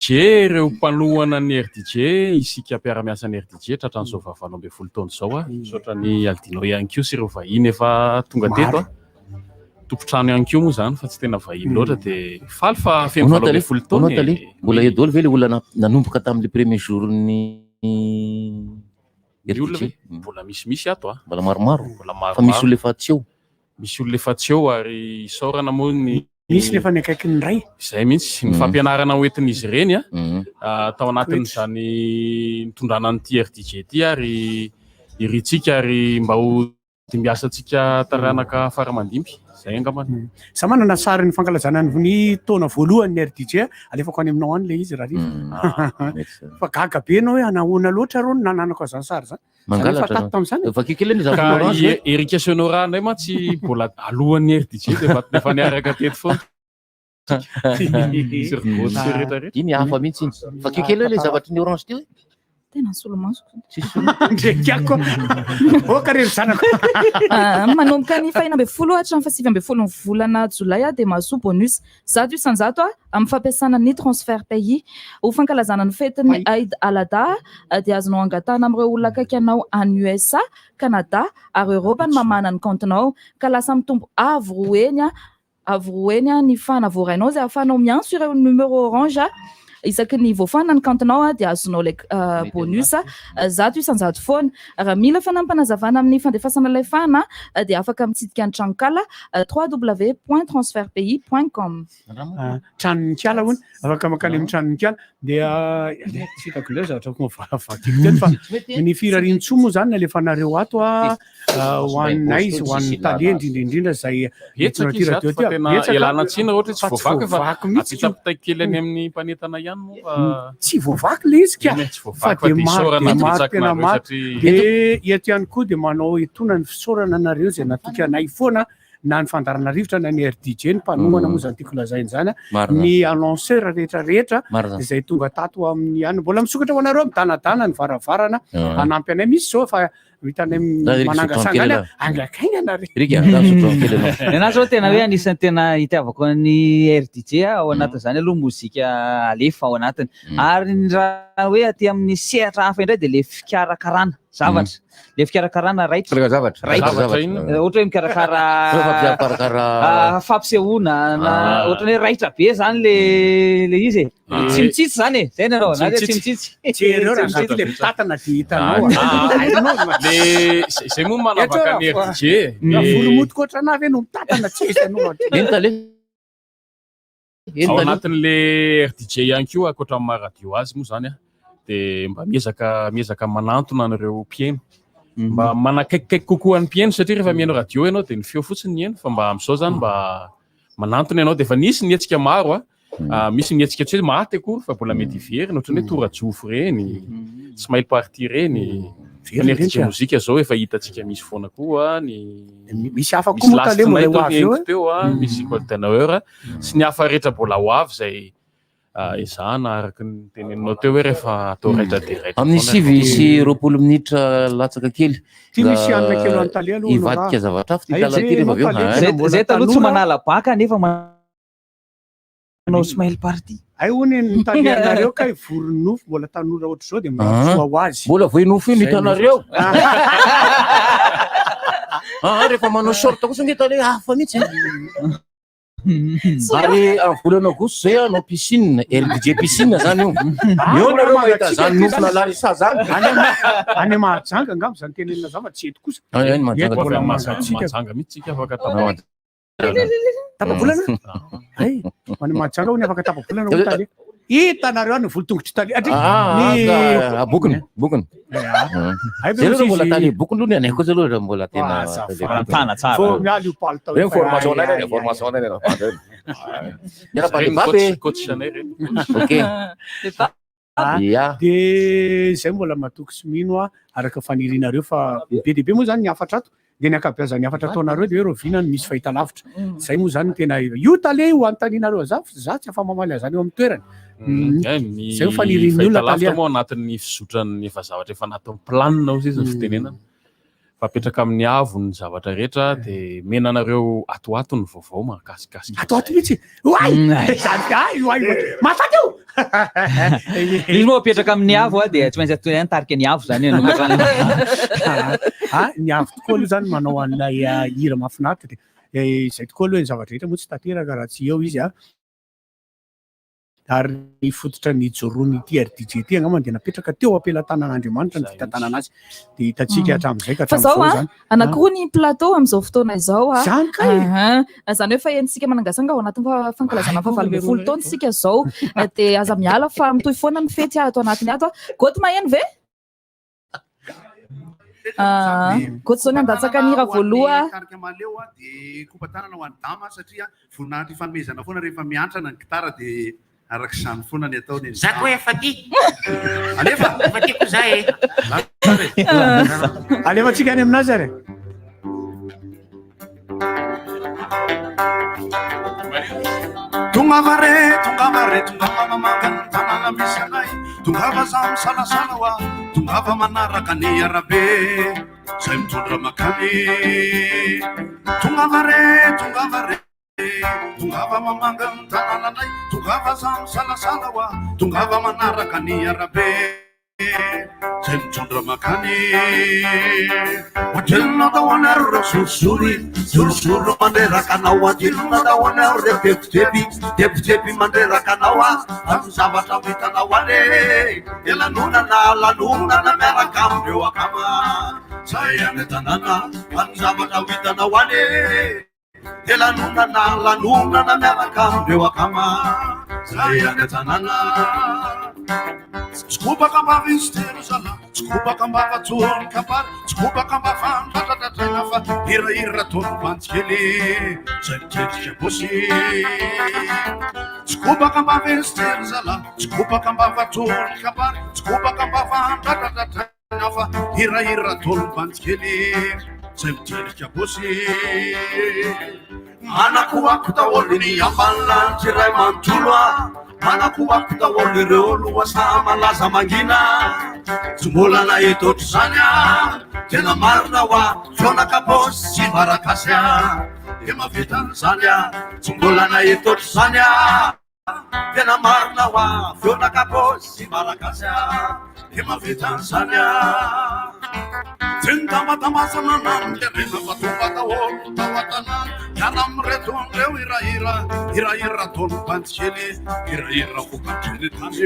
ireo mpalohana ny RDJ isika mpiara-miasa ny RDJ tratran'izao 20 taona zao misaotra ny Aldino ihany koa sy ireo vahiny efa tonga teto tompotrano ihany koa moa zany fa tsy tena vahiny loatra dia faly fa feno 20 taona mbola edolo ve le olona nanomboka tamin'le premier jour ny mbola misy ato mbola maromaro fa misy olona efa tsy eo misy olona efa tsy eo ary isaorana moa ny misy nefa ny akaiky ny ray izay mihitsy ny fampianarana hoentin'izy ireny tao anatin'izany nitondrana nyity RDJ ty ary iritsika ary mba ho dimbiasantsika taranaka faramandimby zay angambany sa manana sary ny fankalazana ny taona voalohany ny RDJ alefako any aminao any le izy raha riva fa gaga be anao hoe anahoana loatra rony nananako azany sary zany mangalatra ka Erika Sonora ndray ma tsy mbola alohan'ny RDJ defa niaraka teto foana iny hafa mihitsy fa kekely le zavatra ny orange ty hoe tena solomaso ndrekako okarery zanako manomboka ny 20 hatramin'ny 7 volana jolay dia mahazo bonus 100% amin'ny fampiasana ny transfert pays ho fankalazana ny fetiny Eid al-Adha dia azonao angatana amin'ireo olona akaiky anao any USA, Canada ary Europe ny mamana ny comptenao ka lasa mitombo avo roeny ny fanavorainao zay ahafahanao miantso ireo numéro orange isaky ny voafana ny comptenao dia azonao le bonus 100% foana raha mila fanampanazavana amin'ny fandefasana ilay fana dia afaka mitsidika ny tranokala www.transfertpays.com tranoninkala hono afaka makany amin'ny tranoninkala dia tsy hitako le zavatra vakiko teny fa ny firarian-tsoa moa zany nalefanareo ato ho anay izy ho an'ny talia indrindraindrindra zay elana tsina ohatra tsy voavaky fa apitapitaky kely any amin'ny mpanetana ihany tsy voavaky le izy ka fa dia maro tena maro dia eto ihany koa dia manao etona ny fisaorana anareo zay natoky anay foana na ny fandarana rivotra na ny RDJ ny mpanohana moa zany tiako lazainy zany ny annonceur rehetrarehetra izay tonga tato amin'ny any mbola misokatra ho anareo midanadana ny varavarana anampy anay misy zao fa hitanay manangasangany angakaingana anazy zao tena hoe anisan'ny tena hitiavako ny RDJ ao anatiny zany aloha mozika alefa ao anatiny ary raha hoe aty amin'ny sehatra hafa indray dia le fikarakarana zavatra le fikarakarana raitra ohatra hoe mikarakara fampisehoana na ohatra hoe raitra be zany le izy tsy mitsitsy zany e zay nareo na tsy mitsitsy le mitatana dia hitanao zay moa manavaka ny RDJ volomotoko ohatra anavy no mitatana tsy ao anatin'le RDJ ihany koa akoatra amin'ny maharadio azy moa zany a dia mba miezaka manantona an'ireo mpieno mba manakaikikaiky kokoa ny mpieno satria rehefa mihaino radio ianao dia ny feo fotsiny ny eno fa mba amin'izao zany mba manantona ianao dia efa nisy ny hetsika maro misy ny hetsika tsy hoe maty akory fa mbola mety iverina ohatran'ny hoe torajofo reny smile party reny ny RDJ mozika zao efa hitantsika misy foana koa misy hafa koa moa tale mbola ho avy eo teo misy golden hour sy ny hafa rehetra mbola ho avy zay izana araka ny teneninao teo hoe rehefa atao raitra dia raitra amin'ny sivy sy roapolo minitra latsaka kely ty misy anina kely any tale aloha ivadika zavatra hafa ty talaty rehefa aveo zay taloha tsy manala baka nefa manao smile party ay hony nitaly anareo ka voronofo mbola tanora ohatra zao dia msoa ho azy mbola voinofo io nitanareo rehefa manao short kosa ngitale hafa mihitsy ary amin'ny volana agosto zay anao piscine RDJ piscine zany io nareo mahita zany nofona larisa zany any mahajanga angamba zany tenenina zava tsy eto kosa mahajanga mihitsy tsika afaka tapavolana ay any mahajanga ho ny afaka tapavolana ho taly hitanareo any volotongotry taly bokony zay loha mbola taly bokony loha ny anay koa zay loha mbola tena tana tsara mialy io palitao information coach anay reny dia zay mbola matoky sy mino araka fanirinareo fa be dehibe moa zany ny afatra ato dia ny akabeazany afatra ataonareo dia hoe rovinany misy fahita lavitra zay moa zany tena io tale ho antaninareo za tsy afa mamaly azany eo amin'ny toerany zay fanirin'ny olona taly moa anatin'ny fizotrany efa zavatra efa natao planina ozy izy ny fitenenana fapetraka amin'ny avo ny zavatra rehetra dia menanareo atoato ny vaovao mahakasikasika atoato mihitsy mafaty io izy moa apetraka amin'ny avo dia tsy maintsy tarika ny avo zany ny avo tokoa aloha zany manao an'ilay hira mahafinaritra dia izay tokoa aloha ny zavatra rehetra moa tsy tanteraka raha tsy eo izy ary ny fototra ny jorony ty RDJ ty angamba dia napetraka teo ampelantanan'Andriamanitra ny fitantanana azy dia hitantsika hatramin'izay ka hatramin'izao zany anakory ny plateau amin'izao fotoana izao zany hoe fa entsika manangasanga ao anatin'ny fankalazana fahavalo folo taona sika zao dia aza miala fa mitohy foana ny fety ato anatiny ato goty maheno ve goty zao ny andatsaka ny hira voaloha tarika maleo dia kopatanana ho an'ny dama satria voninahitra ifanomezana foana rehefa miantrana ny gitara dia araka izany foana ny ataony za koa efa ty alefa efa tyko za alefa tsika any aminazy ary tongava re tongava mamaka ny tanàna misy anay tongava za misalasala hoa tongava manaraka ny arabe zay mitondra makany tongava re tongava mamanga ny tanànanay tongava za misalasala hoa tongava manaraka ny arabe zay mitondra makany oajelona dao anaro reo sorisoro mandreraka anao ajelona dao anaro reo tepitepy mandreraka anao amin'ny zavatra mitanao ane lanonana miaraka amindreo akama zay any tanàna amin'ny zavatra mitanao ane lanonana miaraka amindreo akama zay any tanàna Skubaka mbava instero zala Skubaka mbava tsohony kabary Skubaka mbava andradradradraina fa Hira tony mantsikely Zay mitetrika bosy Skubaka mbava instero zala Skubaka mbava tsohony kabary Skubaka mbava andradradradraina fa Hira tony mantsikely zay miterika bosy manakoako daholo ny ambanlanitry ray manontolo a manakoako daholo ireo loasa malaza mangina tsy mbola nahita ohatry zany a tena marina ho a feonaka bosy sy marakasy a de mavita zany a tsy mbola nahita ohatry zany a tena marina ho a feonaka bosy sy marakasy a de mavita zany a tendamadamasana nanterena fatonga daholo tao an-tanàna miara amireto amreo irahira tolo mpantikely irahira vokatriny tany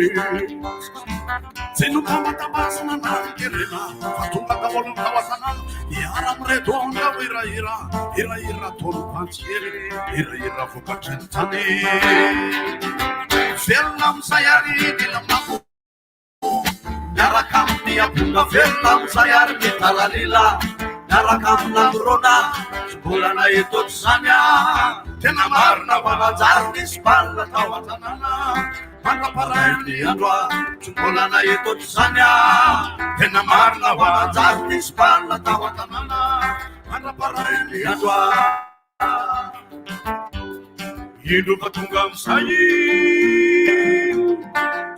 tsenokamatabasana nanterena fatonga daholo tao an-tanàna miara amireto amreo irahira tolo mpantikely irahira vokatriny tany velona amizay ary dilamako miaraka amin'ny aponga velona amizay ary mitalalila miaraka aminamorona tsy mbola nahita ohatry zany a tena marina manajary nisy balina tao an-tanàna mandraparay ny andro a tsy mbola nahita ohatry zany a tena marina manajary nisy balina tao an-tanàna mandraparay ny andro a indro fa tonga amizay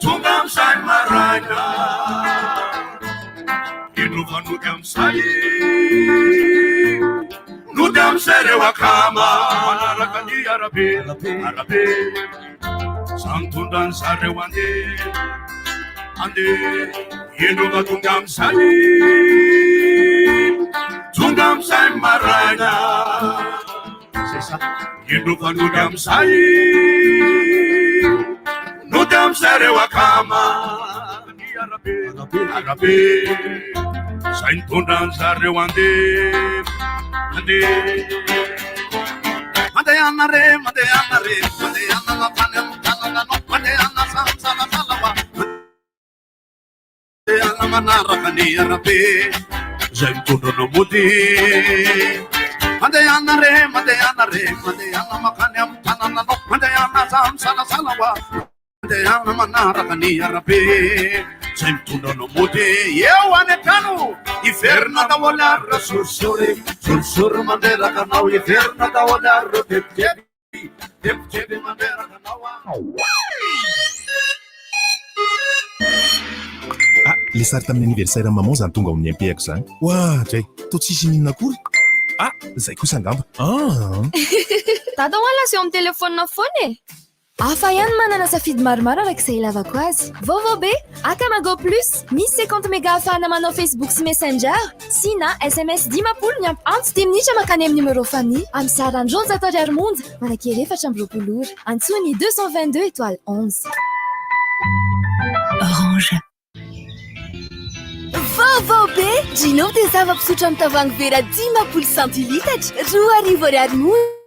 tonga amizay maraina indro fa nody amizay nody amizay reo akama manaraka ny arabe samy tondrany zareo ande indro fa tonga amizay maraina indro fa nody amizay nody amizay reo akama ny arabe zay nitondrany zareo mandehana lapany amtanananao mandehana salasalawa mandehana manaraka ny arabe zay mitondranao mody mandehana makany amtanananao mandehana salasalawa mandehana manaraka ny arabe zay mitondranao mody eo any atrano iverina daholo ary ra sorisory manderaka anao iverina daholo ary ro tebiteby manderaka anao le sary tamin'ny anniversaire maman zany tonga amin'ny impehako zany oadray to tsisy minina akory zay kosa angamba dada hoala sy eo amin'ny telefônina foana e hafa ihany manana safidy maromaro arak'izay ilavako azy vaovao be akamago plus misy 50 méga ahafahana manao facebook sy messenger sy na sms 10 miampy antsy 10 minitra makany amin'ny numéro famille amin'ny sarandrony zatao ariary monja manakery 4 ora antsony 222 étoile 11 Orange. Vaovao be Gino dia zava-pisotro amin'ny tavoahangy vera 10 centilitatra 2 ariary monja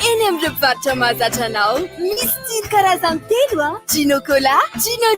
eny amin'ny mpivarotra mahazatra anao misy tsiro karazany telo Gino Cola, Gino